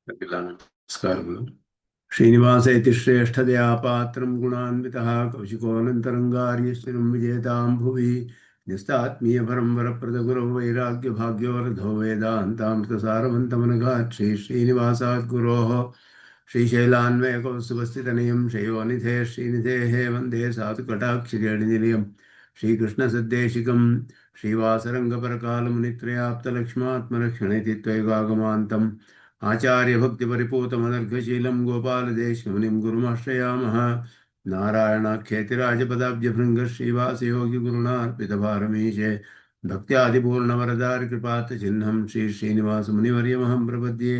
ಎಲ್ಲ ನಮಸ್ಕಾರಗಳು. ಶ್ರೀನಿವಾಸ ಇತಿ ಶ್ರೇಷ್ಠದಯಾ ಪಾತ್ರಂ ಗುಣಾನ್ವಿತಃ ಕೌಶಿಕೋऽನन्तರಂಗಾರ್ಯಶ್ಚಿರಂ ವಿಜೇತಾಂ ಭುವಿ ನ್ಯಸ್ತಾತ್ಮೀಯಪರಂ ವರಪ್ರದಗುರೌ ವೈರಾಗ್ಯಭಾಗ್ಯೋರಧೋ ವೇದಾಂತಾಮೃತಸಾರವಂತಮನಘಾತ್ ಶ್ರೀನಿವಾಸಾತ್ ಗುರೋಃ ಶ್ರೀಶೈಲಾನ್ವಯಕೌಸ್ತುಭಸ್ಥಿತನಯಂ ಶಯೋನಿಧೇ ಶ್ರೀನಿಧೇಃ ವಂದೇ ಸಾಧುಕಟಾಕ್ಷಿರೇಣಿನಿಲಯಂ ಶ್ರೀಕೃಷ್ಣಸದ್ದೇಶಿಕಂ ಶ್ರೀವಾಸರಂಗಪರಕಾಲमुनित्रयाप्तलक्ष्मात्मरक्षणेति त्वैवागमान्तम् आचार्यभक्तिपरिपूतमनर्घशीलं गोपालदेशमुनिं गुरुमाश्रयामः। नारायणाख्येतिराजपदाब्जभृङ्गः श्रीवासयोगिगुरुणार्पितभारमीशे भक्त्यादिपूर्णवरदारिकृपात्तचिह्नं श्रीश्रीनिवासमुनिवर्यमहं प्रपद्ये।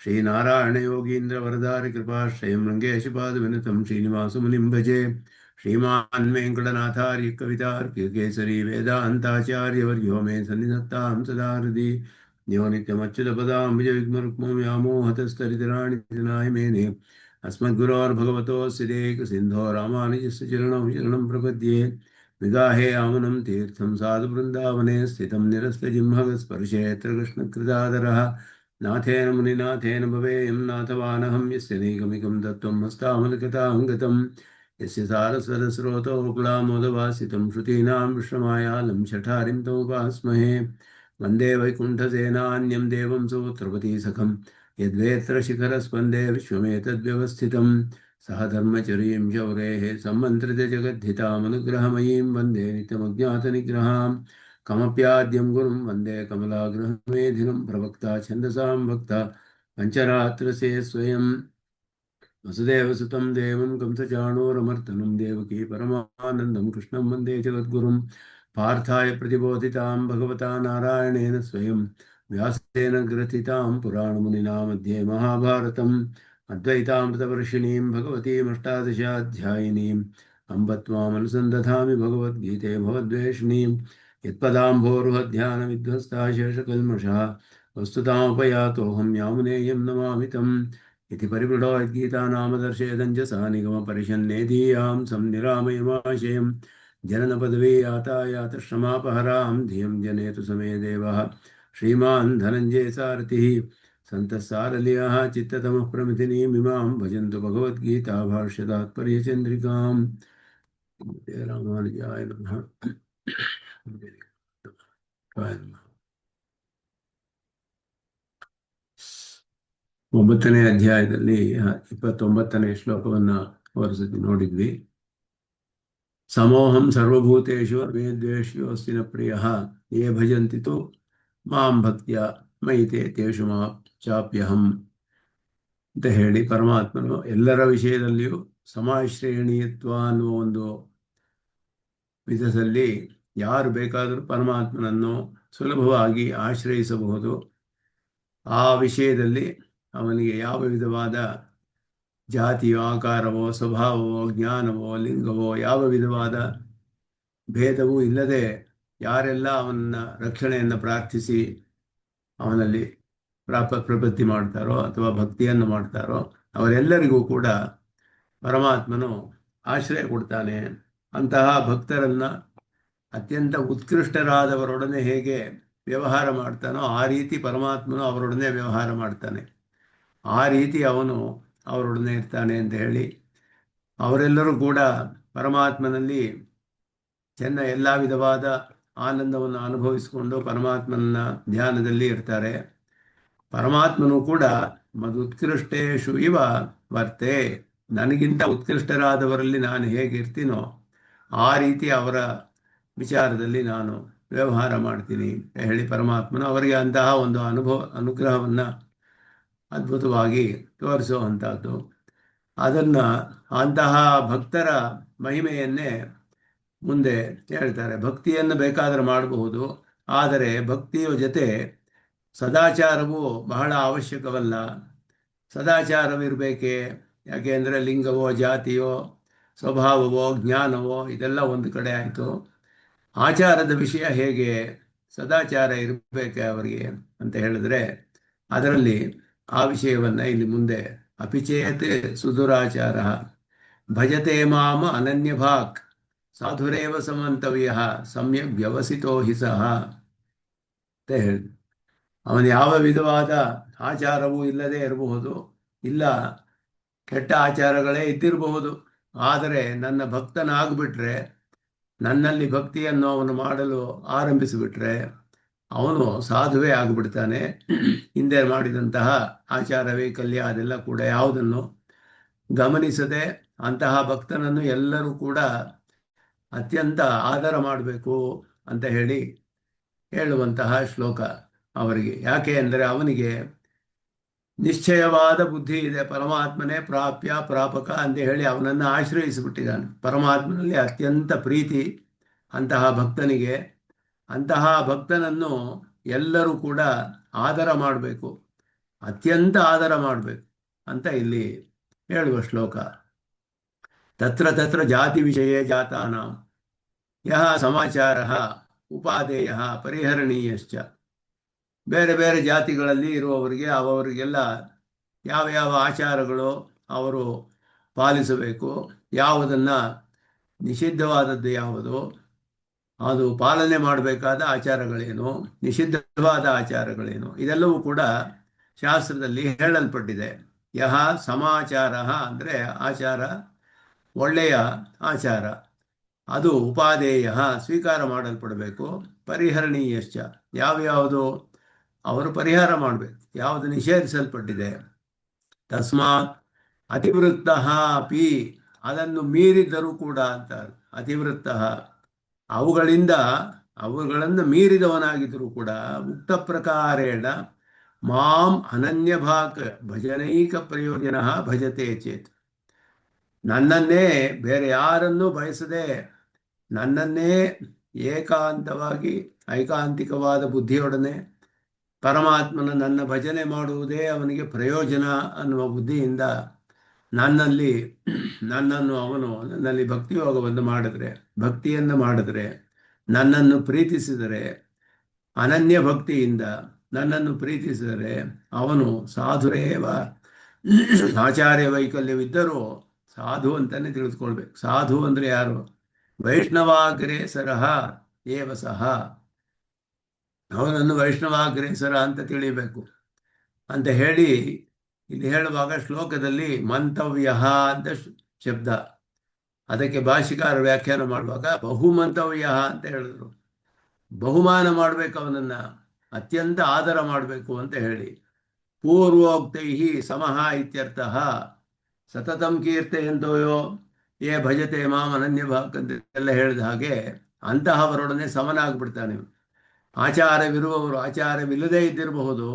श्रीनारायणयोगीन्द्रवरदारिकृपाश्रयं रङ्गेशपादविनुतं श्रीनिवासमुनिं भजे। श्रीमान् वेङ्कटनाथार्य कवितार्किकेसरी वेदान्ताचार्यवर्यो मे सन्निधत्तां सदा हृदि यो नित्यमच्युतपदाम्बुजयुग्मरुक्मो व्यामोहतस्तरितराणि दिनाय मेने अस्मद्गुरोर्भगवतोऽस्य देकसिन्धो रामानुजस्य चरणौ शरणं प्रपद्ये। विगाहे आमनं तीर्थं साधुवृन्दावने स्थितं निरस्तजिह्मगस्पर्शेऽत्र कृष्णकृतादरः नाथेन मुनिनाथेन भवेयं नाथवानहं यस्य नैकमिकं तत्त्वं हस्तामलकतां गतं यस्य सारस्वतस्रोतो कुलामोदवासितं श्रुतीनां विश्रमायालं शठारिं तमुपास्महे। वन्दे वैकुण्ठसेनान्यं देवं सूत्रपतिसखं यद्वेत्र शिखरस्पन्दे विश्वमेतद्व्यवस्थितं सह धर्मचर्यं शौरेः सम्मन्त्रितजगद्धितामनुग्रहमयीं वन्दे नित्यमज्ञातनिग्रहां कमप्याद्यं गुरुं वन्दे कमलागृहमेधिनं प्रवक्ता छन्दसां भक्ता पञ्चरात्रसे स्वयं वसुदेवसुतं देवं कंसचाणूरमर्दनं देवकी परमानन्दं कृष्णं वन्दे जगद्गुरुं पार्थाय प्रतिबोधितां भगवता नारायणेन स्वयं व्यासेन ग्रथितां पुराणमुनिना मध्ये महाभारतम् अद्वैतामृतवर्षिणीं भगवतीमष्टादशाध्यायिनीम् अम्ब त्वामनुसन्दधामि भगवद्गीते भवद्वेषिणीं यत्पदाम्भोरुहध्यानविध्वस्ता शेषकल्मषः वस्तुतामुपयातोऽहं यामुनेयं नमामि तम् इति परिपृढोद्गीतानामदर्शयदञ्जसा निगमपरिषन्नेदीयां संनिरामयमाशयं जननपदवी यातायातश्रमापहरां धियं जनेतु समे देवः श्रीमान् धनञ्जयसारथिः सन्तः चित्ततमः प्रमिथिनीमिमां भजन्तु भगवद्गीता भाष्यतात्पर्यचन्द्रिकाम्। रामानुजाय नमः। ಒಂಬತ್ತನೇ ಅಧ್ಯಾಯದಲ್ಲಿ 29ನೇ ಶ್ಲೋಕವನ್ನು ಹೊರಸತಿ ನೋಡಿದ್ವಿ. ಸಮೋಹಂ ಸರ್ವಭೂತೇಷು ಮೇದ್ವೇಷ್ಯೋಸ್ತಿ ನ ಪ್ರಿಯಃ ಯೇ ಭಜಂತಿ ತು ಮಾಂ ಭಕ್ತ್ಯ ಮಯಿತೆ ತೇಷು ಮಾ ಚಾಪ್ಯಹಂ ಅಂತ ಹೇಳಿ ಪರಮಾತ್ಮನು ಎಲ್ಲರ ವಿಷಯದಲ್ಲಿಯೂ ಸಮಾಶ್ರಯಣೀಯತ್ವ ಅನ್ನುವ ಒಂದು ವಿಧದಲ್ಲಿ ಯಾರು ಬೇಕಾದರೂ ಪರಮಾತ್ಮನನ್ನು ಸುಲಭವಾಗಿ ಆಶ್ರಯಿಸಬಹುದು. ಆ ವಿಷಯದಲ್ಲಿ ಅವನಿಗೆ ಯಾವ ವಿಧವಾದ ಜಾತಿಯೋ ಆಕಾರವೋ ಸ್ವಭಾವವೋ ಜ್ಞಾನವೋ ಲಿಂಗವೋ ಯಾವ ವಿಧವಾದ ಭೇದವೂ ಇಲ್ಲದೆ ಯಾರೆಲ್ಲ ಅವನ ರಕ್ಷಣೆಯನ್ನು ಪ್ರಾರ್ಥಿಸಿ ಅವನಲ್ಲಿ ಪ್ರಪತ್ತಿ ಮಾಡ್ತಾರೋ ಅಥವಾ ಭಕ್ತಿಯನ್ನು ಮಾಡ್ತಾರೋ ಅವರೆಲ್ಲರಿಗೂ ಕೂಡ ಪರಮಾತ್ಮನು ಆಶ್ರಯ ಕೊಡ್ತಾನೆ. ಅಂತಹ ಭಕ್ತರನ್ನು ಅತ್ಯಂತ ಉತ್ಕೃಷ್ಟರಾದವರೊಡನೆ ಹೇಗೆ ವ್ಯವಹಾರ ಮಾಡ್ತಾನೋ ಆ ರೀತಿ ಪರಮಾತ್ಮನು ಅವರೊಡನೆ ವ್ಯವಹಾರ ಮಾಡ್ತಾನೆ. ಆ ರೀತಿ ಅವನು ಅವರೊಡನೆ ಇರ್ತಾನೆ ಅಂತ ಹೇಳಿ ಅವರೆಲ್ಲರೂ ಕೂಡ ಪರಮಾತ್ಮನಲ್ಲಿ ಎಲ್ಲ ವಿಧವಾದ ಆನಂದವನ್ನು ಅನುಭವಿಸಿಕೊಂಡು ಪರಮಾತ್ಮನ ಧ್ಯಾನದಲ್ಲಿ ಇರ್ತಾರೆ. ಪರಮಾತ್ಮನು ಕೂಡ ಮದುತ್ಕೃಷ್ಟೇಶು ಇವ ವರ್ತೆ, ನನಗಿಂತ ಉತ್ಕೃಷ್ಟರಾದವರಲ್ಲಿ ನಾನು ಹೇಗಿರ್ತೀನೋ ಆ ರೀತಿ ಅವರ ವಿಚಾರದಲ್ಲಿ ನಾನು ವ್ಯವಹಾರ ಮಾಡ್ತೀನಿ ಹೇಳಿ ಪರಮಾತ್ಮನು ಅವರಿಗೆ ಅಂತಹ ಒಂದು ಅನುಗ್ರಹವನ್ನು ಅದ್ಭುತವಾಗಿ ತೋರಿಸುವಂಥದ್ದು. ಅದನ್ನು ಅಂತಹ ಭಕ್ತರ ಮಹಿಮೆಯನ್ನೇ ಮುಂದೆ ಹೇಳ್ತಾರೆ. ಭಕ್ತಿಯನ್ನು ಬೇಕಾದರೆ ಮಾಡಬಹುದು, ಆದರೆ ಭಕ್ತಿಯ ಜೊತೆ ಸದಾಚಾರವು ಬಹಳ ಅವಶ್ಯಕವಲ್ಲ. ಸದಾಚಾರವಿರಬೇಕೆ? ಯಾಕೆಂದರೆ ಲಿಂಗವೋ ಜಾತಿಯೋ ಸ್ವಭಾವವೋ ಜ್ಞಾನವೋ ಇದೆಲ್ಲ ಒಂದು ಕಡೆ ಆಯಿತು. ಆಚಾರದ ವಿಷಯ ಹೇಗೆ? ಸದಾಚಾರ ಇರಬೇಕೆ ಅವರಿಗೆ ಅಂತ ಹೇಳಿದ್ರೆ ಅದರಲ್ಲಿ ಆ ವಿಷಯವನ್ನು ಇಲ್ಲಿ ಮುಂದೆ ಅಪಿಚೇತ್ ಸುದುರಾಚಾರ ಭಜತೆ ಮಾಮ ಅನನ್ಯಭಾಕ್ ಸಾಧುರೇವ ಸಮಂತವ್ಯ ಸಮ್ಯಕ್ ವ್ಯವಸಿತೋ ಹಿ ಸಹ ಅಂತ ಹೇಳಿ ಅವನು ಯಾವ ವಿಧವಾದ ಆಚಾರವೂ ಇಲ್ಲದೆ ಇರಬಹುದು, ಇಲ್ಲ ಕೆಟ್ಟ ಆಚಾರಗಳೇ ಇದ್ದಿರಬಹುದು. ಆದರೆ ನನ್ನ ಭಕ್ತನಾಗ್ಬಿಟ್ರೆ, ನನ್ನಲ್ಲಿ ಭಕ್ತಿಯನ್ನು ಅವನು ಮಾಡಲು ಆರಂಭಿಸಿಬಿಟ್ರೆ ಅವನು ಸಾಧುವೇ ಆಗಿಬಿಡ್ತಾನೆ. ಹಿಂದೆ ಮಾಡಿದಂತಹ ಆಚಾರ ವೈಕಲ್ಯ ಅದೆಲ್ಲ ಕೂಡ ಯಾವುದನ್ನು ಗಮನಿಸದೆ ಅಂತಹ ಭಕ್ತನನ್ನು ಎಲ್ಲರೂ ಕೂಡ ಅತ್ಯಂತ ಆದರ ಮಾಡಬೇಕು ಅಂತ ಹೇಳುವಂತಹ ಶ್ಲೋಕ ಅವರಿಗೆ. ಯಾಕೆ ಅಂದರೆ ಅವನಿಗೆ ನಿಶ್ಚಯವಾದ ಬುದ್ಧಿ ಇದೆ. ಪರಮಾತ್ಮನೇ ಪ್ರಾಪ್ಯ ಪ್ರಾಪಕ ಅಂತ ಹೇಳಿ ಅವನನ್ನು ಆಶ್ರಯಿಸಿಬಿಟ್ಟಿದ್ದಾನೆ. ಪರಮಾತ್ಮನಲ್ಲಿ ಅತ್ಯಂತ ಪ್ರೀತಿ ಅಂತಹ ಭಕ್ತನಿಗೆ. ಅಂತಹ ಭಕ್ತನನ್ನು ಎಲ್ಲರೂ ಕೂಡ ಆದರ ಮಾಡಬೇಕು, ಅತ್ಯಂತ ಆದರ ಮಾಡಬೇಕು ಅಂತ ಇಲ್ಲಿ ಹೇಳುವ ಶ್ಲೋಕ. ತತ್ರ ತತ್ರ ಜಾತಿ ವಿಷಯ ಜಾತಾನಾಂ ಯಹ ಸಮಾಚಾರ ಉಪಾದೇಯ ಪರಿಹರಣೀಯಶ್ಚ. ಬೇರೆ ಬೇರೆ ಜಾತಿಗಳಲ್ಲಿ ಇರುವವರಿಗೆ ಅವರಿಗೆಲ್ಲ ಯಾವ ಯಾವ ಆಚಾರಗಳು ಅವರು ಪಾಲಿಸಬೇಕು, ಯಾವುದನ್ನು ನಿಷಿದ್ಧವಾದದ್ದು ಯಾವುದು, ಅದು ಪಾಲನೆ ಮಾಡಬೇಕಾದ ಆಚಾರಗಳೇನು, ನಿಷಿದ್ಧವಾದ ಆಚಾರಗಳೇನು, ಇದೆಲ್ಲವೂ ಕೂಡ ಶಾಸ್ತ್ರದಲ್ಲಿ ಹೇಳಲ್ಪಟ್ಟಿದೆ. ಯಹ ಸಮಾಚಾರ ಅಂದರೆ ಆಚಾರ, ಒಳ್ಳೆಯ ಆಚಾರ, ಅದು ಉಪಾದೇಯ ಸ್ವೀಕಾರ ಮಾಡಲ್ಪಡಬೇಕು. ಪರಿಹರಣೀಯಶ್ಚ ಯಾವ್ಯಾವುದು ಅವರು ಪರಿಹಾರ ಮಾಡಬೇಕು, ಯಾವುದು ನಿಷೇಧಿಸಲ್ಪಟ್ಟಿದೆ. ತಸ್ಮಾತ್ ಅತಿವೃತ್ತ ಅಪಿ, ಅದನ್ನು ಮೀರಿದ್ದರೂ ಕೂಡ ಅಂತಾರೆ. ಅತಿವೃತ್ತ ಅವುಗಳನ್ನು ಮೀರಿದವನಾಗಿದ್ದರೂ ಕೂಡ ಮುಕ್ತ ಪ್ರಕಾರೇಣ ಮಾಂ ಅನನ್ಯ ಭಾಕ್ ಭಜನೈಕ ಪ್ರಯೋಜನ ಭಜತೆ ಚೇತ್. ನನ್ನನ್ನೇ ಬೇರೆ ಯಾರನ್ನೂ ಬಯಸದೆ ನನ್ನನ್ನೇ ಏಕಾಂತವಾಗಿ ಐಕಾಂತಿಕವಾದ ಬುದ್ಧಿಯೊಡನೆ ಪರಮಾತ್ಮನ ನನ್ನ ಭಜನೆ ಮಾಡುವುದೇ ಅವನಿಗೆ ಪ್ರಯೋಜನ ಅನ್ನುವ ಬುದ್ಧಿಯಿಂದ ನನ್ನಲ್ಲಿ ಭಕ್ತಿಯೋಗವನ್ನು ಭಕ್ತಿಯನ್ನು ಮಾಡಿದ್ರೆ, ನನ್ನನ್ನು ಪ್ರೀತಿಸಿದರೆ, ಅನನ್ಯ ಭಕ್ತಿಯಿಂದ ನನ್ನನ್ನು ಪ್ರೀತಿಸಿದರೆ ಅವನು ಸಾಧುರೇವ. ಆಚಾರ್ಯ ವೈಕಲ್ಯವಿದ್ದರೂ ಸಾಧು ಅಂತಲೇ ತಿಳಿದುಕೊಳ್ಬೇಕು. ಸಾಧು ಅಂದರೆ ಯಾರು? ವೈಷ್ಣವಾಗ್ರೇಸರ ಏವ ಸಹ. ಅವನನ್ನು ವೈಷ್ಣವಾಗ್ರೇಸರ ಅಂತ ತಿಳಿಬೇಕು ಅಂತ ಹೇಳಿ ಇಲ್ಲಿ ಹೇಳುವಾಗ ಶ್ಲೋಕದಲ್ಲಿ ಮಂತವ್ಯ ಅಂತ ಶಬ್ದ, ಅದಕ್ಕೆ ಭಾಷಿಕಾರ ವ್ಯಾಖ್ಯಾನ ಮಾಡುವಾಗ ಬಹುಮಂತವ್ಯ ಅಂತ ಹೇಳಿದ್ರು. ಬಹುಮಾನ ಮಾಡಬೇಕು, ಅವನನ್ನು ಅತ್ಯಂತ ಆದರ ಮಾಡಬೇಕು ಅಂತ ಹೇಳಿ. ಪೂರ್ವೋಕ್ತೈ ಸಮಃ ಇತ್ಯರ್ಥ. ಸತತಂ ಕೀರ್ತಯಂತೋಯೋ ಯೇ ಭಜತೆ ಮಾಂ ಅನನ್ಯ ಭಾಕ್ ಅಂತೆಲ್ಲ ಹೇಳಿದ ಹಾಗೆ ಅಂತಹವರೊಡನೆ ಸಮನಾಗ್ಬಿಡ್ತಾನೆ. ಆಚಾರವಿರುವವರು ಆಚಾರವಿಲ್ಲದೇ ಇದ್ದಿರಬಹುದು,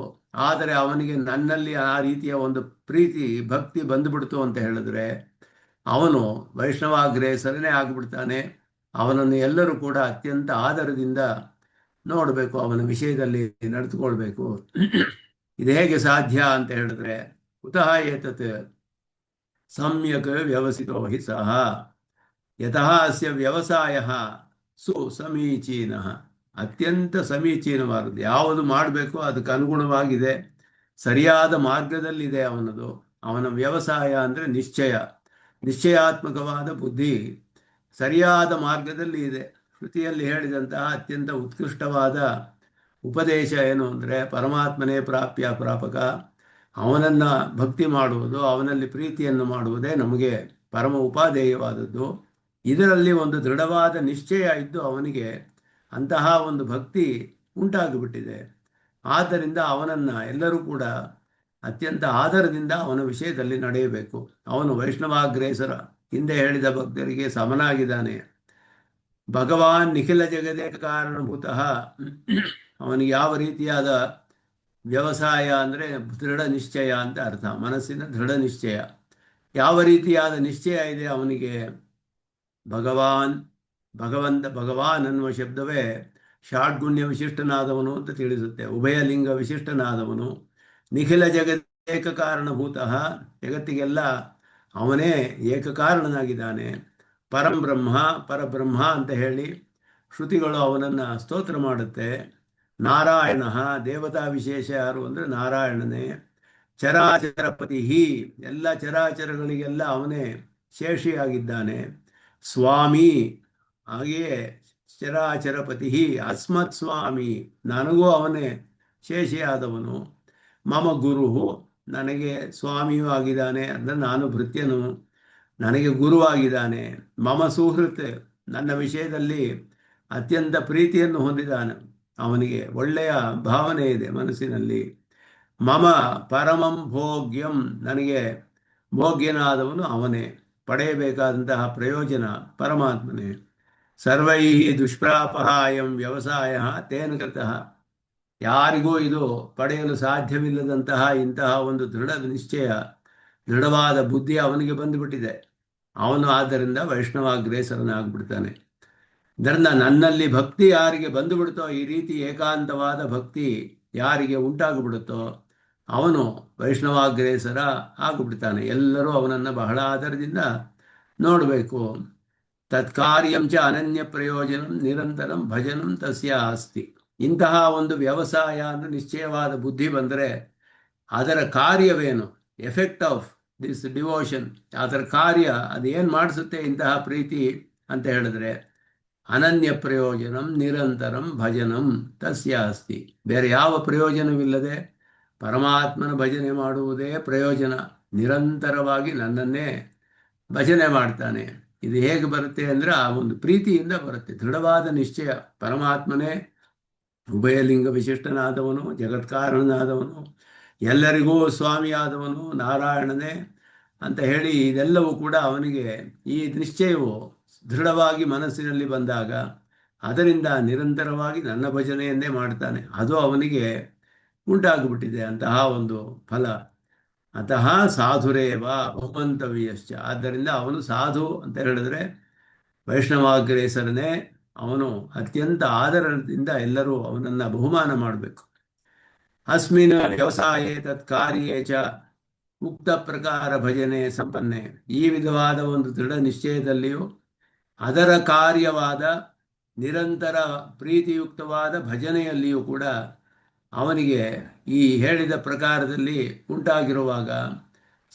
ಆದರೆ ಅವನಿಗೆ ನನ್ನಲ್ಲಿ ಆ ರೀತಿಯ ಒಂದು ಪ್ರೀತಿ ಭಕ್ತಿ ಬಂದುಬಿಡ್ತು ಅಂತ ಹೇಳಿದ್ರೆ ಅವನು ವೈಷ್ಣವಾಗ್ರೇಸರನೇ ಆಗಿಬಿಡ್ತಾನೆ. ಅವನನ್ನು ಎಲ್ಲರೂ ಕೂಡ ಅತ್ಯಂತ ಆದರದಿಂದ ನೋಡಬೇಕು, ಅವನ ವಿಷಯದಲ್ಲಿ ನಡೆದುಕೊಳ್ಬೇಕು. ಇದು ಹೇಗೆ ಸಾಧ್ಯ ಅಂತ ಹೇಳಿದ್ರೆ, ಕುತಃ ಏತತ್ ಸಮ್ಯಕ್ ವ್ಯವಸಿತೋ ಹಿ ಸಹ ಯತಃ ಅಸ್ಯ ವ್ಯವಸಾಯ ಸುಸಮೀಚೀನ. ಅತ್ಯಂತ ಸಮೀಚೀನವಾದದ್ದು, ಯಾವುದು ಮಾಡಬೇಕು ಅದಕ್ಕೆ ಅನುಗುಣವಾಗಿದೆ, ಸರಿಯಾದ ಮಾರ್ಗದಲ್ಲಿದೆ ಅವನ ವ್ಯವಸಾಯ ಅಂದರೆ ನಿಶ್ಚಯಾತ್ಮಕವಾದ ಬುದ್ಧಿ ಸರಿಯಾದ ಮಾರ್ಗದಲ್ಲಿ ಇದೆ. ಶ್ರುತಿಯಲ್ಲಿ ಹೇಳಿದಂತಹ ಅತ್ಯಂತ ಉತ್ಕೃಷ್ಟವಾದ ಉಪದೇಶ ಏನು ಅಂದರೆ ಪರಮಾತ್ಮನೇ ಪ್ರಾಪ್ಯ ಪ್ರಾಪಕ. ಅವನನ್ನು ಭಕ್ತಿ ಮಾಡುವುದು, ಅವನಲ್ಲಿ ಪ್ರೀತಿಯನ್ನು ಮಾಡುವುದೇ ನಮಗೆ ಪರಮ ಉಪಾದೇಯವಾದದ್ದು. ಇದರಲ್ಲಿ ಒಂದು ದೃಢವಾದ ನಿಶ್ಚಯ ಇದ್ದು ಅವನಿಗೆ ಅಂತಹ ಒಂದು ಭಕ್ತಿ ಉಂಟಾಗಿಬಿಟ್ಟಿದೆ. ಆದ್ದರಿಂದ ಅವನನ್ನು ಎಲ್ಲರೂ ಕೂಡ ಅತ್ಯಂತ ಆದರದಿಂದ ಅವನ ವಿಷಯದಲ್ಲಿ ನಡೆಯಬೇಕು. ಅವನು ವೈಷ್ಣವಾಗ್ರೇಸರ, ಹಿಂದೆ ಹೇಳಿದ ಭಕ್ತರಿಗೆ ಸಮನಾಗಿದ್ದಾನೆ. ಭಗವಾನ್ ನಿಖಿಲ ಜಗದೇಕ ಕಾರಣಭೂತಃ. ಅವನಿಗೆ ಯಾವ ರೀತಿಯಾದ ವ್ಯವಸಾಯ ಅಂದರೆ ದೃಢ ನಿಶ್ಚಯ ಅಂತ ಅರ್ಥ, ಮನಸ್ಸಿನ ದೃಢ ನಿಶ್ಚಯ. ಯಾವ ರೀತಿಯಾದ ನಿಶ್ಚಯ ಇದೆ ಅವನಿಗೆ? ಭಗವಾನ್ ಅನ್ನುವ ಶಬ್ದವೇ ಷಾಡ್ಗುಣ್ಯ ವಿಶಿಷ್ಟನಾದವನು ಅಂತ ತಿಳಿಸುತ್ತೆ. ಉಭಯಲಿಂಗ ವಿಶಿಷ್ಟನಾದವನು, ನಿಖಿಲ ಜಗದೇಕ ಕಾರಣಭೂತಃ, ಜಗತ್ತಿಗೆಲ್ಲ ಅವನೇ ಏಕಕಾರಣನಾಗಿದ್ದಾನೆ. ಪರಬ್ರಹ್ಮ ಅಂತ ಹೇಳಿ ಶ್ರುತಿಗಳು ಅವನನ್ನು ಸ್ತೋತ್ರ ಮಾಡುತ್ತೆ. ನಾರಾಯಣ, ದೇವತಾ ವಿಶೇಷ ಯಾರು ಅಂದರೆ ನಾರಾಯಣನೇ. ಚರಾಚರಪತಿ, ಎಲ್ಲ ಚರಾಚರಗಳಿಗೆಲ್ಲ ಅವನೇ ಶೇಷಿಯಾಗಿದ್ದಾನೆ. ಸ್ವಾಮಿ, ಹಾಗೆಯೇ ಚರಾಚರಪತಿ ಅಸ್ಮತ್ ಸ್ವಾಮಿ, ನನಗೂ ಅವನೇ ಶೇಷಿಯಾದವನು. ಮಮ ಗುರು, ನನಗೆ ಸ್ವಾಮಿಯೂ ಆಗಿದ್ದಾನೆ, ಅಂದರೆ ನಾನು ಭೃತ್ಯನು, ನನಗೆ ಗುರುವಾಗಿದ್ದಾನೆ. ಮಮ ಸುಹೃತ್, ನನ್ನ ವಿಷಯದಲ್ಲಿ ಅತ್ಯಂತ ಪ್ರೀತಿಯನ್ನು ಹೊಂದಿದ್ದಾನೆ, ಅವನಿಗೆ ಒಳ್ಳೆಯ ಭಾವನೆ ಇದೆ ಮನಸ್ಸಿನಲ್ಲಿ. ಮಮ ಪರಮಂ ಭೋಗ್ಯಂ, ನನಗೆ ಭೋಗ್ಯನಾದವನು ಅವನೇ, ಪಡೆಯಬೇಕಾದಂತಹ ಪ್ರಯೋಜನ ಪರಮಾತ್ಮನೇ. ಸರ್ವೈ ದುಷ್ಪ್ರಾಪಹಾಯಂ ವ್ಯವಸಾಯ ತೇನ ಕೃತಃ, ಯಾರಿಗೂ ಇದು ಪಡೆಯಲು ಸಾಧ್ಯವಿಲ್ಲದಂತಹ ಇಂತಹ ಒಂದು ದೃಢ ನಿಶ್ಚಯ, ದೃಢವಾದ ಬುದ್ಧಿ ಅವನಿಗೆ ಬಂದುಬಿಟ್ಟಿದೆ. ಅವನು ಆದ್ದರಿಂದ ವೈಷ್ಣವಾಗ್ರೇಸರನಾಗ್ಬಿಡ್ತಾನೆ. ಇದರಿಂದ ನನ್ನಲ್ಲಿ ಭಕ್ತಿ ಯಾರಿಗೆ ಬಂದುಬಿಡುತ್ತೋ, ಈ ರೀತಿ ಏಕಾಂತವಾದ ಭಕ್ತಿ ಯಾರಿಗೆ ಉಂಟಾಗಿಬಿಡುತ್ತೋ ಅವನು ವೈಷ್ಣವಾಗ್ರೇಸರ ಆಗಿಬಿಡ್ತಾನೆ. ಎಲ್ಲರೂ ಅವನನ್ನು ಬಹಳ ಆದರದಿಂದ ನೋಡಬೇಕು. ತತ್ಕಾರ್ಯಂ ಚ ಅನನ್ಯ ಪ್ರಯೋಜನಂ ನಿರಂತರಂ ಭಜನಂ ತಸ್ಯ ಅಸ್ತಿ. ಇಂತಹ ಒಂದು ವ್ಯವಸಾಯ ಅಂದರೆ ನಿಶ್ಚಯವಾದ ಬುದ್ಧಿ ಬಂದರೆ ಅದರ ಕಾರ್ಯವೇನು, ಎಫೆಕ್ಟ್ ಆಫ್ ದಿಸ್ ಡಿವೋಷನ್, ಅದರ ಕಾರ್ಯ ಅದು ಏನು ಮಾಡಿಸುತ್ತೆ ಇಂತಹ ಪ್ರೀತಿ ಅಂತ ಹೇಳಿದ್ರೆ, ಅನನ್ಯ ಪ್ರಯೋಜನಂ ನಿರಂತರಂ ಭಜನಂ ತಸ್ಯ ಅಸ್ತಿ. ಬೇರೆ ಯಾವ ಪ್ರಯೋಜನವಿಲ್ಲದೆ ಪರಮಾತ್ಮನ ಭಜನೆ ಮಾಡುವುದೇ ಪ್ರಯೋಜನ. ನಿರಂತರವಾಗಿ ನನ್ನನ್ನೇ ಭಜನೆ ಮಾಡ್ತಾನೆ. ಇದು ಹೇಗೆ ಬರುತ್ತೆ ಅಂದರೆ ಆ ಒಂದು ಪ್ರೀತಿಯಿಂದ ಬರುತ್ತೆ, ದೃಢವಾದ ನಿಶ್ಚಯ. ಪರಮಾತ್ಮನೇ ಉಭಯಲಿಂಗ ವಿಶಿಷ್ಟನಾದವನು, ಜಗತ್ಕಾರಣನಾದವನು, ಎಲ್ಲರಿಗೂ ಸ್ವಾಮಿಯಾದವನು ನಾರಾಯಣನೇ ಅಂತ ಹೇಳಿ ಇದೆಲ್ಲವೂ ಕೂಡ ಅವನಿಗೆ ಈ ನಿಶ್ಚಯವು ದೃಢವಾಗಿ ಮನಸ್ಸಿನಲ್ಲಿ ಬಂದಾಗ ಅದರಿಂದ ನಿರಂತರವಾಗಿ ನನ್ನ ಭಜನೆಯನ್ನೇ ಮಾಡ್ತಾನೆ. ಅದು ಅವನಿಗೆ ಉಂಟಾಗಿಬಿಟ್ಟಿದೆ ಅಂತಹ ಒಂದು ಫಲ. ಅತಃ ಸಾಧುರೇವ ಬಹುಮಂತವ್ಯಶ್ಚ, ಆದ್ದರಿಂದ ಅವನು ಸಾಧು ಅಂತ ಹೇಳಿದ್ರೆ ವೈಷ್ಣವಾಗ್ರೇಸರನೇ. ಅವನು ಅತ್ಯಂತ ಆದರದಿಂದ ಎಲ್ಲರೂ ಅವನನ್ನು ಬಹುಮಾನ ಮಾಡಬೇಕು. ಅಸ್ಮಿನ್ ವ್ಯವಸಾಯೇ ತತ್ಕಾರ್ಯೇ ಚ ಮುಕ್ತ ಪ್ರಕಾರ ಭಜನೆ ಸಂಪನ್ನೆ, ಈ ವಿಧವಾದ ಒಂದು ದೃಢ ನಿಶ್ಚಯದಲ್ಲಿಯೂ ಅದರ ಕಾರ್ಯವಾದ ನಿರಂತರ ಪ್ರೀತಿಯುಕ್ತವಾದ ಭಜನೆಯಲ್ಲಿಯೂ ಕೂಡ ಅವನಿಗೆ ಈ ಹೇಳಿದ ಪ್ರಕಾರದಲ್ಲಿ ಉಂಟಾಗಿರುವಾಗ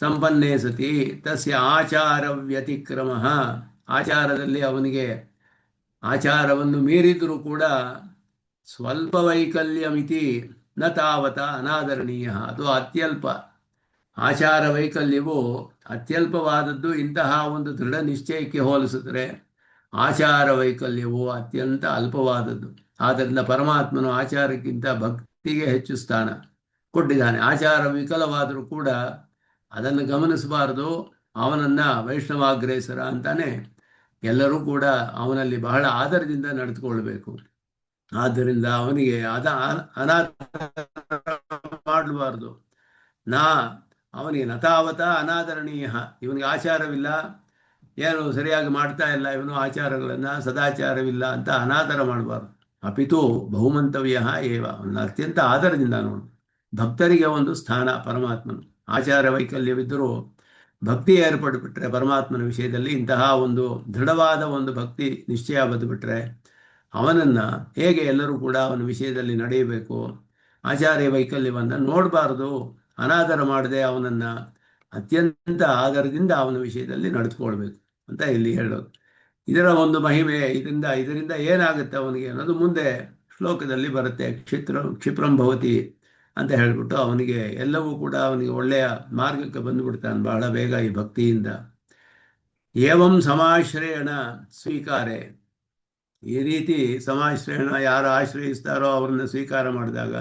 ಸಂಪನ್ನೇ ಸತಿ ತಸ್ಯ ಆಚಾರ ವ್ಯತಿಕ್ರಮ, ಆಚಾರದಲ್ಲಿ ಅವನಿಗೆ ಆಚಾರವನ್ನು ಮೀರಿದರೂ ಕೂಡ ಸ್ವಲ್ಪ ವೈಕಲ್ಯಮಿತಿ ನ ತಾವತ ಅನಾದರಣೀಯ, ಅದು ಅತ್ಯಲ್ಪ. ಆಚಾರ ವೈಕಲ್ಯವು ಅತ್ಯಲ್ಪವಾದದ್ದು. ಇಂತಹ ಒಂದು ದೃಢ ನಿಶ್ಚಯಕ್ಕೆ ಹೋಲಿಸಿದ್ರೆ ಆಚಾರ ವೈಕಲ್ಯವು ಅತ್ಯಂತ ಅಲ್ಪವಾದದ್ದು. ಆದ್ದರಿಂದ ಪರಮಾತ್ಮನು ಆಚಾರಕ್ಕಿಂತ ಭಕ್ತಿಗೆ ಹೆಚ್ಚು ಸ್ಥಾನ ಕೊಟ್ಟಿದ್ದಾನೆ. ಆಚಾರ ವಿಕಲವಾದರೂ ಕೂಡ ಅದನ್ನು ಗಮನಿಸಬಾರದು, ಅವನನ್ನು ವೈಷ್ಣವಾಗ್ರೇಸರ ಅಂತಾನೆ ಎಲ್ಲರೂ ಕೂಡ ಅವನಲ್ಲಿ ಬಹಳ ಆದರದಿಂದ ನಡೆದುಕೊಳ್ಬೇಕು. ಆದ್ದರಿಂದ ಅವನಿಗೆ ಅನಾದರ ಮಾಡಬಾರ್ದು. ಅವನಿಗೆ ನತಾವತ ಅನಾದರಣೀಯ, ಇವನಿಗೆ ಆಚಾರವಿಲ್ಲ, ಏನು ಸರಿಯಾಗಿ ಮಾಡ್ತಾ ಇಲ್ಲ ಇವನು ಆಚಾರಗಳನ್ನು, ಸದಾಚಾರವಿಲ್ಲ ಅಂತ ಅನಾದರ ಮಾಡಬಾರ್ದು. ಅಪಿತು ಬಹುಮಂತವ್ಯ ಏವ, ಅವನ ಅತ್ಯಂತ ಆದರದಿಂದ ನೋಡು. ಭಕ್ತರಿಗೆ ಒಂದು ಸ್ಥಾನ ಪರಮಾತ್ಮನು. ಆಚಾರ ವೈಕಲ್ಯವಿದ್ದರೂ ಭಕ್ತಿ ಏರ್ಪಟ್ಟುಬಿಟ್ರೆ ಪರಮಾತ್ಮನ ವಿಷಯದಲ್ಲಿ, ಇಂತಹ ಒಂದು ದೃಢವಾದ ಒಂದು ಭಕ್ತಿ ನಿಶ್ಚಯ ಬಂದುಬಿಟ್ರೆ ಅವನನ್ನು ಹೇಗೆ ಎಲ್ಲರೂ ಕೂಡ ಅವನ ವಿಷಯದಲ್ಲಿ ನಡೆಯಬೇಕು. ಆಚಾರ್ಯ ವೈಕಲ್ಯವನ್ನು ನೋಡಬಾರ್ದು, ಅನಾದರ ಮಾಡದೆ ಅವನನ್ನು ಅತ್ಯಂತ ಆದರದಿಂದ ಅವನ ವಿಷಯದಲ್ಲಿ ನಡೆದುಕೊಳ್ಬೇಕು ಅಂತ ಇಲ್ಲಿ ಹೇಳೋದು. ಇದರ ಒಂದು ಮಹಿಮೆ, ಇದರಿಂದ ಏನಾಗುತ್ತೆ ಅವನಿಗೆ ಅನ್ನೋದು ಮುಂದೆ ಶ್ಲೋಕದಲ್ಲಿ ಬರುತ್ತೆ. ಕ್ಷಿಪ್ರಂ ಭವತಿ ಅಂತ ಹೇಳಿಬಿಟ್ಟು ಅವನಿಗೆ ಎಲ್ಲವೂ ಕೂಡ ಅವನಿಗೆ ಒಳ್ಳೆಯ ಮಾರ್ಗಕ್ಕೆ ಬಂದುಬಿಡ್ತಾನೆ ಬಹಳ ಬೇಗ ಈ ಭಕ್ತಿಯಿಂದ. ಏವಂ ಸಮಾಶ್ರಯಣ ಸ್ವೀಕಾರೆ, ಈ ರೀತಿ ಸಮಾಶ್ರಯಣ ಯಾರು ಆಶ್ರಯಿಸ್ತಾರೋ ಅವರನ್ನು ಸ್ವೀಕಾರ ಮಾಡಿದಾಗ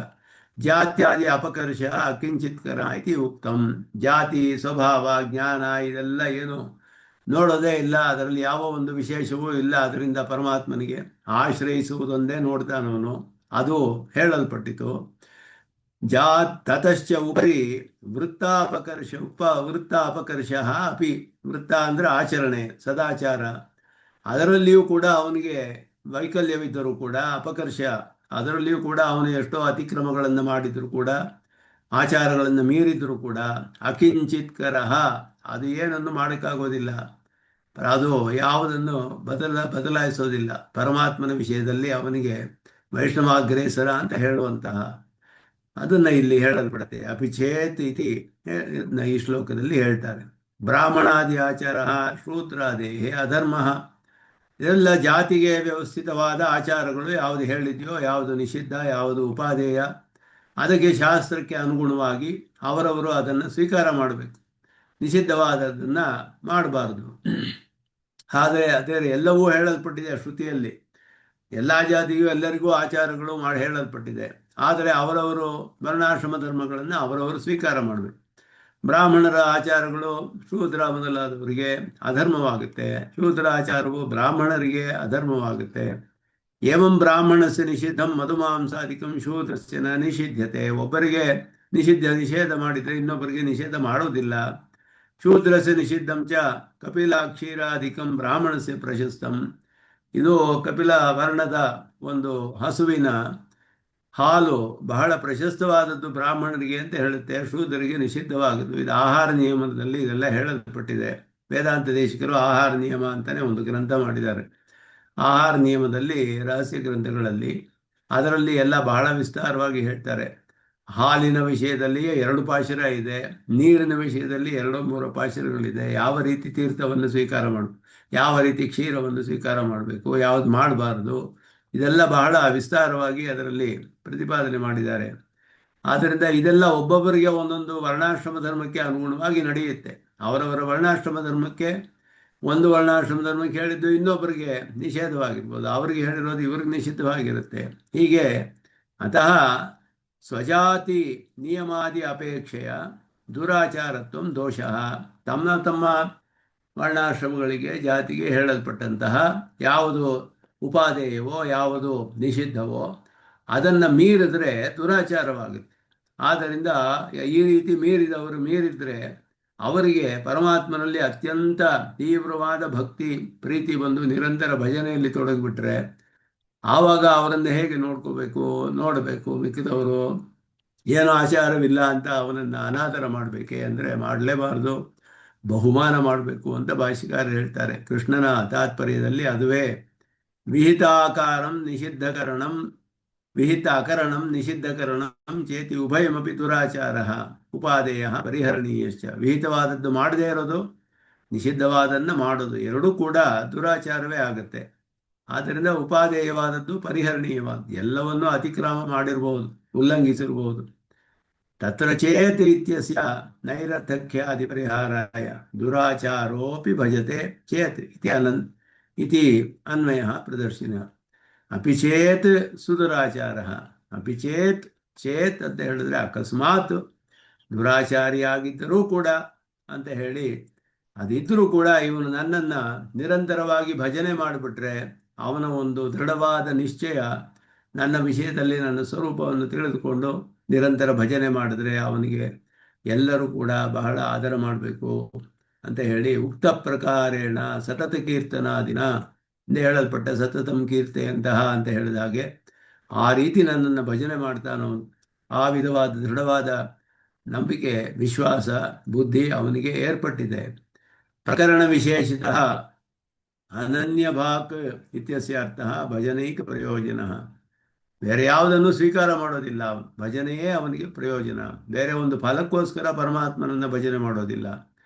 ಜಾತ್ಯಾದಿ ಅಪಕರ್ಷ ಕಿಂಚಿತ್ಕರ ಇತಿ ಉಕ್ತಂ. ಜಾತಿ, ಸ್ವಭಾವ, ಜ್ಞಾನ ಇದೆಲ್ಲ ಏನು ನೋಡೋದೇ ಇಲ್ಲ, ಅದರಲ್ಲಿ ಯಾವ ಒಂದು ವಿಶೇಷವೂ ಇಲ್ಲ. ಅದರಿಂದ ಪರಮಾತ್ಮನಿಗೆ ಆಶ್ರಯಿಸುವುದೊಂದೇ ನೋಡ್ತಾನವನು, ಅದು ಹೇಳಲ್ಪಟ್ಟಿತು. ತತಶ್ಚ ಉಪರಿ ವೃತ್ತಾಪಕರ್ಷ ಅಪಿ, ವೃತ್ತ ಅಂದರೆ ಆಚರಣೆ, ಸದಾಚಾರ, ಅದರಲ್ಲಿಯೂ ಕೂಡ ಅವನಿಗೆ ವೈಕಲ್ಯವಿದ್ದರೂ ಕೂಡ ಅಪಕರ್ಷ, ಅದರಲ್ಲಿಯೂ ಕೂಡ ಅವನು ಎಷ್ಟೋ ಅತಿಕ್ರಮಗಳನ್ನು ಮಾಡಿದರೂ ಕೂಡ, ಆಚಾರಗಳನ್ನು ಮೀರಿದರೂ ಕೂಡ ಅಕಿಂಚಿತ್ಕರಃ, ಅದು ಏನನ್ನು ಮಾಡೋಕ್ಕಾಗೋದಿಲ್ಲ, ಅದು ಯಾವುದನ್ನು ಬದಲಾಯಿಸೋದಿಲ್ಲ. ಪರಮಾತ್ಮನ ವಿಷಯದಲ್ಲಿ ಅವನಿಗೆ ವೈಷ್ಣವಾಗ್ರೇಸರ ಅಂತ ಹೇಳುವಂತಹ ಅದನ್ನು ಇಲ್ಲಿ ಹೇಳಲ್ಪಡುತ್ತೆ. ಅಪಿಚೇತ್ ಇತಿ ಈ ಶ್ಲೋಕದಲ್ಲಿ ಹೇಳ್ತಾರೆ. ಬ್ರಾಹ್ಮಣಾದಿ ಆಚಾರ ಶೂದ್ರಾದೇಹೇ ಅಧರ್ಮ, ಇದೆಲ್ಲ ಜಾತಿಗೆ ವ್ಯವಸ್ಥಿತವಾದ ಆಚಾರಗಳು. ಯಾವುದು ಹೇಳಿದೆಯೋ, ಯಾವುದು ನಿಷಿದ್ಧ, ಯಾವುದು ಉಪಾದೇಯ, ಅದಕ್ಕೆ ಶಾಸ್ತ್ರಕ್ಕೆ ಅನುಗುಣವಾಗಿ ಅವರವರು ಅದನ್ನು ಸ್ವೀಕಾರ ಮಾಡಬೇಕು. ನಿಷಿದ್ಧವಾದದ್ದನ್ನು ಮಾಡಬಾರ್ದು. ಆದರೆ ಅದೇ ಎಲ್ಲವೂ ಹೇಳಲ್ಪಟ್ಟಿದೆ ಶ್ರುತಿಯಲ್ಲಿ. ಎಲ್ಲ ಜಾತಿಗೂ ಎಲ್ಲರಿಗೂ ಆಚಾರಗಳು ಮಾಡಿ ಹೇಳಲ್ಪಟ್ಟಿದೆ. ಆದರೆ ಅವರವರು ವರ್ಣಾಶ್ರಮ ಧರ್ಮಗಳನ್ನು ಅವರವರು ಸ್ವೀಕಾರ ಮಾಡಬೇಕು. ಬ್ರಾಹ್ಮಣರ ಆಚಾರಗಳು ಶೂದ್ರ ಮೊದಲಾದವರಿಗೆ ಅಧರ್ಮವಾಗುತ್ತೆ, ಶೂದ್ರ ಆಚಾರವು ಬ್ರಾಹ್ಮಣರಿಗೆ ಅಧರ್ಮವಾಗುತ್ತೆ. ಏವಂ ಬ್ರಾಹ್ಮಣಸ್ಯ ನಿಷಿದ್ಧಂ ಮಧುಮಾಂಸಾದಿಕಂ ಶೂದ್ರಸ್ಯ ನ ನಿಷಿದ್ಧತೆ. ಒಬ್ಬರಿಗೆ ನಿಷೇಧ ಮಾಡಿದರೆ ಇನ್ನೊಬ್ಬರಿಗೆ ನಿಷೇಧ ಮಾಡೋದಿಲ್ಲ. ಶೂದ್ರಸ್ಯ ನಿಷಿದ್ಧಂ ಚ ಕಪಿಲ ಕ್ಷೀರಾಧಿಕಂ ಬ್ರಾಹ್ಮಣಸ್ಯ ಪ್ರಶಸ್ತಂ. ಇದು ಕಪಿಲ ವರ್ಣದ ಒಂದು ಹಸುವಿನ ಹಾಲು ಬಹಳ ಪ್ರಶಸ್ತವಾದದ್ದು ಬ್ರಾಹ್ಮಣರಿಗೆ ಅಂತ ಹೇಳುತ್ತೆ, ಶೂದ್ರರಿಗೆ ನಿಷಿದ್ಧವಾಗದು. ಇದು ಆಹಾರ ನಿಯಮದಲ್ಲಿ ಇದೆಲ್ಲ ಹೇಳಲ್ಪಟ್ಟಿದೆ. ವೇದಾಂತ ದೇಶಿಕರು ಆಹಾರ ನಿಯಮ ಅಂತಲೇ ಒಂದು ಗ್ರಂಥ ಮಾಡಿದ್ದಾರೆ. ಆಹಾರ ನಿಯಮದಲ್ಲಿ ರಹಸ್ಯ ಗ್ರಂಥಗಳಲ್ಲಿ ಅದರಲ್ಲಿ ಎಲ್ಲ ಬಹಳ ವಿಸ್ತಾರವಾಗಿ ಹೇಳ್ತಾರೆ. ಹಾಲಿನ ವಿಷಯದಲ್ಲಿಯೇ 2 ಪಾಶುರ ಇದೆ, ನೀರಿನ ವಿಷಯದಲ್ಲಿ 2-3 ಪಾಶುರಗಳಿದೆ. ಯಾವ ರೀತಿ ತೀರ್ಥವನ್ನು ಸ್ವೀಕಾರ ಮಾಡಬೇಕು, ಯಾವ ರೀತಿ ಕ್ಷೀರವನ್ನು ಸ್ವೀಕಾರ ಮಾಡಬೇಕು, ಯಾವುದು ಮಾಡಬಾರ್ದು, ಇದೆಲ್ಲ ಬಹಳ ವಿಸ್ತಾರವಾಗಿ ಅದರಲ್ಲಿ ಪ್ರತಿಪಾದನೆ ಮಾಡಿದ್ದಾರೆ. ಆದ್ದರಿಂದ ಇದೆಲ್ಲ ಒಬ್ಬೊಬ್ಬರಿಗೆ ಒಂದೊಂದು ವರ್ಣಾಶ್ರಮ ಧರ್ಮಕ್ಕೆ ಅನುಗುಣವಾಗಿ ನಡೆಯುತ್ತೆ. ಅವರವರ ವರ್ಣಾಶ್ರಮ ಧರ್ಮಕ್ಕೆ ಒಂದು ವರ್ಣಾಶ್ರಮ ಧರ್ಮಕ್ಕೆ ಹೇಳಿದ್ದು ಇನ್ನೊಬ್ಬರಿಗೆ ನಿಷೇಧವಾಗಿರ್ಬೋದು, ಅವರಿಗೆ ಹೇಳಿರೋದು ಇವ್ರಿಗೆ ನಿಷಿದ್ಧವಾಗಿರುತ್ತೆ. ಹೀಗೆ ಅತಃ ಸ್ವಜಾತಿ ನಿಯಮಾದಿ ಅಪೇಕ್ಷೆಯ ದುರಾಚಾರತ್ವ ದೋಷ. ತಮ್ಮ ತಮ್ಮ ವರ್ಣಾಶ್ರಮಗಳಿಗೆ ಜಾತಿಗೆ ಹೇಳಲ್ಪಟ್ಟಂತಹ ಯಾವುದು ಉಪಾದೇಯವೋ ಯಾವುದು ನಿಷಿದ್ಧವೋ ಅದನ್ನು ಮೀರಿದ್ರೆ ದುರಾಚಾರವಾಗುತ್ತೆ. ಆದ್ದರಿಂದ ಈ ರೀತಿ ಮೀರಿದ್ರೆ ಅವರಿಗೆ ಪರಮಾತ್ಮನಲ್ಲಿ ಅತ್ಯಂತ ತೀವ್ರವಾದ ಭಕ್ತಿ ಪ್ರೀತಿ ಬಂದು ನಿರಂತರ ಭಜನೆಯಲ್ಲಿ ತೊಡಗಿಬಿಟ್ರೆ ಆವಾಗ ಅವರನ್ನು ಹೇಗೆ ನೋಡಬೇಕು. ಮಿಕ್ಕಿದವರು ಏನೋ ಆಚಾರವಿಲ್ಲ ಅಂತ ಅವನನ್ನು ಅನಾದರ ಮಾಡಬೇಕೆ ಅಂದರೆ ಮಾಡಲೇಬಾರ್ದು, ಬಹುಮಾನ ಮಾಡಬೇಕು ಅಂತ ಭಾಷಿಕಾರರು ಹೇಳ್ತಾರೆ. ಕೃಷ್ಣನ ತಾತ್ಪರ್ಯದಲ್ಲಿ ಅದುವೇ ವಿಹಿತಾಕಾರಂ ನಿಷಿದ್ಧಕರಣಂ ವಿಹಿತ ಅಕರಣಂ ನಿಷಿದ್ಧಕರಣಂ ಚೇತಿ ಉಭಯಮಪಿ ದುರಾಚಾರ ಉಪಾದೇಯ ಪರಿಹರಣೀಯಶ್ಚ. ವಿಹಿತವಾದದ್ದು ಮಾಡದೇ ಇರೋದು, ನಿಷಿದ್ಧವಾದನ್ನು ಮಾಡೋದು ಎರಡೂ ಕೂಡ ದುರಾಚಾರವೇ ಆಗುತ್ತೆ. ಆದ್ದರಿಂದ ಉಪಾದೇಯವಾದದ್ದು ಪರಿಹರಣೀಯವಾದದ್ದು ಎಲ್ಲವನ್ನೂ ಅತಿಕ್ರಮ ಮಾಡಿರ್ಬೋದು, ಉಲ್ಲಂಘಿಸಿರ್ಬೋದು. ತತ್ರ ಚೇತ್ ಇತ್ಯಸ್ಯ ನೈರರ್ಥಕ್ಯಾದಿ ಪರಿಹಾರಾಯ ದುರಾಚಾರೋಪಿ ಭಜತೆ ಚೇತ್ ಇತಿ ಅನ್ವಯ ಪ್ರದರ್ಶನ. ಅಪಿ ಚೇತ್ ಸುದುರಾಚಾರ. ಅಪಿ ಚೇತ್ ಅಂತ ಹೇಳಿದ್ರೆ ಅಕಸ್ಮಾತ್ ದುರಾಚಾರಿಯಾಗಿದ್ದರೂ ಕೂಡ ಅಂತ ಹೇಳಿ, ಅದಿದ್ದರೂ ಕೂಡ ಇವನು ನನ್ನನ್ನು ನಿರಂತರವಾಗಿ ಭಜನೆ ಮಾಡಿಬಿಟ್ರೆ ಅವನ ಒಂದು ದೃಢವಾದ ನಿಶ್ಚಯ ನನ್ನ ವಿಷಯದಲ್ಲಿ ನನ್ನ ಸ್ವರೂಪವನ್ನು ತಿಳಿದುಕೊಂಡು ನಿರಂತರ ಭಜನೆ ಮಾಡಿದ್ರೆ ಅವನಿಗೆ ಎಲ್ಲರೂ ಕೂಡ ಬಹಳ ಆದರ ಮಾಡಬೇಕು ಅಂತ ಹೇಳಿ ಉಕ್ತ ಪ್ರಕಾರೇಣ ಸತತ ಕೀರ್ತನಾದಿನ ಎಂದು ಹೇಳಲ್ಪಟ್ಟ ಸತತಂ ಕೀರ್ತೆಯಂತಹ ಅಂತ ಹೇಳಿದ ಹಾಗೆ ಆ ರೀತಿ ನನ್ನನ್ನು ಭಜನೆ ಮಾಡ್ತಾನೋ ಆ ವಿಧವಾದ ದೃಢವಾದ ನಂಬಿಕೆ ವಿಶ್ವಾಸ ಬುದ್ಧಿ ಅವನಿಗೆ ಏರ್ಪಟ್ಟಿದೆ. ಪ್ರಕರಣ ವಿಶೇಷತಃ ಅನನ್ಯ ಭಾಕ್ ಇತ್ಯಸ್ಯ ಅರ್ಥ ಭಜನೈಕ ಪ್ರಯೋಜನ. ಬೇರೆ ಯಾವುದನ್ನು ಸ್ವೀಕಾರ ಮಾಡೋದಿಲ್ಲ, ಭಜನೆಯೇ ಅವನಿಗೆ ಪ್ರಯೋಜನ. ಬೇರೆ ಒಂದು ಫಲಕ್ಕೋಸ್ಕರ ಪರಮಾತ್ಮನನ್ನು ಭಜನೆ ಮಾಡೋದಿಲ್ಲ.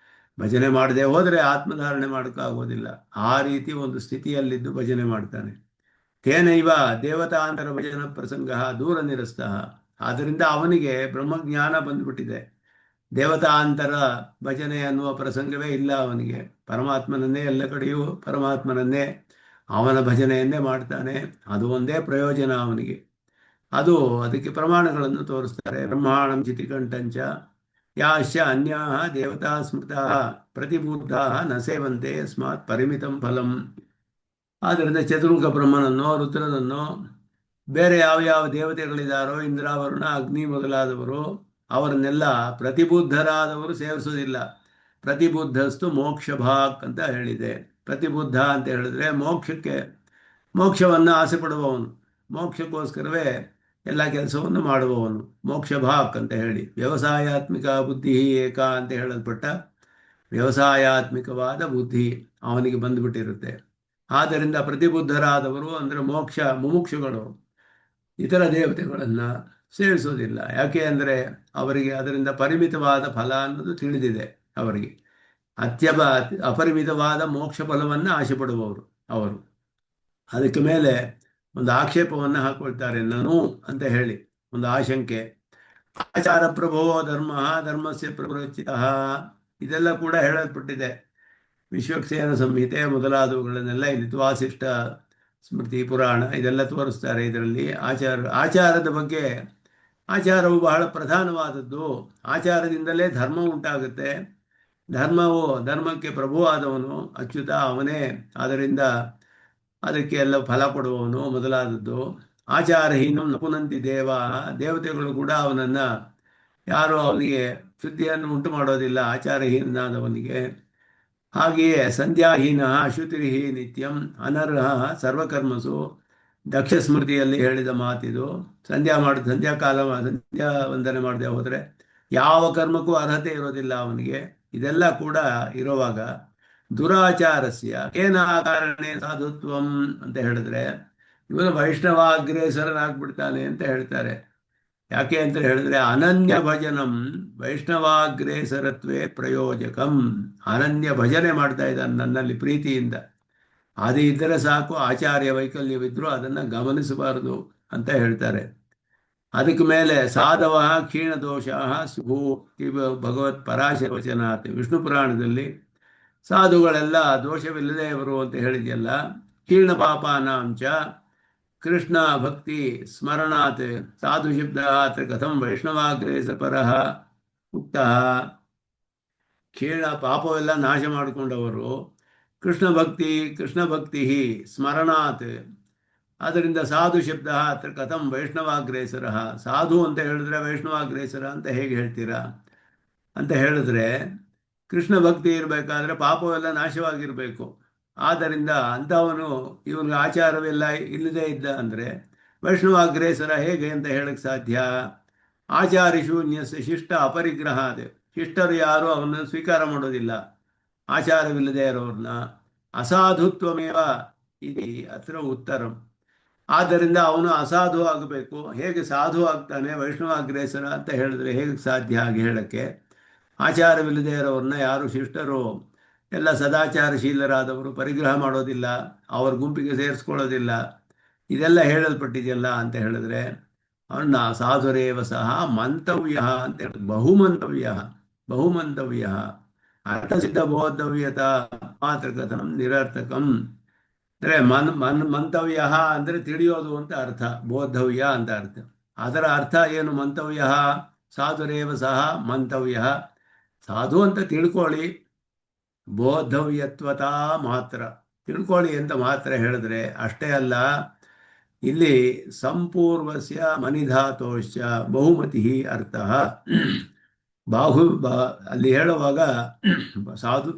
ಭಜನೆ ಮಾಡದೆ ಹೋದರೆ ಆತ್ಮಧಾರಣೆ ಮಾಡೋಕ್ಕಾಗೋದಿಲ್ಲ. ಆ ರೀತಿ ಒಂದು ಸ್ಥಿತಿಯಲ್ಲಿದ್ದು ಭಜನೆ ಮಾಡ್ತಾನೆ. ತೇನೈವ ದೇವತಾಂತರ ಭಜನ ಪ್ರಸಂಗ ದೂರ ನಿರಸ್ತಃ. ಆದ್ದರಿಂದ ಅವನಿಗೆ ಬ್ರಹ್ಮಜ್ಞಾನ ಬಂದುಬಿಟ್ಟಿದೆ. ದೇವತಾಂತರ ಭಜನೆ ಅನ್ನುವ ಪ್ರಸಂಗವೇ ಇಲ್ಲ ಅವನಿಗೆ. ಪರಮಾತ್ಮನನ್ನೇ ಎಲ್ಲ ಕಡೆಯೂ ಪರಮಾತ್ಮನನ್ನೇ ಅವನ ಭಜನೆಯನ್ನೇ ಮಾಡ್ತಾನೆ. ಅದು ಒಂದೇ ಪ್ರಯೋಜನ ಅವನಿಗೆ. ಅದಕ್ಕೆ ಪ್ರಮಾಣಗಳನ್ನು ತೋರಿಸ್ತಾರೆ. ಬ್ರಹ್ಮಾಣಂ ಚಿತಿಕಂಠಂಚ ಯಾಶ್ಚ ಅನ್ಯಾ ದೇವತಾ ಸ್ಮೃತಾ ಪ್ರತಿಬುದ್ಧಾ ನ ಸೇವಂತೆ ಯಸ್ಮಾತ್ ಪರಿಮಿತಂ ಫಲಂ. ಆದ್ದರಿಂದ ಚತುರ್ಮುಖ ಬ್ರಹ್ಮನನ್ನೋ ರುದ್ರನನ್ನೋ ಬೇರೆ ಯಾವ ದೇವತೆಗಳಿದ್ದಾರೋ ಇಂದ್ರ ವರುಣ ಅಗ್ನಿ ಮೊದಲಾದವರು ಅವರನ್ನೆಲ್ಲ ಪ್ರತಿಬುದ್ಧರಾದವರು ಸೇವಿಸೋದಿಲ್ಲ. ಪ್ರತಿಬುದ್ಧಸ್ತು ಮೋಕ್ಷ ಭಾಕ್ ಅಂತ ಹೇಳಿದೆ. ಪ್ರತಿಬುದ್ಧ ಅಂತ ಹೇಳಿದ್ರೆ ಮೋಕ್ಷವನ್ನು ಆಸೆ ಪಡುವವನು, ಮೋಕ್ಷಕ್ಕೋಸ್ಕರವೇ ಎಲ್ಲ ಕೆಲಸವನ್ನು ಮಾಡುವವನು, ಮೋಕ್ಷ ಭಾಕ್ ಅಂತ ಹೇಳಿ. ವ್ಯವಸಾಯಾತ್ಮಿಕ ಬುದ್ಧಿ ಏಕ ಅಂತ ಹೇಳಲ್ಪಟ್ಟ ವ್ಯವಸಾಯಾತ್ಮಿಕವಾದ ಬುದ್ಧಿ ಅವನಿಗೆ ಬಂದುಬಿಟ್ಟಿರುತ್ತೆ. ಆದ್ದರಿಂದ ಪ್ರತಿಬುದ್ಧರಾದವರು ಅಂದರೆ ಮೋಕ್ಷ ಮುಮುಕ್ಷುಗಳು ಇತರ ದೇವತೆಗಳನ್ನು ಸೇವಿಸೋದಿಲ್ಲ. ಯಾಕೆ ಅಂದರೆ ಅವರಿಗೆ ಅದರಿಂದ ಪರಿಮಿತವಾದ ಫಲ ಅನ್ನೋದು ತಿಳಿದಿದೆ. ಅವರಿಗೆ ಅಪರಿಮಿತವಾದ ಮೋಕ್ಷ ಫಲವನ್ನು ಆಸೆ ಪಡುವವರು ಅವರು. ಅದಕ್ಕೆ ಮೇಲೆ ಒಂದು ಆಕ್ಷೇಪವನ್ನು ಹಾಕೊಳ್ತಾರೆ, ನಾನು ಅಂತ ಹೇಳಿ ಒಂದು ಆಶಂಕೆ. ಆಚಾರ ಪ್ರಭವೋ ಧರ್ಮ ಧರ್ಮಸ್ಯ ಪ್ರವೃತ್ತಿತ, ಇದೆಲ್ಲ ಕೂಡ ಹೇಳಲ್ಪಟ್ಟಿದೆ. ವಿಶ್ವಕ್ಸೇನ ಸಂಹಿತೆ ಮೊದಲಾದವುಗಳನ್ನೆಲ್ಲ ಇಲ್ಲಿ ವಾಸಿಷ್ಠ ಸ್ಮೃತಿ ಪುರಾಣ ಇದೆಲ್ಲ ತೋರಿಸ್ತಾರೆ. ಇದರಲ್ಲಿ ಆಚಾರದ ಬಗ್ಗೆ, ಆಚಾರವು ಬಹಳ ಪ್ರಧಾನವಾದದ್ದು. ಆಚಾರದಿಂದಲೇ ಧರ್ಮ ಉಂಟಾಗುತ್ತೆ. ಧರ್ಮಕ್ಕೆ ಪ್ರಭುವಾದವನು ಅಚ್ಯುತ ಅವನೇ. ಆದ್ದರಿಂದ ಅದಕ್ಕೆ ಎಲ್ಲ ಫಲ ಕೊಡುವವನು ಮೊದಲಾದದ್ದು. ಆಚಾರಹೀನಂ ನಪುನಂತಿ ದೇವತೆಗಳು ಕೂಡ ಅವನನ್ನು, ಯಾರು ಅವನಿಗೆ ಶುದ್ಧಿಯನ್ನು ಉಂಟು ಮಾಡೋದಿಲ್ಲ ಆಚಾರಹೀನಾದವನಿಗೆ. ಹಾಗೆಯೇ ಸಂಧ್ಯಾಹೀನ ಅಶುತಿರಿಹಿ ನಿತ್ಯಂ ಅನರ್ಹ ಸರ್ವಕರ್ಮಸು, ದಕ್ಷ ಸ್ಮೃತಿಯಲ್ಲಿ ಹೇಳಿದ ಮಾತಿದು. ಸಂಧ್ಯಾ ವಂದನೆ ಮಾಡದೆ ಹೋದರೆ ಯಾವ ಕರ್ಮಕ್ಕೂ ಅರ್ಹತೆ ಇರೋದಿಲ್ಲ ಅವನಿಗೆ. ಇದೆಲ್ಲ ಕೂಡ ಇರುವಾಗ ದುರಾಚಾರಸ್ಯ ಏನ ಕಾರಣೇ ಸಾಧುತ್ವಂ ಅಂತ ಹೇಳಿದ್ರೆ, ಇವನು ವೈಷ್ಣವಾಗ್ರೇಸರನಾಗ್ಬಿಡ್ತಾನೆ ಅಂತ ಹೇಳ್ತಾರೆ. ಯಾಕೆ ಅಂತ ಹೇಳಿದ್ರೆ ಅನನ್ಯ ಭಜನಂ ವೈಷ್ಣವಾಗ್ರೇಸರತ್ವೇ ಪ್ರಯೋಜಕಂ. ಅನನ್ಯ ಭಜನೆ ಮಾಡ್ತಾ ಇದ್ದಾನೆ ನನ್ನಲ್ಲಿ ಪ್ರೀತಿಯಿಂದ. ಅದು ಇದ್ದರೆ ಸಾಕು, ಆಚಾರ್ಯ ವೈಕಲ್ಯವಿದ್ರೂ ಅದನ್ನು ಗಮನಿಸಬಾರದು ಅಂತ ಹೇಳ್ತಾರೆ. ಅದಕ್ಕೆ ಮೇಲೆ ಸಾಧವ ಕ್ಷೀಣದೋಷ ಸುಭೂ ಭಗವತ್ ಪರಾಶರ ವಚನಾತ್, ವಿಷ್ಣು ಪುರಾಣದಲ್ಲಿ ಸಾಧುಗಳೆಲ್ಲ ದೋಷವಿಲ್ಲದೆ ಇವರು ಅಂತ ಹೇಳಿದೆಯಲ್ಲ. ಕ್ಷೀಣ ಪಾಪಾನಾಂಚ ಕೃಷ್ಣ ಭಕ್ತಿ ಸ್ಮರಣಾತ್ ಸಾಧು ಶಬ್ದಾತ್ ಕಥಂ ವೈಷ್ಣವಾಗ್ರೇಸ ಪರಃ ಉಕ್ತ. ಕ್ಷೀಣ ಪಾಪವೆಲ್ಲ ನಾಶ ಮಾಡಿಕೊಂಡವರು ಕೃಷ್ಣ ಭಕ್ತಿ ಸ್ಮರಣಾತ್, ಅದರಿಂದ ಸಾಧು ಶಬ್ದ ಅತ್ರ ಕಥಂ ವೈಷ್ಣವಾಗ್ರೇಸರ. ಸಾಧು ಅಂತ ಹೇಳಿದ್ರೆ ವೈಷ್ಣವಾಗ್ರೇಸರ ಅಂತ ಹೇಗೆ ಹೇಳ್ತೀರಾ ಅಂತ ಹೇಳಿದ್ರೆ, ಕೃಷ್ಣ ಭಕ್ತಿ ಇರಬೇಕಾದ್ರೆ ಪಾಪವೆಲ್ಲ ನಾಶವಾಗಿರಬೇಕು. ಆದ್ದರಿಂದ ಅಂಥವನು ಇವನಿಗೆ ಆಚಾರವೆಲ್ಲ ಇಲ್ಲದೇ ಇದ್ದ ಅಂದರೆ ವೈಷ್ಣವಾಗ್ರೇಸರ ಹೇಗೆ ಅಂತ ಹೇಳಕ್ಕೆ ಸಾಧ್ಯ? ಆಚಾರ್ಯ ಶೂನ್ಯಸ್ಯ ಶಿಷ್ಟ ಅಪರಿಗ್ರಹ. ಅದು ಶಿಷ್ಟರು ಯಾರು ಅವನನ್ನು ಸ್ವೀಕಾರ ಮಾಡೋದಿಲ್ಲ, ಆಚಾರವಿಲ್ಲದೆ ಇರೋರನ್ನ. ಅಸಾಧುತ್ವಮೇವ ಇದು ಅತ್ರ ಉತ್ತರಂ. ಆದ್ದರಿಂದ ಅವನು ಅಸಾಧು ಆಗಬೇಕು. ಹೇಗೆ ಸಾಧು ಆಗ್ತಾನೆ ವೈಷ್ಣವಾಗ್ರೇಸರ ಅಂತ ಹೇಳಿದ್ರೆ ಹೇಗೆ ಸಾಧ್ಯ ಹಾಗೆ ಹೇಳಕ್ಕೆ? ಆಚಾರವಿಲ್ಲದೆ ಇರೋರನ್ನ ಯಾರು ಶಿಷ್ಟರು, ಎಲ್ಲ ಸದಾಚಾರಶೀಲರಾದವರು ಪರಿಗ್ರಹ ಮಾಡೋದಿಲ್ಲ, ಅವ್ರ ಗುಂಪಿಗೆ ಸೇರಿಸ್ಕೊಳ್ಳೋದಿಲ್ಲ, ಇದೆಲ್ಲ ಹೇಳಲ್ಪಟ್ಟಿದೆಯಲ್ಲ ಅಂತ ಹೇಳಿದ್ರೆ ಅವನ್ನ ಸಾಧುರೇವ ಸಹ ಮಂತವ್ಯ ಅಂತ ಹೇಳಿ, ಬಹುಮಂತವ್ಯ ಅರ್ಥಸಿದ್ಧ ಬೋಧವ್ಯತ ಮಾತ್ರ ಕಥಂ ನಿರರ್ಥಕಂ. ಅಂದರೆ ಮಂತವ್ಯ ಅಂದರೆ ತಿಳಿಯೋದು ಅಂತ ಅರ್ಥ, ಬೋಧವ್ಯ ಅಂತ ಅರ್ಥ. ಅದರ ಅರ್ಥ ಏನು? ಮಂತವ್ಯ ಸಾಧುರೇವ ಸಹ ಮಂತವ್ಯ, ಸಾಧು ಅಂತ ತಿಳ್ಕೊಳ್ಳಿ, ಬೋಧವ್ಯತ್ವತಾ ಮಾತ್ರ ತಿಳ್ಕೊಳ್ಳಿ ಅಂತ ಮಾತ್ರ ಹೇಳಿದ್ರೆ ಅಷ್ಟೇ ಅಲ್ಲ. ಇಲ್ಲಿ ಸಂಪೂರ್ವಸ್ಯ ಮನಿಧಾತೋಶ್ಚ ಬಹುಮತಿ ಅರ್ಥ. ಅಲ್ಲಿ ಹೇಳುವಾಗ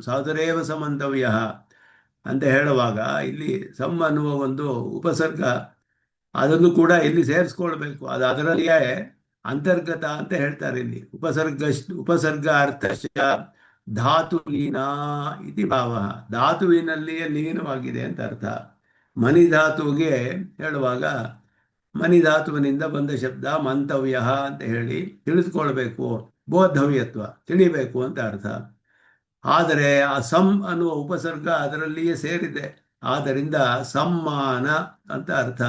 ಸಾಧುರೇವ ಸಮಂತವ್ಯ ಅಂತ ಹೇಳುವಾಗ ಇಲ್ಲಿ ಸಮ್ ಅನ್ನುವ ಒಂದು ಉಪಸರ್ಗ, ಅದನ್ನು ಕೂಡ ಇಲ್ಲಿ ಸೇರಿಸ್ಕೊಳ್ಬೇಕು. ಅದು ಅದರಲ್ಲಿಯೇ ಅಂತರ್ಗತ ಅಂತ ಹೇಳ್ತಾರೆ. ಇಲ್ಲಿ ಉಪಸರ್ಗ ಅರ್ಥಶ್ಚ ಧಾತು ಲೀನಾ ಇತಿ ಭಾವ, ಧಾತುವಿನಲ್ಲಿಯೇ ಲೀನವಾಗಿದೆ ಅಂತ ಅರ್ಥ. ಮನಿ ಧಾತುವಿಗೆ ಹೇಳುವಾಗ ಮನಿ ಧಾತುವಿನಿಂದ ಬಂದ ಶಬ್ದ ಮಂತವ್ಯ ಅಂತ ಹೇಳಿ ತಿಳಿದುಕೊಳ್ಬೇಕು, ಬೋಧವ್ಯತ್ವ ತಿಳಿಬೇಕು ಅಂತ ಅರ್ಥ. ಆದರೆ ಆ ಸಮ್ ಅನ್ನುವ ಉಪಸರ್ಗ ಅದರಲ್ಲಿಯೇ ಸೇರಿದೆ, ಆದ್ದರಿಂದ ಸಮ್ಮಾನ ಅಂತ ಅರ್ಥ.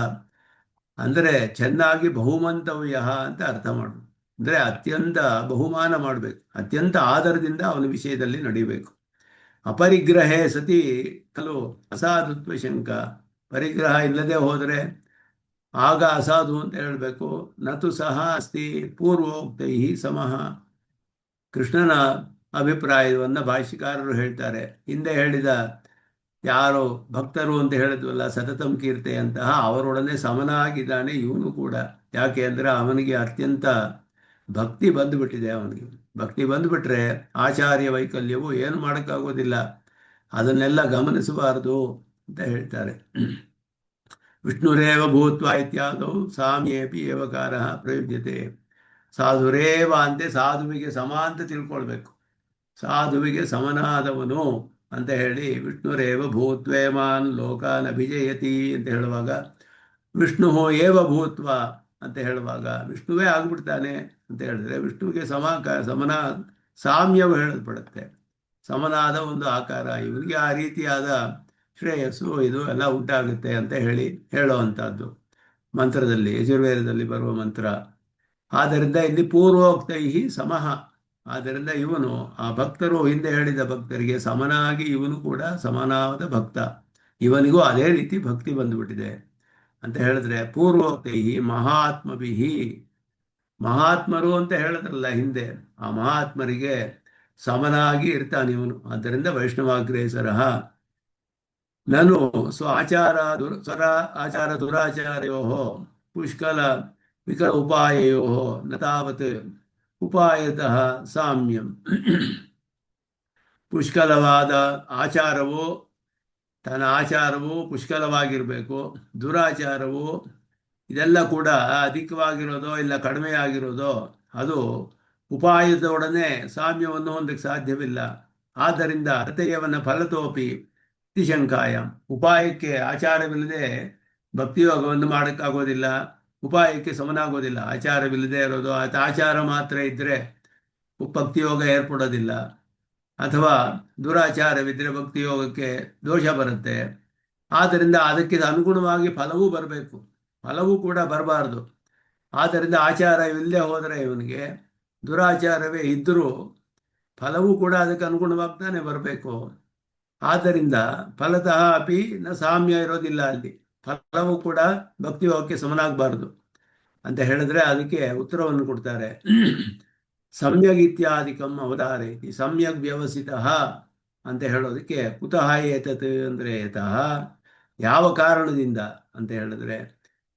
ಅಂದರೆ ಚೆನ್ನಾಗಿ ಬಹುಮಂತವ್ಯ ಅಂತ ಅರ್ಥ ಮಾಡು. ಅಂದರೆ ಅತ್ಯಂತ ಬಹುಮಾನ ಮಾಡಬೇಕು, ಅತ್ಯಂತ ಆದರದಿಂದ ಅವನ ವಿಷಯದಲ್ಲಿ ನಡೀಬೇಕು. ಅಪರಿಗ್ರಹೇ ಸತಿ ಖಲು ಅಸಾಧುತ್ವ ಶಂಕ. ಪರಿಗ್ರಹ ಇಲ್ಲದೆ ಹೋದರೆ ಆಗ ಅಸಾಧು ಅಂತ ಹೇಳಬೇಕು. ನತು ಸಹ ಅಸ್ತಿ ಪೂರ್ವೋಕ್ತೈ ಸಮಃ. ಕೃಷ್ಣನ ಅಭಿಪ್ರಾಯವನ್ನು ಭಾಷ್ಯಕಾರರು ಹೇಳ್ತಾರೆ. ಹಿಂದೆ ಹೇಳಿದ ಯಾರು ಭಕ್ತರು ಅಂತ ಹೇಳಿದ್ವಲ್ಲ, ಸತತಂ ಕೀರ್ತೆಯಂತಹ ಅವರೊಡನೆ ಸಮನಾಗಿದ್ದಾನೆ ಇವನು ಕೂಡ. ಯಾಕೆ ಅಂದರೆ ಅವನಿಗೆ ಅತ್ಯಂತ ಭಕ್ತಿ ಬಂದುಬಿಟ್ಟಿದೆ. ಅವನಿಗೆ ಭಕ್ತಿ ಬಂದುಬಿಟ್ರೆ ಆಚಾರ್ಯ ವೈಕಲ್ಯವು ಏನು ಮಾಡೋಕ್ಕಾಗೋದಿಲ್ಲ, ಅದನ್ನೆಲ್ಲ ಗಮನಿಸಬಾರದು ಅಂತ ಹೇಳ್ತಾರೆ. ವಿಷ್ಣುರೇವ ಭೂತ್ವ ಇತ್ಯಾದೌ ಸಾಮ್ಯೇಪಿ ಏವಕಾರ ಪ್ರಯುಜ್ಯತೆ. ಸಾಧುರೇವ ಅಂತೆ ಸಾಧುವಿಗೆ ಸಮ ಅಂತ ತಿಳ್ಕೊಳ್ಬೇಕು. ಸಾಧುವಿಗೆ ಸಮನಾದವನು ಅಂತ ಹೇಳಿ ವಿಷ್ಣುರೇವ ಭೂತ್ವೇಮಾನ್ ಲೋಕಾನ್ ಅಭಿಜಯತಿ ಅಂತ ಹೇಳುವಾಗ, ವಿಷ್ಣು ಏವ ಭೂತ್ವ ಅಂತ ಹೇಳುವಾಗ ವಿಷ್ಣುವೇ ಆಗ್ಬಿಡ್ತಾನೆ ಅಂತ ಹೇಳಿದ್ರೆ ವಿಷ್ಣುವಿಗೆ ಸಮನ ಸಾಮ್ಯವು ಹೇಳಲ್ಪಡುತ್ತೆ. ಸಮನಾದ ಒಂದು ಆಕಾರ, ಇವನಿಗೆ ಆ ರೀತಿಯಾದ ಶ್ರೇಯಸ್ಸು ಇದು ಎಲ್ಲ ಉಂಟಾಗುತ್ತೆ ಅಂತ ಹೇಳುವಂಥದ್ದು ಮಂತ್ರದಲ್ಲಿ, ಯಜುರ್ವೇದದಲ್ಲಿ ಬರುವ ಮಂತ್ರ. ಆದ್ದರಿಂದ ಇಲ್ಲಿ ಪೂರ್ವೋಕ್ತೈ ಸಮಃ. ಆದ್ದರಿಂದ ಇವನು ಆ ಭಕ್ತರು ಹಿಂದೆ ಹೇಳಿದ ಭಕ್ತರಿಗೆ ಸಮನಾಗಿ ಇವನು ಕೂಡ ಸಮನಾದ ಭಕ್ತ, ಇವನಿಗೂ ಅದೇ ರೀತಿ ಭಕ್ತಿ ಬಂದುಬಿಟ್ಟಿದೆ ಅಂತ ಹೇಳಿದ್ರೆ, ಪೂರ್ವೋಕ್ತೈ ಮಹಾತ್ಮಭಿಹಿ, ಮಹಾತ್ಮರು ಅಂತ ಹೇಳಿದ್ರಲ್ಲ ಹಿಂದೆ, ಆ ಮಹಾತ್ಮರಿಗೆ ಸಮನಾಗಿ ಇರ್ತಾನೆ ಇವನು. ಆದ್ದರಿಂದ ವೈಷ್ಣವಾಗ್ರೇಸರ ನನು ಸ್ವ ಆಚಾರ ಸ್ವರ ಆಚಾರ ದುರಾಚಾರ್ಯೋ ಪುಷ್ಕಲ ವಿಕಲ ಉಪಾಯೋ ನ ತಾವತ್ ಉಪಾಯತಃ ಸಾಮ್ಯಂ. ಪುಷ್ಕಲವಾದ ಆಚಾರವು, ತನ್ನ ಆಚಾರವು ಪುಷ್ಕಲವಾಗಿರಬೇಕು, ದುರಾಚಾರವು ಇದೆಲ್ಲ ಕೂಡ ಅಧಿಕವಾಗಿರೋದೋ ಇಲ್ಲ ಕಡಿಮೆ ಆಗಿರೋದೋ ಅದು ಉಪಾಯದೊಡನೆ ಸಾಮ್ಯವನ್ನು ಹೊಂದಕ್ಕೆ ಸಾಧ್ಯವಿಲ್ಲ. ಆದ್ದರಿಂದ ಅತಯವನ ಫಲತೋಪಿ ಅತಿಶಂಕಾಯ, ಉಪಾಯಕ್ಕೆ ಆಚಾರವಿಲ್ಲದೆ ಭಕ್ತಿಯೋಗವನ್ನು ಮಾಡೋಕ್ಕಾಗೋದಿಲ್ಲ, ಉಪಾಯಕ್ಕೆ ಸಮನಾಗೋದಿಲ್ಲ. ಆಚಾರವಿಲ್ಲದೆ ಇರೋದು, ಆಚಾರ ಮಾತ್ರ ಇದ್ದರೆ ಭಕ್ತಿಯೋಗ ಏರ್ಪಡೋದಿಲ್ಲ, ಅಥವಾ ದುರಾಚಾರವಿದ್ದರೆ ಭಕ್ತಿಯೋಗಕ್ಕೆ ದೋಷ ಬರುತ್ತೆ. ಆದ್ದರಿಂದ ಅದಕ್ಕೆ ಅನುಗುಣವಾಗಿ ಫಲವೂ ಬರಬೇಕು, ಫಲವೂ ಕೂಡ ಬರಬಾರ್ದು. ಆದ್ದರಿಂದ ಆಚಾರ ಇಲ್ಲದೆ ಹೋದರೆ ಇವನಿಗೆ, ದುರಾಚಾರವೇ ಇದ್ದರೂ ಫಲವೂ ಕೂಡ ಅದಕ್ಕೆ ಅನುಗುಣವಾಗ್ತಾನೆ ಬರಬೇಕು. ಆದ್ದರಿಂದ ಫಲತಃ ಅಪಿ ನ ಸಾಮ್ಯ ಇರೋದಿಲ್ಲ, ಅಲ್ಲಿ ಫಲವೂ ಕೂಡ ಭಕ್ತಿಯೋಗಕ್ಕೆ ಸಮನಾಗಬಾರ್ದು ಅಂತ ಹೇಳಿದ್ರೆ ಅದಕ್ಕೆ ಉತ್ತರವನ್ನು ಕೊಡ್ತಾರೆ. ಸಮ್ಯಗ್ ಇತ್ಯಾದಿಕಂ ಅವಧಾರಯತಿ, ಸಮ್ಯಗ್ ವ್ಯವಸ್ಥಿತ ಅಂತ ಹೇಳೋದಕ್ಕೆ ಕುತಃ ಏತತ್ ಅಂದರೆ ಯತಃ, ಯಾವ ಕಾರಣದಿಂದ ಅಂತ ಹೇಳಿದ್ರೆ,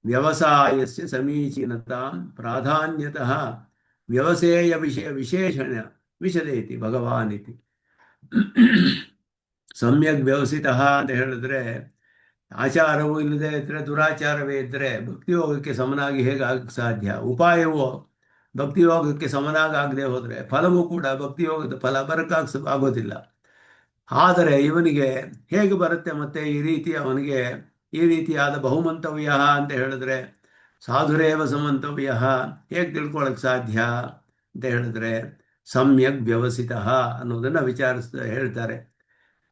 ವ್ಯವಸಾಯಸ್ಯ ಸಮೀಚೀನತಾಂ ಪ್ರಾಧಾನ್ಯತಃ ವ್ಯವಸಾಯ ವಿಶೇಷಣ ವಿಶದೇತಿ ಭಗವಾನ್ ಇತಿ. ಸಮ್ಯಕ್ ವ್ಯವಸ್ಥಿತ ಅಂತ ಹೇಳಿದ್ರೆ, ಆಚಾರವೂ ಇಲ್ಲದೆ ಇದ್ದರೆ, ದುರಾಚಾರವೇ ಇದ್ದರೆ ಭಕ್ತಿಯೋಗಕ್ಕೆ ಸಮನಾಗಿ ಹೇಗೆ ಆಗಕ್ಕೆ ಸಾಧ್ಯ? ಉಪಾಯವೂ ಭಕ್ತಿಯೋಗಕ್ಕೆ ಸಮನಾಗದೆ ಹೋದರೆ ಫಲವೂ ಕೂಡ ಭಕ್ತಿಯೋಗದ ಫಲ ಆಗೋದಿಲ್ಲ. ಆದರೆ ಇವನಿಗೆ ಹೇಗೆ ಬರುತ್ತೆ ಮತ್ತೆ ಈ ರೀತಿ, ಅವನಿಗೆ ಈ ರೀತಿಯಾದ ಬಹುಮಂತವ್ಯ ಅಂತ ಹೇಳಿದ್ರೆ, ಸಾಧುರೇವ ಸಮಂತವ್ಯ ಹೇಗೆ ತಿಳ್ಕೊಳ್ಳೋಕೆ ಸಾಧ್ಯ ಅಂತ ಹೇಳಿದ್ರೆ, ಸಮ್ಯಕ್ ವ್ಯವಸ್ಥಿತ ಅನ್ನೋದನ್ನು ವಿಚಾರಿಸ್ತಾ ಹೇಳ್ತಾರೆ.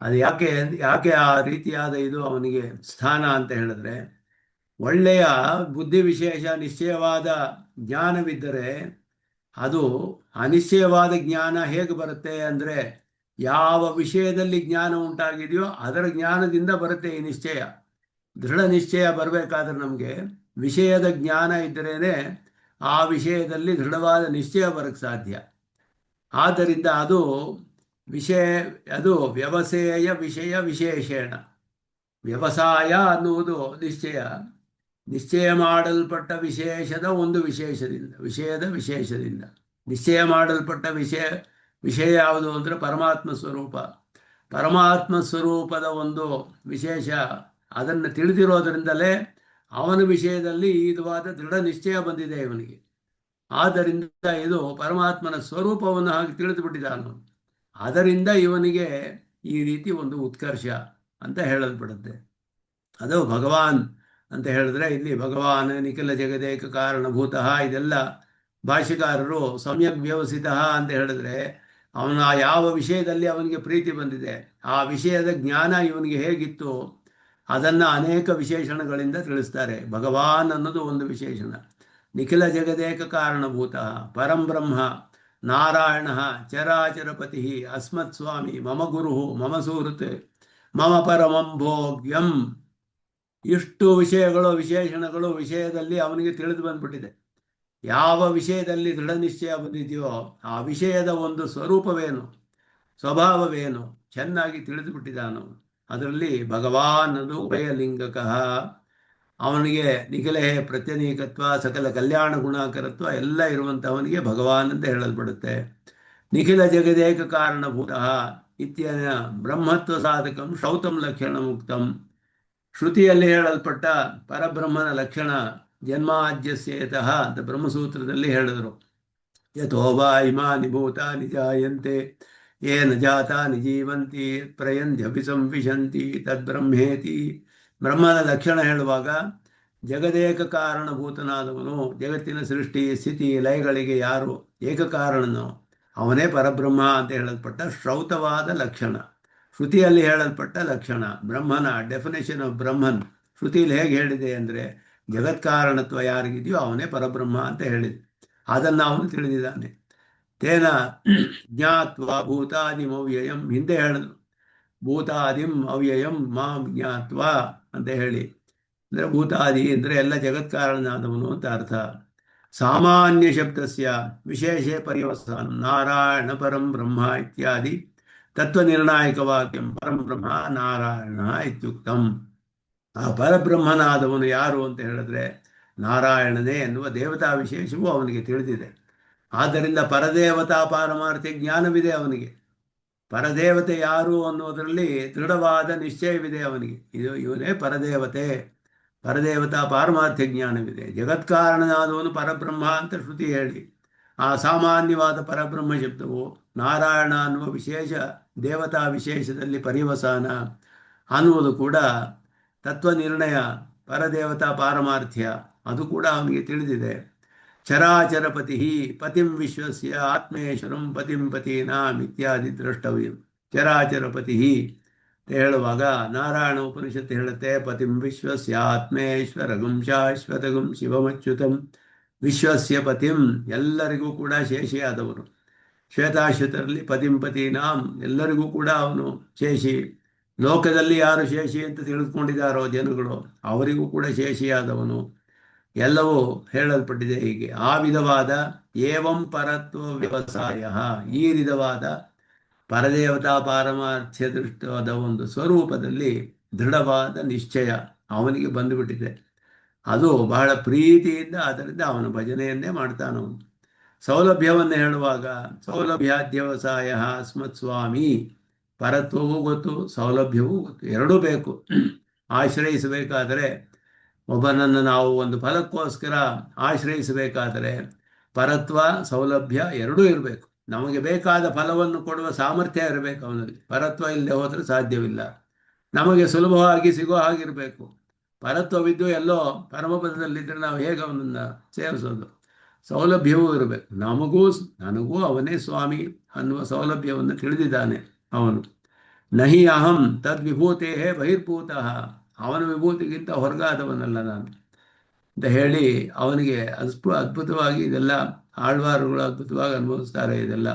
ಅದು ಯಾಕೆ ಆ ರೀತಿಯಾದ ಇದು ಅವನಿಗೆ ಸ್ಥಾನ ಅಂತ ಹೇಳಿದ್ರೆ, ಒಳ್ಳೆಯ ಬುದ್ಧಿ ವಿಶೇಷ ನಿಶ್ಚಯವಾದ ಜ್ಞಾನವಿದ್ದರೆ, ಅದು ಅನಿಶ್ಚಯವಾದ ಜ್ಞಾನ ಹೇಗೆ ಬರುತ್ತೆ ಅಂದರೆ, ಯಾವ ವಿಷಯದಲ್ಲಿ ಜ್ಞಾನ ಉಂಟಾಗಿದೆಯೋ ಅದರ ಜ್ಞಾನದಿಂದ ಬರುತ್ತೆ ಈ ನಿಶ್ಚಯ. ದೃಢ ನಿಶ್ಚಯ ಬರಬೇಕಾದ್ರೆ ನಮಗೆ ವಿಷಯದ ಜ್ಞಾನ ಇದ್ದರೇನೆ ಆ ವಿಷಯದಲ್ಲಿ ದೃಢವಾದ ನಿಶ್ಚಯ ಬರಕ್ಕೆ ಸಾಧ್ಯ. ಆದ್ದರಿಂದ ಅದು ವ್ಯವಸಾಯ ವಿಷಯ ವಿಶೇಷಣ. ವ್ಯವಸಾಯ ಅನ್ನುವುದು ನಿಶ್ಚಯ ಮಾಡಲ್ಪಟ್ಟ ವಿಷಯದ ವಿಶೇಷದಿಂದ ನಿಶ್ಚಯ ಮಾಡಲ್ಪಟ್ಟ ವಿಷಯ ಯಾವುದು ಅಂದರೆ ಪರಮಾತ್ಮ ಸ್ವರೂಪ. ಪರಮಾತ್ಮ ಸ್ವರೂಪದ ಒಂದು ವಿಶೇಷ, ಅದನ್ನು ತಿಳಿದಿರೋದ್ರಿಂದಲೇ ಅವನ ವಿಷಯದಲ್ಲಿ ಈ ವಿಧವಾದ ದೃಢ ನಿಶ್ಚಯ ಬಂದಿದೆ ಇವನಿಗೆ. ಆದ್ದರಿಂದ ಇದು ಪರಮಾತ್ಮನ ಸ್ವರೂಪವನ್ನು ಹಾಗೆ ತಿಳಿದು ಬಿಟ್ಟಿದ್ದಾನು. ಅದರಿಂದ ಇವನಿಗೆ ಈ ರೀತಿ ಒಂದು ಉತ್ಕರ್ಷ ಅಂತ ಹೇಳಲ್ಪಡುತ್ತೆ. ಅದು ಭಗವಾನ್ ಅಂತ ಹೇಳಿದ್ರೆ, ಇಲ್ಲಿ ಭಗವಾನ್ ನಿಖಿಲ ಜಗದೇಕ ಕಾರಣಭೂತಃ, ಇದೆಲ್ಲ ಭಾಷ್ಯಕಾರರು ಸಮ್ಯಕ್ ವ್ಯವಸ್ಥಿತ ಅಂತ ಹೇಳಿದ್ರೆ, ಅವನ ಯಾವ ವಿಷಯದಲ್ಲಿ ಅವನಿಗೆ ಪ್ರೀತಿ ಬಂದಿದೆ, ಆ ವಿಷಯದ ಜ್ಞಾನ ಇವನಿಗೆ ಹೇಗಿತ್ತು ಅದನ್ನು ಅನೇಕ ವಿಶೇಷಣಗಳಿಂದ ತಿಳಿಸ್ತಾರೆ. ಭಗವಾನ್ ಅನ್ನೋದು ಒಂದು ವಿಶೇಷಣ. ನಿಖಿಲ ಜಗದೇಕ ಕಾರಣಭೂತ ಪರಂಬ್ರಹ್ಮ ನಾರಾಯಣ ಚರಾಚರಪತಿ ಅಸ್ಮತ್ ಸ್ವಾಮಿ ಮಮ ಗುರು ಮಮ ಸುಹೃತ್ ಮಮ ಪರಮಂ ಭೋಗ್ಯಂ. ಇಷ್ಟು ವಿಶೇಷಣಗಳು ವಿಷಯದಲ್ಲಿ ಅವನಿಗೆ ತಿಳಿದು ಬಂದ್ಬಿಟ್ಟಿದೆ. ಯಾವ ವಿಷಯದಲ್ಲಿ ದೃಢ ನಿಶ್ಚಯ ಬಂದಿದೆಯೋ ಆ ವಿಷಯದ ಒಂದು ಸ್ವರೂಪವೇನು, ಸ್ವಭಾವವೇನು ಚೆನ್ನಾಗಿ ತಿಳಿದು ಬಿಟ್ಟಿದ್ದಾನು. ಅದರಲ್ಲಿ ಭಗವಾನ್ ಅದು ಉಭಯಲಿಂಗಕ, ಅವನಿಗೆ ನಿಖಿಲ ಪ್ರತ್ಯನೀಕತ್ವ ಸಕಲ ಕಲ್ಯಾಣ ಗುಣಾಕರತ್ವ ಎಲ್ಲ ಇರುವಂಥವನಿಗೆ ಭಗವಾನ್ ಅಂತ ಹೇಳಲ್ಪಡುತ್ತೆ. ನಿಖಿಲ ಜಗದೇಕ ಕಾರಣಭೂತ ಇತ್ಯನ ಬ್ರಹ್ಮತ್ವ ಸಾಧಕಂ ಶ್ರೌತಂ ಲಕ್ಷಣ ಮುಕ್ತಂ. ಶ್ರುತಿಯಲ್ಲಿ ಹೇಳಲ್ಪಟ್ಟ ಪರಬ್ರಹ್ಮನ ಲಕ್ಷಣ ಜನ್ಮಾದ್ಯಸ್ಯೇತಃ ಅಂತ ಬ್ರಹ್ಮಸೂತ್ರದಲ್ಲಿ ಹೇಳಿದರು. ಯಥೋವಾ ಇಮಾನಿ ಭೂತಾನಿ ಜಾಯಂತೆ ಯೇನ ಜಾತಾನಿ ಜೀವಂತಿ ಪ್ರಯಂತ್ಯಪಿ ಸಂವಿಶಂತಿ ತದ್ಬ್ರಹ್ಮೇತಿ. ಬ್ರಹ್ಮನ ಲಕ್ಷಣ ಹೇಳುವಾಗ ಜಗದೇಕ ಕಾರಣಭೂತನಾದವನು, ಜಗತ್ತಿನ ಸೃಷ್ಟಿ ಸ್ಥಿತಿ ಲಯಗಳಿಗೆ ಯಾರು ಏಕಕಾರಣನೋ ಅವನೇ ಪರಬ್ರಹ್ಮ ಅಂತ ಹೇಳಲ್ಪಟ್ಟ ಶ್ರೌತವಾದ ಲಕ್ಷಣ. ಶ್ರುತಿಯಲ್ಲಿ ಹೇಳಲ್ಪಟ್ಟ ಲಕ್ಷಣ ಬ್ರಹ್ಮನ ಡೆಫಿನೇಷನ್ ಆಫ್ ಬ್ರಹ್ಮನ್ ಶ್ರುತಿಯಲ್ಲಿ ಹೇಗೆ ಹೇಳಿದೆ ಅಂದರೆ, ಜಗತ್ಕಾರಣತ್ವ ಯಾರಿಗಿದೆಯೋ ಅವನೇ ಪರಬ್ರಹ್ಮ ಅಂತ ಹೇಳಿದೆ. ಅದನ್ನು ಅವನು ತಿಳಿದಿದ್ದಾನೆ. ತೇನ ಜ್ಞಾತ್ವ ಭೂತಾದಿಂ ಅವ್ಯಯಂ, ಹಿಂದೆ ಹೇಳಿದ್ರು ಭೂತಾದಿಂ ಅವ್ಯಯಂ ಮಾಂ ಜ್ಞಾತ್ವ ಅಂತ ಹೇಳಿ. ಅಂದರೆ ಭೂತಾದಿ ಅಂದರೆ ಎಲ್ಲ ಜಗತ್ಕಾರಣನಾದವನು ಅಂತ ಅರ್ಥ. ಸಾಮಾನ್ಯ ಶಬ್ದಸ್ಯ ವಿಶೇಷ ಪರ್ಯವಸಾನ ನಾರಾಯಣ ಪರಂ ಬ್ರಹ್ಮ ಇತ್ಯಾದಿ ತತ್ವನಿರ್ಣಾಯಕ ವಾಕ್ಯಂ ಪರಂ ಬ್ರಹ್ಮ ನಾರಾಯಣ ಇತ್ಯುಕ್ತಂ. ಆ ಪರಬ್ರಹ್ಮನಾದವನು ಯಾರು ಅಂತ ಹೇಳಿದ್ರೆ ನಾರಾಯಣನೇ ಎನ್ನುವ ದೇವತಾ ವಿಶೇಷವೂ ಅವನಿಗೆ ತಿಳಿದಿದೆ. ಆದ್ದರಿಂದ ಪರದೇವತಾ ಪಾರಮಾರ್ಥ್ಯ ಜ್ಞಾನವಿದೆ ಅವನಿಗೆ. ಪರದೇವತೆ ಯಾರು ಅನ್ನೋದರಲ್ಲಿ ದೃಢವಾದ ನಿಶ್ಚಯವಿದೆ ಅವನಿಗೆ. ಇವನೇ ಪರದೇವತೆ, ಪರದೇವತಾ ಪಾರಮಾರ್ಥ್ಯ ಜ್ಞಾನವಿದೆ. ಜಗತ್ಕಾರಣನಾದವನು ಪರಬ್ರಹ್ಮ ಅಂತ ಶ್ರುತಿ ಹೇಳಿ ಆ ಸಾಮಾನ್ಯವಾದ ಪರಬ್ರಹ್ಮ ಶಬ್ದವು ನಾರಾಯಣ ಅನ್ನುವ ವಿಶೇಷ ದೇವತಾ ವಿಶೇಷದಲ್ಲಿ ಪರ್ಯವಸಾನ ಅನ್ನುವುದು ಕೂಡ ತತ್ವನಿರ್ಣಯ, ಪರದೇವತಾ ಪಾರಮಾರ್ಥ್ಯ, ಅದು ಕೂಡ ಅವನಿಗೆ ತಿಳಿದಿದೆ. ಚರಾಚರಪತಿ ಪತಿಂ ವಿಶ್ವಸ್ಯ ಆತ್ಮೇಶ್ವರಂ ಪತಿಂ ಪತೀನಾಂ ಇತ್ಯಾದಿ ದ್ರಷ್ಟವ್ಯಂ. ಚರಾಚರಪತಿ ಅಂತ ಹೇಳುವಾಗ ನಾರಾಯಣ ಉಪನಿಷತ್ತು ಹೇಳುತ್ತೆ, ಪತಿಂ ವಿಶ್ವಸ್ಯ ಆತ್ಮೇಶ್ವರಗಂ ಶಾಶ್ವತಗಂ ಶಿವಮಚ್ಯುತಂ. ವಿಶ್ವಸ್ಯ ಪತಿಂ, ಎಲ್ಲರಿಗೂ ಕೂಡ ಶೇಷಿಯಾದವನು. ಶ್ವೇತಾಶ್ವತರಲ್ಲಿ ಪತಿಂ ಪತೀನಾಂ, ಎಲ್ಲರಿಗೂ ಕೂಡ ಅವನು ಶೇಷಿ. ಲೋಕದಲ್ಲಿ ಯಾರು ಶೇಷಿ ಅಂತ ತಿಳಿದುಕೊಂಡಿದ್ದಾರೋ ಜನಗಳು, ಅವರಿಗೂ ಕೂಡ ಶೇಷಿಯಾದವನು. ಎಲ್ಲವೂ ಹೇಳಲ್ಪಟ್ಟಿದೆ ಹೀಗೆ. ಆ ವಿಧವಾದ ಏವಂ ಪರತ್ವ ವ್ಯವಸಾಯ, ಈ ವಿಧವಾದ ಪರದೇವತಾ ಪಾರಮಾರ್ಥ್ಯ ದೃಷ್ಟವಾದ ಒಂದು ಸ್ವರೂಪದಲ್ಲಿ ದೃಢವಾದ ನಿಶ್ಚಯ ಅವನಿಗೆ ಬಂದುಬಿಟ್ಟಿದೆ. ಅದು ಬಹಳ ಪ್ರೀತಿಯಿಂದ, ಅದರಿಂದ ಅವನ ಭಜನೆಯನ್ನೇ ಮಾಡ್ತಾನವನು. ಸೌಲಭ್ಯವನ್ನು ಹೇಳುವಾಗ ಸೌಲಭ್ಯಾಧ್ಯವಸಾಯ ಅಸ್ಮತ್ ಸ್ವಾಮಿ, ಪರತ್ವವೂ ಗೊತ್ತು, ಸೌಲಭ್ಯವೂ ಗೊತ್ತು, ಎರಡೂ ಬೇಕು. ಆಶ್ರಯಿಸಬೇಕಾದರೆ ಒಬ್ಬನನ್ನು ನಾವು ಒಂದು ಫಲಕ್ಕೋಸ್ಕರ ಆಶ್ರಯಿಸಬೇಕಾದರೆ ಪರತ್ವ ಸೌಲಭ್ಯ ಎರಡೂ ಇರಬೇಕು. ನಮಗೆ ಬೇಕಾದ ಫಲವನ್ನು ಕೊಡುವ ಸಾಮರ್ಥ್ಯ ಇರಬೇಕು ಅವನಲ್ಲಿ. ಪರತ್ವ ಇಲ್ಲದೆ ಹೋದರೆ ಸಾಧ್ಯವಿಲ್ಲ. ನಮಗೆ ಸುಲಭವಾಗಿ ಸಿಗೋ ಹಾಗಿರಬೇಕು. ಪರತ್ವವಿದ್ದು ಎಲ್ಲೋ ಪರಮಪದದಲ್ಲಿದ್ದರೆ ನಾವು ಹೇಗೆ ಅವನನ್ನು ಸೇವಿಸೋದು? ಸೌಲಭ್ಯವೂ ಇರಬೇಕು. ನನಗೂ ಅವನೇ ಸ್ವಾಮಿ ಅನ್ನುವ ಸೌಲಭ್ಯವನ್ನು ತಿಳಿದಿದ್ದಾನೆ ಅವನು. ನಹಿ ಅಹಂ ತದ್ವಿಭೂತೇ ಬಹಿರ್ಭೂತಃ, ಅವನ ವಿಭೂತಿಗಿಂತ ಹೊರಗಾದವನಲ್ಲ ನಾನು ಅಂತ ಹೇಳಿ ಅವನಿಗೆ ಅದ್ಭುತವಾಗಿ ಇದೆಲ್ಲ ಆಳ್ವಾರುಗಳು ಅದ್ಭುತವಾಗಿ ಅನುಭವಿಸ್ತಾರೆ. ಇದೆಲ್ಲ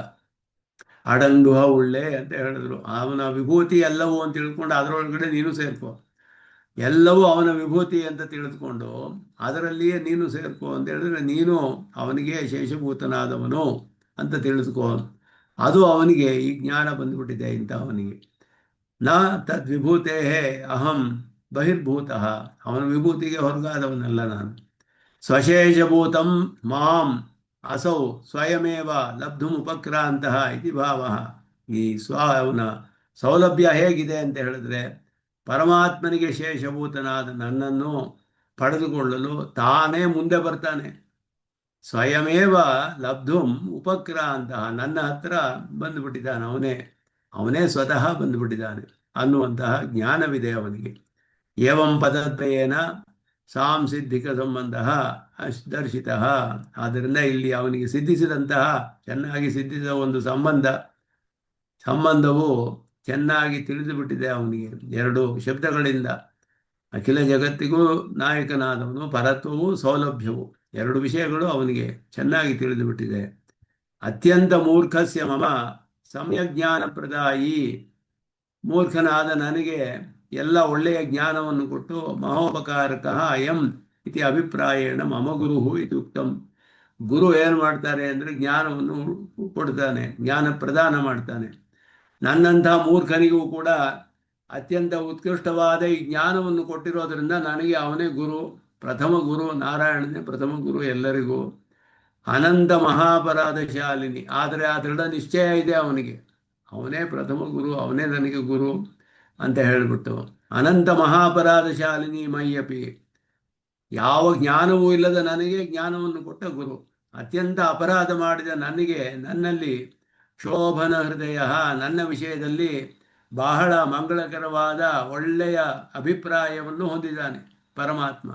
ಅಡಂಗುಹ ಉಳ್ಳೆ ಅಂತ ಹೇಳಿದ್ರು. ಅವನ ವಿಭೂತಿ ಎಲ್ಲವೂ ಅಂತ ತಿಳ್ಕೊಂಡು ಅದರೊಳಗಡೆ ನೀನು ಸೇರ್ಕೋ. ಎಲ್ಲವೂ ಅವನ ವಿಭೂತಿ ಅಂತ ತಿಳಿದುಕೊಂಡು ಅದರಲ್ಲಿಯೇ ನೀನು ಸೇರ್ಕೋ ಅಂತ ಹೇಳಿದ್ರೆ ನೀನು ಅವನಿಗೆ ಶೇಷಭೂತನಾದವನು ಅಂತ ತಿಳಿದುಕೋ. ಅದು ಅವನಿಗೆ ಈ ಜ್ಞಾನ ಬಂದುಬಿಟ್ಟಿದೆ ಇಂಥವನಿಗೆ. ನ ತದ್ವಿಭೂತೇ ಅಹಂ ಬಹಿರ್ಭೂತಃ, ಅವನ ವಿಭೂತಿಗೆ ಹೊರಗಾದವನಲ್ಲ ನಾನು. ಸ್ವಶೇಷಭೂತಂ ಮಾಂ ಅಸೌ ಸ್ವಯಮೇವ ಲಬ್ಧುಮುಪಕ್ರಾಂತಃ ಇತಿ ಭಾವ. ಈ ಅವನ ಸೌಲಭ್ಯ ಹೇಗಿದೆ ಅಂತ ಹೇಳಿದ್ರೆ ಪರಮಾತ್ಮನಿಗೆ ಶೇಷಭೂತನಾದ ನನ್ನನ್ನು ಪಡೆದುಕೊಳ್ಳಲು ತಾನೇ ಮುಂದೆ ಬರ್ತಾನೆ. ಸ್ವಯಮೇವ ಲಬ್ಧುಂ ಉಪಕ್ರಾಂತಃ, ನನ್ನ ಹತ್ರ ಬಂದುಬಿಟ್ಟಿದ್ದಾನೆ, ಅವನೇ ಸ್ವತಃ ಬಂದುಬಿಟ್ಟಿದ್ದಾನೆ ಅನ್ನುವಂತಹ ಜ್ಞಾನವಿದೆ ಅವನಿಗೆ. ಏವಂ ಪದದ್ವಯೇನ ಸಾಂಸಿದ್ಧಿಕ ಸಂಬಂಧ ದರ್ಶಿತ. ಆದ್ದರಿಂದ ಇಲ್ಲಿ ಅವನಿಗೆ ಸಿದ್ಧಿಸಿದಂತಹ ಚೆನ್ನಾಗಿ ಸಿದ್ಧಿಸಿದ ಒಂದು ಸಂಬಂಧವು ಚೆನ್ನಾಗಿ ತಿಳಿದು ಬಿಟ್ಟಿದೆ ಅವನಿಗೆ. ಎರಡು ಶಬ್ದಗಳಿಂದ ಅಖಿಲ ಜಗತ್ತಿಗೂ ನಾಯಕನಾದವನು, ಪರತ್ವವು ಸೌಲಭ್ಯವು, ಎರಡು ವಿಷಯಗಳು ಅವನಿಗೆ ಚೆನ್ನಾಗಿ ತಿಳಿದು ಬಿಟ್ಟಿದೆ. ಅತ್ಯಂತ ಮೂರ್ಖಸ್ಯ ಮಮ ಸಮ್ಯಜ್ಞಾನ ಪ್ರದಾಯಿ, ಮೂರ್ಖನಾದ ನನಗೆ ಎಲ್ಲ ಒಳ್ಳೆಯ ಜ್ಞಾನವನ್ನು ಕೊಟ್ಟು ಮಹೋಪಕಾರಕ ಅಯಂ ಇತಿ ಅಭಿಪ್ರಾಯೇಣ ಮಮ ಗುರು ಇದು ಉಕ್ತಂ. ಗುರು ಏನು ಮಾಡ್ತಾರೆ ಅಂದರೆ ಜ್ಞಾನವನ್ನು ಕೊಡ್ತಾನೆ, ಜ್ಞಾನ ಪ್ರದಾನ ಮಾಡ್ತಾನೆ. ನನ್ನಂಥ ಮೂರ್ಖನಿಗೂ ಕೂಡ ಅತ್ಯಂತ ಉತ್ಕೃಷ್ಟವಾದ ಈ ಜ್ಞಾನವನ್ನು ಕೊಟ್ಟಿರೋದ್ರಿಂದ ನನಗೆ ಅವನೇ ಗುರು, ಪ್ರಥಮ ಗುರು. ನಾರಾಯಣನೇ ಪ್ರಥಮ ಗುರು ಎಲ್ಲರಿಗೂ. ಅನಂತ ಮಹಾಪರಾಧ ಶಾಲಿನಿ, ಆದರೆ ಆ ದೃಢ ನಿಶ್ಚಯ ಇದೆ ಅವನಿಗೆ, ಅವನೇ ಪ್ರಥಮ ಗುರು, ಅವನೇ ನನಗೆ ಗುರು ಅಂತ ಹೇಳಿಬಿಟ್ಟು ಅನಂತ ಮಹಾಪರಾಧ ಶಾಲಿನಿ ಮಯ್ಯಪಿ, ಯಾವ ಜ್ಞಾನವೂ ಇಲ್ಲದ ನನಗೆ ಜ್ಞಾನವನ್ನು ಕೊಟ್ಟ ಗುರು. ಅತ್ಯಂತ ಅಪರಾಧ ಮಾಡಿದ ನನಗೆ ನನ್ನಲ್ಲಿ ಶೋಭನ ಹೃದಯ, ನನ್ನ ವಿಷಯದಲ್ಲಿ ಬಹಳ ಮಂಗಳಕರವಾದ ಒಳ್ಳೆಯ ಅಭಿಪ್ರಾಯವನ್ನು ಹೊಂದಿದ್ದಾನೆ ಪರಮಾತ್ಮ.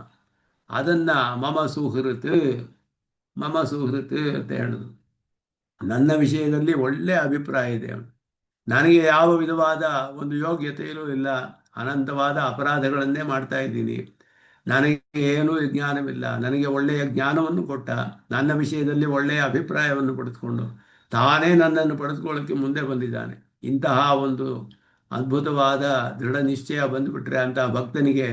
ಅದನ್ನು ಮಮ ಸುಹೃತ್ ಅಂತ ಹೇಳೋದು. ನನ್ನ ವಿಷಯದಲ್ಲಿ ಒಳ್ಳೆಯ ಅಭಿಪ್ರಾಯ ಇದೆ. ನನಗೆ ಯಾವ ವಿಧವಾದ ಒಂದು ಯೋಗ್ಯತೆಯೂ ಇಲ್ಲ, ಅನಂತವಾದ ಅಪರಾಧಗಳನ್ನೇ ಮಾಡ್ತಾ ಇದ್ದೀನಿ. ನನಗೆ ಏನೂ ಜ್ಞಾನವಿಲ್ಲ, ನನಗೆ ಒಳ್ಳೆಯ ಜ್ಞಾನವನ್ನು ಕೊಟ್ಟ, ನನ್ನ ವಿಷಯದಲ್ಲಿ ಒಳ್ಳೆಯ ಅಭಿಪ್ರಾಯವನ್ನು ಪಡೆದುಕೊಂಡು ತಾನೇ ನನ್ನನ್ನು ಪಡೆದುಕೊಳ್ಳೋಕ್ಕೆ ಮುಂದೆ ಬಂದಿದ್ದಾನೆ. ಇಂತಹ ಒಂದು ಅದ್ಭುತವಾದ ದೃಢ ನಿಶ್ಚಯ ಬಂದುಬಿಟ್ರೆ ಅಂತಹ ಭಕ್ತನಿಗೆ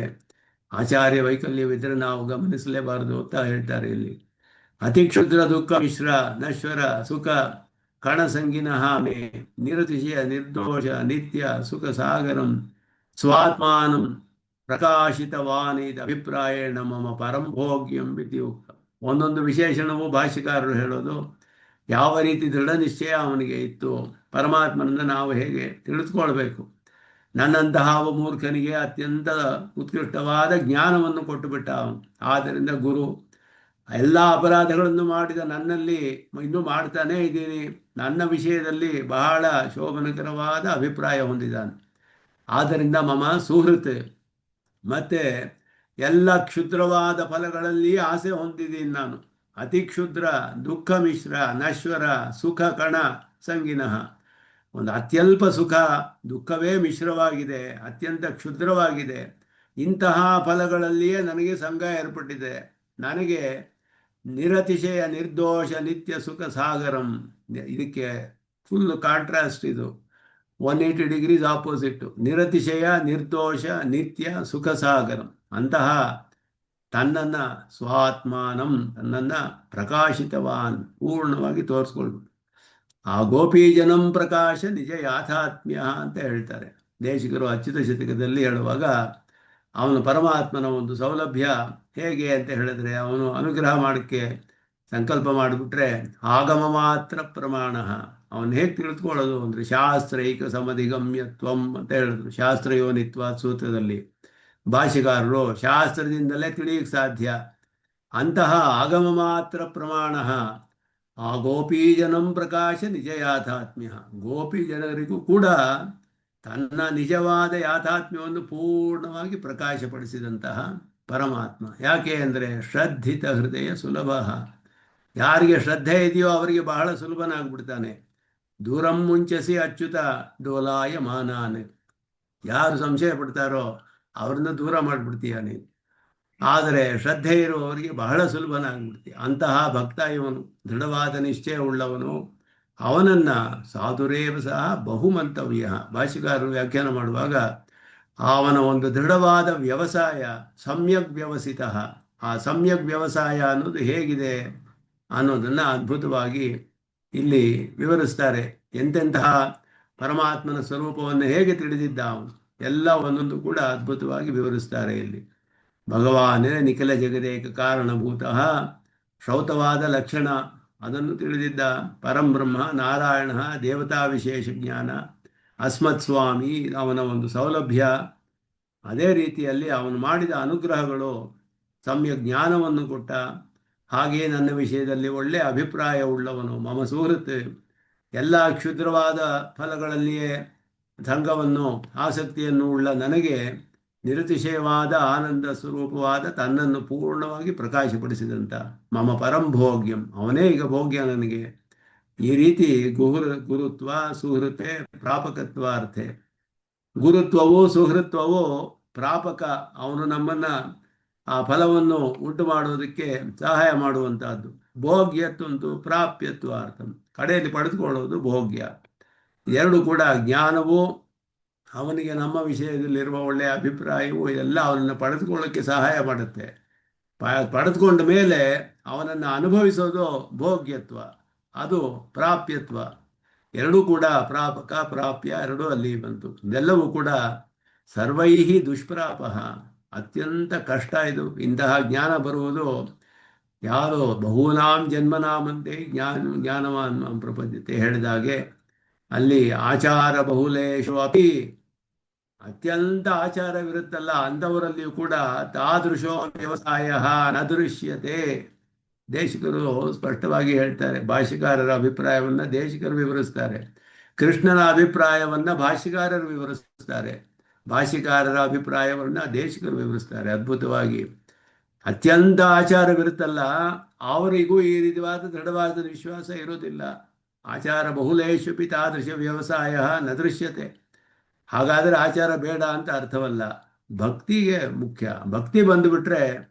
ಆಚಾರ್ಯ ವೈಕಲ್ಯವಿದ್ದರೆ ನಾವು ಗಮನಿಸಲೇಬಾರದು ಅಂತ ಹೇಳ್ತಾರೆ ಇಲ್ಲಿ. ಅತಿ ಕ್ಷುದ್ರ ದುಃಖ ಮಿಶ್ರ ನಶ್ವರ ಸುಖ ಕಣಸಂಗಿನಃ ಮೇ ನಿರತಿಶಯ ನಿರ್ದೋಷ ನಿತ್ಯ ಸುಖ ಸಾಗರಂ ಸ್ವಾತ್ಮಾನಂ ಪ್ರಕಾಶಿತವಾನಿದ ಅಭಿಪ್ರಾಯೇಣ ಮಮ ಪರಂ ಭೋಗ್ಯಂ ಇತಿ ಉಕ್ತ. ಒಂದೊಂದು ವಿಶೇಷಣವು ಭಾಷ್ಯಕಾರರು ಹೇಳೋದು ಯಾವ ರೀತಿ ದೃಢ ನಿಶ್ಚಯ ಅವನಿಗೆ ಇತ್ತು, ಪರಮಾತ್ಮನನ್ನು ನಾವು ಹೇಗೆ ತಿಳಿದುಕೊಳ್ಬೇಕು. ನನ್ನಂತಹ ಮೂರ್ಖನಿಗೆ ಅತ್ಯಂತ ಉತ್ಕೃಷ್ಟವಾದ ಜ್ಞಾನವನ್ನು ಕೊಟ್ಟುಬಿಟ್ಟ ಅವನು. ಆದ್ದರಿಂದ ಗುರು ಎಲ್ಲ ಅಪರಾಧಗಳನ್ನು ಮಾಡಿದ ನನ್ನಲ್ಲಿ ಇನ್ನೂ ಮಾಡ್ತಾನೇ ಇದ್ದೀನಿ, ನನ್ನ ವಿಷಯದಲ್ಲಿ ಬಹಳ ಶೋಭನಕರವಾದ ಅಭಿಪ್ರಾಯ ಹೊಂದಿದ್ದಾನೆ. ಆದ್ದರಿಂದ ಮಮ ಸುಹೃತ್, ಮತ್ತೆ ಎಲ್ಲ ಕ್ಷುದ್ರವಾದ ಫಲಗಳಲ್ಲಿ ಆಸೆ ಹೊಂದಿದ್ದೀನಿ ನಾನು. ಅತಿ ಕ್ಷುದ್ರ ದುಃಖ ಮಿಶ್ರ ನಶ್ವರ ಸುಖ ಕಣ ಸಂಗಿನಃ, ಒಂದು ಅತ್ಯಲ್ಪ ಸುಖ ದುಃಖವೇ ಮಿಶ್ರವಾಗಿದೆ, ಅತ್ಯಂತ ಕ್ಷುದ್ರವಾಗಿದೆ. ಇಂತಹ ಫಲಗಳಲ್ಲಿಯೇ ನನಗೆ ಸಂಘ ಏರ್ಪಟ್ಟಿದೆ. ನನಗೆ ನಿರತಿಶಯ ನಿರ್ದೋಷ ನಿತ್ಯ ಸುಖ ಸಾಗರಂ, ಇದಕ್ಕೆ ಫುಲ್ ಕಾಂಟ್ರಾಸ್ಟ್ ಇದು, 180 ಡಿಗ್ರೀಸ್ ಆಪೋಸಿಟ್. ನಿರತಿಶಯ ನಿರ್ದೋಷ ನಿತ್ಯ ಸುಖ ಸಾಗರಂ, ಅಂತಹ ತನ್ನನ್ನು ಸ್ವಾತ್ಮಾನಂ, ತನ್ನನ್ನು ಪ್ರಕಾಶಿತವಾನ್, ಪೂರ್ಣವಾಗಿ ತೋರಿಸ್ಕೊಳ್ಬಿಟ್ಟು ಆ ಗೋಪೀಜನಂ ಪ್ರಕಾಶ ನಿಜ ಯಾಥಾತ್ಮ್ಯ ಅಂತ ಹೇಳ್ತಾರೆ ದೇಶಿಕರು ಅಚ್ಯುತ ಶತಕದಲ್ಲಿ ಹೇಳುವಾಗ. ಅವನು ಪರಮಾತ್ಮನ ಒಂದು ಸೌಲಭ್ಯ ಹೇಗೆ ಅಂತ ಹೇಳಿದ್ರೆ, ಅವನು ಅನುಗ್ರಹ ಮಾಡೋಕ್ಕೆ ಸಂಕಲ್ಪ ಮಾಡಿಬಿಟ್ರೆ ಆಗಮ ಮಾತ್ರ ಪ್ರಮಾಣ. ಅವನು ಹೇಗೆ ತಿಳಿದುಕೊಳ್ಳೋದು ಅಂದರೆ ಶಾಸ್ತ್ರೈಕ ಸಮಧಿಗಮ್ಯತ್ವಂ ಅಂತ ಹೇಳಿದ್ರು. ಶಾಸ್ತ್ರಯೋನಿತ್ವ ಸೂತ್ರದಲ್ಲಿ ಭಾಷೆಗಾರರು ಶಾಸ್ತ್ರದಿಂದಲೇ ತಿಳಿಯಕ್ಕೆ ಸಾಧ್ಯ. ಅಂತಹ ಆಗಮ ಮಾತ್ರ ಪ್ರಮಾಣ ಆ ಗೋಪೀಜನಂ ಪ್ರಕಾಶ ನಿಜ ಯಾಥಾತ್ಮ್ಯ, ಗೋಪಿ ಜನರಿಗೂ ಕೂಡ ತನ್ನ ನಿಜವಾದ ಯಾಥಾತ್ಮ್ಯವನ್ನು ಪೂರ್ಣವಾಗಿ ಪ್ರಕಾಶಪಡಿಸಿದಂತಹ ಪರಮಾತ್ಮ. ಯಾಕೆ ಅಂದರೆ ಶ್ರದ್ಧಿತ ಹೃದಯ ಸುಲಭ, ಯಾರಿಗೆ ಶ್ರದ್ಧೆ ಇದೆಯೋ ಅವರಿಗೆ ಬಹಳ ಸುಲಭನಾಗ್ಬಿಡ್ತಾನೆ. ದೂರಂ ಮುಂಚಸಿ ಅಚ್ಯುತ ಡೋಲಾಯ ಮಾನಾನ್, ಯಾರು ಸಂಶಯ ಪಡ್ತಾರೋ ಅವ್ರನ್ನ ದೂರ ಮಾಡಿಬಿಡ್ತೀಯ ನೀನು. ಆದರೆ ಶ್ರದ್ಧೆ ಇರುವವರಿಗೆ ಬಹಳ ಸುಲಭನಾಗ್ಬಿಡ್ತೀಯ. ಅಂತಹ ಭಕ್ತ ಇವನು, ದೃಢವಾದ ನಿಶ್ಚಯ ಉಳ್ಳವನು. ಅವನನ್ನು ಸಾಧುರೇವ ಸಹ ಬಹುಮಂತವ್ಯ, ಭಾಷೆಗಾರರು ವ್ಯಾಖ್ಯಾನ ಮಾಡುವಾಗ ಅವನ ಒಂದು ದೃಢವಾದ ವ್ಯವಸಾಯ ಸಮ್ಯಕ್ ವ್ಯವಸಿತ, ಆ ಸಮ್ಯಕ್ ವ್ಯವಸಾಯ ಅನ್ನೋದು ಹೇಗಿದೆ ಅನ್ನೋದನ್ನು ಅದ್ಭುತವಾಗಿ ಇಲ್ಲಿ ವಿವರಿಸ್ತಾರೆ. ಎಂತೆಂತಹ ಪರಮಾತ್ಮನ ಸ್ವರೂಪವನ್ನು ಹೇಗೆ ತಿಳಿದಿದ್ದ ಅವನು, ಎಲ್ಲ ಒಂದೊಂದು ಕೂಡ ಅದ್ಭುತವಾಗಿ ವಿವರಿಸ್ತಾರೆ ಇಲ್ಲಿ. ಭಗವಾನೇ ನಿಖಿಲ ಜಗದೇಕ ಕಾರಣಭೂತಃ, ಶ್ರೌತವಾದ ಲಕ್ಷಣ ಅದನ್ನು ತಿಳಿದಿದ್ದ ಪರಂಬ್ರಹ್ಮ ನಾರಾಯಣ, ದೇವತಾ ವಿಶೇಷ ಜ್ಞಾನ, ಅಸ್ಮತ್ ಸ್ವಾಮಿ ಅವನ ಒಂದು ಸೌಲಭ್ಯ. ಅದೇ ರೀತಿಯಲ್ಲಿ ಅವನು ಮಾಡಿದ ಅನುಗ್ರಹಗಳು, ಸಮ್ಯ ಜ್ಞಾನವನ್ನು ಕೊಟ್ಟ, ಹಾಗೆಯೇ ನನ್ನ ವಿಷಯದಲ್ಲಿ ಒಳ್ಳೆಯ ಅಭಿಪ್ರಾಯ ಉಳ್ಳವನು. ಮಮ ಸುಹೃತ್, ಎಲ್ಲ ಕ್ಷುದ್ರವಾದ ಫಲಗಳಲ್ಲಿಯೇ ಸಂಘವನ್ನು ಆಸಕ್ತಿಯನ್ನು ಉಳ್ಳ ನನಗೆ ನಿರತಿಶಯವಾದ ಆನಂದ ಸ್ವರೂಪವಾದ ತನ್ನನ್ನು ಪೂರ್ಣವಾಗಿ ಪ್ರಕಾಶಪಡಿಸಿದಂಥ ಮಮ ಪರಂ ಭೋಗ್ಯಂ, ಅವನೇ ಈಗ ಭೋಗ್ಯ ನನಗೆ. ಈ ರೀತಿ ಗುರುತ್ವ ಸುಹೃತೆ ಪ್ರಾಪಕತ್ವಾರ್ಥೆ, ಗುರುತ್ವವು ಸುಹೃತ್ವವು ಪ್ರಾಪಕ, ಅವನು ನಮ್ಮನ್ನು ಆ ಫಲವನ್ನು ಉಂಟು ಮಾಡುವುದಕ್ಕೆ ಸಹಾಯ ಮಾಡುವಂತಹದ್ದು. ಭೋಗ್ಯತ್ವಂತು ಪ್ರಾಪ್ಯತ್ವಾರ್ಥಂ, ಕಡೆಯಲ್ಲಿ ಪಡೆದುಕೊಳ್ಳೋದು ಭೋಗ್ಯ. ಎರಡು ಕೂಡ ಜ್ಞಾನವು ಅವನಿಗೆ ನಮ್ಮ ವಿಷಯದಲ್ಲಿರುವ ಒಳ್ಳೆಯ ಅಭಿಪ್ರಾಯವು ಇದೆಲ್ಲ ಅವನನ್ನು ಪಡೆದುಕೊಳ್ಳೋಕ್ಕೆ ಸಹಾಯ ಮಾಡುತ್ತೆ. ಪಡೆದುಕೊಂಡ ಮೇಲೆ ಅವನನ್ನು ಅನುಭವಿಸೋದು ಭೋಗ್ಯತ್ವ, ಅದು ಪ್ರಾಪ್ಯತ್ವ. ಎರಡೂ ಕೂಡ ಪ್ರಾಪಕ ಪ್ರಾಪ್ಯ ಎರಡೂ ಅಲ್ಲಿ ಬಂತು. ಇದೆಲ್ಲವೂ ಕೂಡ ಸರ್ವೈಹಿ ದುಷ್ಪ್ರಾಪ, ಅತ್ಯಂತ ಕಷ್ಟ ಇದು. ಇಂತಹ ಜ್ಞಾನ ಬರುವುದು ಯಾರೋ ಬಹೂನಾಂ ಜನ್ಮನಾಮಂತೆ ಜ್ಞಾನವಾನ್ ಪ್ರಪಂಚತೆ ಹೇಳಿದಾಗೆ, ಅಲ್ಲಿ ಆಚಾರ ಬಹುಲೇಶು ಅಪಿ, ಅತ್ಯಂತ ಆಚಾರವಿರುತ್ತಲ್ಲ ಅಂಥವರಲ್ಲಿಯೂ ಕೂಡ ತಾದೃಶೋ ವ್ಯವಸಾಯ ನ ದೃಶ್ಯತೆ. ದೇಶಿಕರು ಸ್ಪಷ್ಟವಾಗಿ ಹೇಳ್ತಾರೆ, ಭಾಷೆಗಾರರ ಅಭಿಪ್ರಾಯವನ್ನು ದೇಶಿಕರು ವಿವರಿಸ್ತಾರೆ, ಕೃಷ್ಣನ ಅಭಿಪ್ರಾಯವನ್ನು ಭಾಷೆಗಾರರು ವಿವರಿಸ್ತಾರೆ, ಭಾಷೆಗಾರರ ಅಭಿಪ್ರಾಯವನ್ನು ದೇಶಿಕರು ವಿವರಿಸ್ತಾರೆ ಅದ್ಭುತವಾಗಿ. ಅತ್ಯಂತ ಆಚಾರವಿರುತ್ತಲ್ಲ ಅವರಿಗೂ ಈ ರೀತಿಯಾದ ದೃಢವಾದ ವಿಶ್ವಾಸ ಇರೋದಿಲ್ಲ. ಆಚಾರ ಬಹುಲೇಶುಪಿ ತಾದೃಶ ವ್ಯವಸಾಯ ನ ದೃಶ್ಯತೆ. ಹಾಗಾದರೆ ಆಚಾರ ಬೇಡ ಅಂತ ಅರ್ಥವಲ್ಲ. ಭಕ್ತಿಗೆ ಮುಖ್ಯ. ಭಕ್ತಿ ಬಂದುಬಿಟ್ರೆ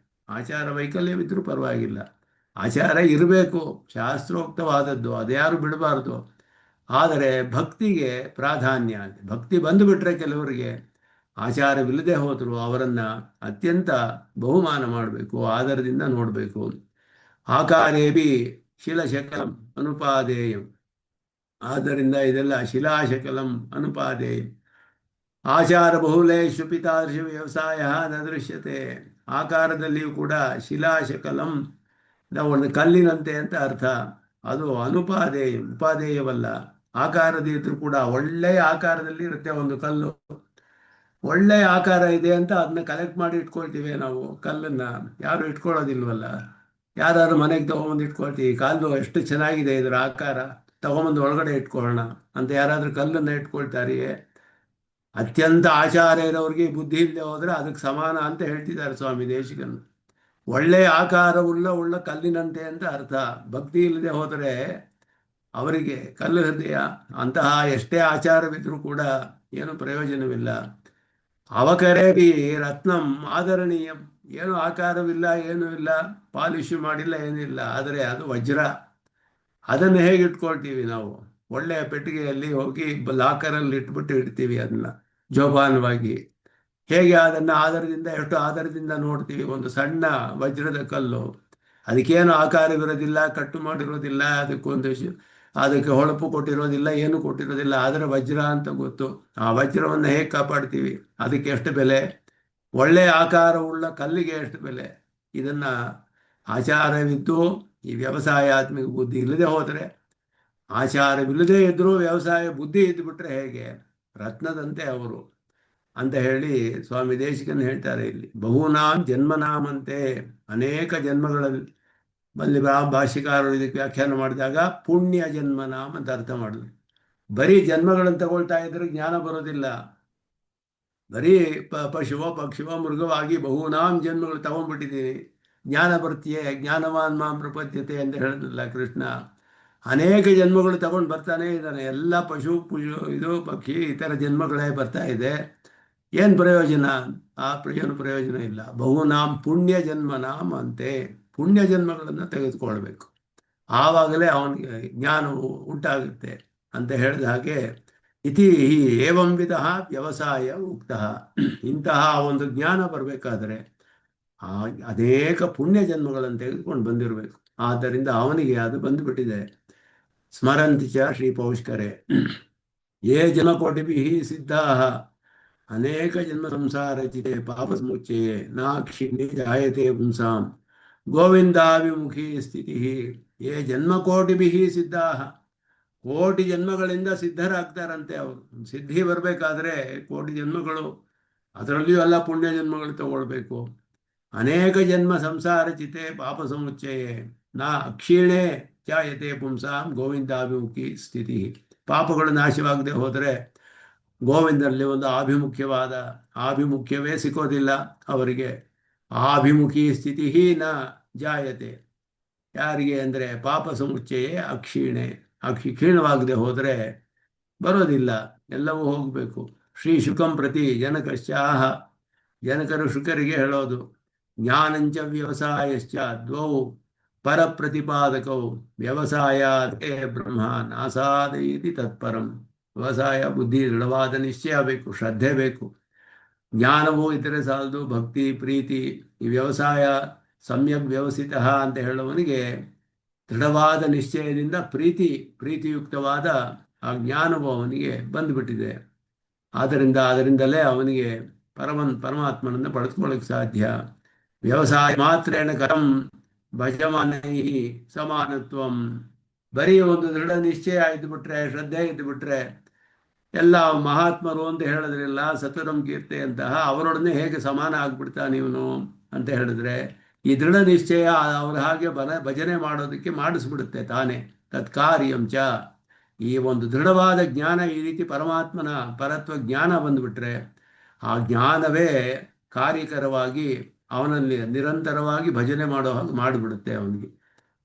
ಆಚಾರ ವೈಕಲ್ಯವಿದ್ರೂ ಪರವಾಗಿಲ್ಲ, ಆಚಾರ ಇರಬೇಕು, ಶಾಸ್ತ್ರೋಕ್ತವಾದದ್ದು, ಅದ್ಯಾರು ಬಿಡಬಾರ್ದು. ಆದರೆ ಭಕ್ತಿಗೆ ಪ್ರಾಧಾನ್ಯ. ಭಕ್ತಿ ಬಂದುಬಿಟ್ರೆ ಕೆಲವರಿಗೆ ಆಚಾರವಿಲ್ಲದೆ ಹೋದರೂ ಅವರನ್ನು ಅತ್ಯಂತ ಬಹುಮಾನ ಮಾಡಬೇಕು, ಆದರದಿಂದ ನೋಡಬೇಕು. ಆಕಾರೇಬಿ ಶಿಲಶಕಲಂ ಅನುಪಾದೇಯಂ. ಆದ್ದರಿಂದ ಇದೆಲ್ಲ ಶಿಲಾಶಕಲಂ ಅನುಪಾದೇಯಂ. ಆಚಾರ ಬಹುಲೇಶು ಪಿತಾದೃಶ ವ್ಯವಸಾಯ ನ ದೃಶ್ಯತೆ. ಆಕಾರದಲ್ಲಿಯೂ ಕೂಡ ಶಿಲಾಶಕಲಂ, ಒಂದು ಕಲ್ಲಿನಂತೆ ಅಂತ ಅರ್ಥ. ಅದು ಅನುಪಾದೇಯ, ಉಪಾದೇಯವಲ್ಲ. ಆಕಾರದಿದ್ರೂ ಕೂಡ ಒಳ್ಳೆಯ ಆಕಾರದಲ್ಲಿ ಇರುತ್ತೆ ಒಂದು ಕಲ್ಲು. ಒಳ್ಳೆಯ ಆಕಾರ ಇದೆ ಅಂತ ಅದನ್ನ ಕಲೆಕ್ಟ್ ಮಾಡಿ ಇಟ್ಕೊಳ್ತೀವಿ ನಾವು. ಕಲ್ಲನ್ನು ಯಾರು ಇಟ್ಕೊಳ್ಳೋದಿಲ್ವಲ್ಲ. ಯಾರು ಮನೆಗೆ ತೊಗೊಂಬಂದು ಇಟ್ಕೊಳ್ತೀವಿ. ಕಲ್ಲು ಎಷ್ಟು ಚೆನ್ನಾಗಿದೆ ಇದರ ಆಕಾರ, ತಗೊಂಬಂದು ಒಳಗಡೆ ಇಟ್ಕೊಳ್ಳೋಣ ಅಂತ ಯಾರಾದರೂ ಕಲ್ಲನ್ನು ಇಟ್ಕೊಳ್ತಾರಿಯೇ? ಅತ್ಯಂತ ಆಚಾರ ಇರೋರಿಗೆ ಬುದ್ಧಿ ಇಲ್ಲದೆ ಹೋದರೆ ಅದಕ್ಕೆ ಸಮಾನ ಅಂತ ಹೇಳ್ತಿದ್ದಾರೆ ಸ್ವಾಮಿ ದೇಶಿಕನ್. ಒಳ್ಳೆಯ ಆಕಾರವುಳ್ಳ ಕಲ್ಲಿನಂತೆ ಅಂತ ಅರ್ಥ. ಭಕ್ತಿ ಇಲ್ಲದೆ ಹೋದರೆ ಅವರಿಗೆ ಕಲ್ಲು ಹೃದಯ. ಅಂತಹ ಎಷ್ಟೇ ಆಚಾರವಿದ್ರೂ ಕೂಡ ಏನು ಪ್ರಯೋಜನವಿಲ್ಲ. ಅವಕರೇಬಿ ರತ್ನಂ ಆದರಣೀಯಂ. ಏನು ಆಕಾರವಿಲ್ಲ, ಏನೂ ಇಲ್ಲ, ಪಾಲಿಶು ಮಾಡಿಲ್ಲ, ಏನಿಲ್ಲ, ಆದರೆ ಅದು ವಜ್ರ. ಅದನ್ನು ಹೇಗೆ ಇಟ್ಕೊಳ್ತೀವಿ ನಾವು? ಒಳ್ಳೆಯ ಪೆಟ್ಟಿಗೆಯಲ್ಲಿ ಹೋಗಿ ಲಾಕರಲ್ಲಿ ಇಟ್ಬಿಟ್ಟು ಇಡ್ತೀವಿ ಅದನ್ನ ಜೋಪಾನವಾಗಿ. ಹೇಗೆ ಅದನ್ನು ಆಧಾರದಿಂದ, ಎಷ್ಟು ಆಧಾರದಿಂದ ನೋಡ್ತೀವಿ. ಒಂದು ಸಣ್ಣ ವಜ್ರದ ಕಲ್ಲು, ಅದಕ್ಕೇನು ಆಕಾರವಿರೋದಿಲ್ಲ, ಕಟ್ಟು ಮಾಡಿರೋದಿಲ್ಲ, ಅದಕ್ಕೆ ಹೊಳಪು ಕೊಟ್ಟಿರೋದಿಲ್ಲ, ಏನು ಕೊಟ್ಟಿರೋದಿಲ್ಲ, ಆದರೆ ವಜ್ರ ಅಂತ ಗೊತ್ತು. ಆ ವಜ್ರವನ್ನು ಹೇಗೆ ಕಾಪಾಡ್ತೀವಿ? ಅದಕ್ಕೆ ಎಷ್ಟು ಬೆಲೆ? ಒಳ್ಳೆಯ ಆಕಾರವುಳ್ಳ ಕಲ್ಲಿಗೆ ಎಷ್ಟು ಬೆಲೆ? ಇದನ್ನು ಆಚಾರವಿದ್ದು ಈ ವ್ಯವಸಾಯಾತ್ಮಿಕ ಬುದ್ಧಿ ಇಲ್ಲದೆ ಹೋದರೆ, ಆಚಾರವಿಲ್ಲದೆ ಇದ್ದರೂ ವ್ಯವಸಾಯ ಬುದ್ಧಿ ಇದ್ದುಬಿಟ್ರೆ ಹೇಗೆ? ರತ್ನದಂತೆ ಅವರು ಅಂತ ಹೇಳಿ ಸ್ವಾಮಿ ದೇಶಿಕನ್ ಹೇಳ್ತಾರೆ ಇಲ್ಲಿ. ಬಹುನಾಂ ಜನ್ಮನಾಮಂತೆ. ಅನೇಕ ಜನ್ಮಗಳಲ್ಲಿ ಭಾಷಿಕಾರರು ಇದಕ್ಕೆ ವ್ಯಾಖ್ಯಾನ ಮಾಡಿದಾಗ ಪುಣ್ಯ ಜನ್ಮನಾಮ ಅಂತ ಅರ್ಥ ಮಾಡಿದ್ರು. ಬರೀ ಜನ್ಮಗಳನ್ನು ತಗೊಳ್ತಾ ಇದ್ರೆ ಜ್ಞಾನ ಬರೋದಿಲ್ಲ. ಬರೀ ಪಶುವೋ ಪಕ್ಷಿವೋ ಮೃಗವಾಗಿ ಬಹುನಾಂ ಜನ್ಮಗಳು ತಗೊಂಡ್ಬಿಟ್ಟಿದ್ದೀನಿ, ಜ್ಞಾನ ಬರ್ತೀಯೇ, ಜ್ಞಾನವಾನ್ ಮಾಂ ಪ್ರಪದ್ಯತೆ ಅಂತ ಹೇಳಿದ್ರಲ್ಲ ಕೃಷ್ಣ. ಅನೇಕ ಜನ್ಮಗಳು ತಗೊಂಡು ಬರ್ತಾನೆ ಇದ್ದಾನೆ. ಎಲ್ಲ ಪಶು ಇದು ಪಕ್ಷಿ ಇತರ ಜನ್ಮಗಳೇ ಬರ್ತಾ ಇದೆ. ಏನು ಪ್ರಯೋಜನ? ಏನು ಪ್ರಯೋಜನ ಇಲ್ಲ. ಬಹುನಾಂ ಪುಣ್ಯ ಜನ್ಮನಾಮ್ ಅಂತೆ. ಪುಣ್ಯ ಜನ್ಮಗಳನ್ನು ತೆಗೆದುಕೊಳ್ಬೇಕು, ಆವಾಗಲೇ ಅವನಿಗೆ ಜ್ಞಾನವು ಉಂಟಾಗುತ್ತೆ ಅಂತ ಹೇಳಿದ ಹಾಗೆ. ಇತಿ ಏವಂ ವಿಧ ವ್ಯವಸಾಯ ಉಕ್ತ. ಇಂತಹ ಒಂದು ಜ್ಞಾನ ಬರಬೇಕಾದರೆ ಅನೇಕ ಪುಣ್ಯ ಜನ್ಮಗಳನ್ನು ತೆಗೆದುಕೊಂಡು ಬಂದಿರಬೇಕು. ಆದ್ದರಿಂದ ಅವನಿಗೆ ಅದು ಬಂದುಬಿಟ್ಟಿದೆ. ಸ್ಮರಂತಿ ಚ ಶ್ರೀ ಪೌಷ್ಕರೇ ಯೇ ಜನ್ಮಕೋಟಿಭಿ ಸಿದ್ಧಾ ಅನೇಕ ಜನ್ಮ ಸಂಸಾರಚಿತೆ ಪಾಪ ಸಮುಚ್ಚಯೇ ನಾಕ್ಷಿಣಿ ಜಾಯತೆ ಪುಂಸಾಂ ಗೋವಿಂದಾಭಿಮುಖಿ ಸ್ಥಿತಿ. ಯೇ ಜನ್ಮಕೋಟಿಭಿ ಸಿದ್ಧಾ, ಕೋಟಿ ಜನ್ಮಗಳಿಂದ ಸಿದ್ಧರಾಗ್ತಾರಂತೆ ಅವರು. ಸಿದ್ಧಿ ಬರಬೇಕಾದ್ರೆ ಕೋಟಿ ಜನ್ಮಗಳು, ಅದರಲ್ಲಿಯೂ ಎಲ್ಲ ಪುಣ್ಯ ಜನ್ಮಗಳು ತಗೊಳ್ಬೇಕು. ಅನೇಕ ಜನ್ಮ ಸಂಸಾರ ಚಿತೆ ಪಾಪ ಸಮುಚ್ಚಯೇ ನಾ ಅಕ್ಷೀಣೆ ಜಾಯತೆ ಪುಂಸಾಂ ಗೋವಿಂದಾಭಿಮುಖಿ ಸ್ಥಿತಿ. ಪಾಪಗಳು ನಾಶವಾಗದೆ ಹೋದರೆ ಗೋವಿಂದರಲ್ಲಿ ಒಂದು ಆಭಿಮುಖ್ಯವೇ ಸಿಕ್ಕೋದಿಲ್ಲ ಅವರಿಗೆ. ಆಭಿಮುಖಿ ಸ್ಥಿತಿ ನ ಜಾಯತೆ. ಯಾರಿಗೆ ಅಂದರೆ ಪಾಪ ಸಮುಚ್ಚಯೇ ಅಕ್ಷೀಣೆ. ಕ್ಷೀಣವಾಗದೆ ಹೋದರೆ ಬರೋದಿಲ್ಲ, ಎಲ್ಲವೂ ಹೋಗಬೇಕು. ಶ್ರೀ ಶುಕಂ ಪ್ರತಿ ಜನಕಶ್ಚಾಹ. ಜನಕರು ಶುಕರಿಗೆ ಹೇಳೋದು, ಜ್ಞಾನಂಚ ವ್ಯವಸಾಯಶ್ಚ ದ್ವೌ ಪರಪ್ರತಿಪಾದಕೌ ವ್ಯವಸಾಯಾತೆ ಬ್ರಹ್ಮ ನಾಸಾದಯತಿ ತತ್ಪರಂ. ವ್ಯವಸಾಯ ಬುದ್ಧಿ, ದೃಢವಾದ ನಿಶ್ಚಯ ಬೇಕು, ಶ್ರದ್ಧೆ ಬೇಕು. ಜ್ಞಾನವೂ ಇತರೆ ಸಾಲದು, ಭಕ್ತಿ ಪ್ರೀತಿ. ಈ ವ್ಯವಸಾಯ ಸಮ್ಯಕ್ ವ್ಯವಸ್ಥಿತ ಅಂತ ಹೇಳುವವನಿಗೆ ದೃಢವಾದ ನಿಶ್ಚಯದಿಂದ ಪ್ರೀತಿಯುಕ್ತವಾದ ಆ ಜ್ಞಾನವು ಅವನಿಗೆ ಬಂದುಬಿಟ್ಟಿದೆ. ಅದರಿಂದಲೇ ಅವನಿಗೆ ಪರಮಾತ್ಮನನ್ನು ಪಡೆದುಕೊಳ್ಳಕ್ಕೆ ಸಾಧ್ಯ. ವ್ಯವಸಾಯ ಮಾತ್ರೇಣ ಕರಂ ಭಜಮಾನೈ ಸಮಾನತ್ವಂ. ಬರೀ ಒಂದು ದೃಢ ನಿಶ್ಚಯ ಇದ್ದುಬಿಟ್ರೆ, ಶ್ರದ್ಧೆ ಇದ್ದುಬಿಟ್ರೆ, ಎಲ್ಲ ಮಹಾತ್ಮರು ಅಂತ ಹೇಳಿದ್ರಿಲ್ಲ, ಸತುರಂ ಕೀರ್ತಿ ಅಂತಹ ಅವರೊಡನೆ ಹೇಗೆ ಸಮಾನ ಆಗ್ಬಿಡ್ತಾನೆ ಇವನು ಅಂತ ಹೇಳಿದ್ರೆ, ಈ ದೃಢ ನಿಶ್ಚಯ ಅವ್ರ ಹಾಗೆ ಭಜನೆ ಮಾಡೋದಕ್ಕೆ ಮಾಡಿಸ್ಬಿಡುತ್ತೆ ತಾನೇ. ತತ್ಕಾರ್ಯಂಚ. ಈ ಒಂದು ದೃಢವಾದ ಜ್ಞಾನ, ಈ ರೀತಿ ಪರಮಾತ್ಮನ ಪರತ್ವ ಜ್ಞಾನ ಬಂದುಬಿಟ್ರೆ, ಆ ಜ್ಞಾನವೇ ಕಾರ್ಯಕರವಾಗಿ ಅವನಲ್ಲಿ ನಿರಂತರವಾಗಿ ಭಜನೆ ಮಾಡೋ ಹಾಗೆ ಮಾಡಿಬಿಡುತ್ತೆ ಅವನಿಗೆ.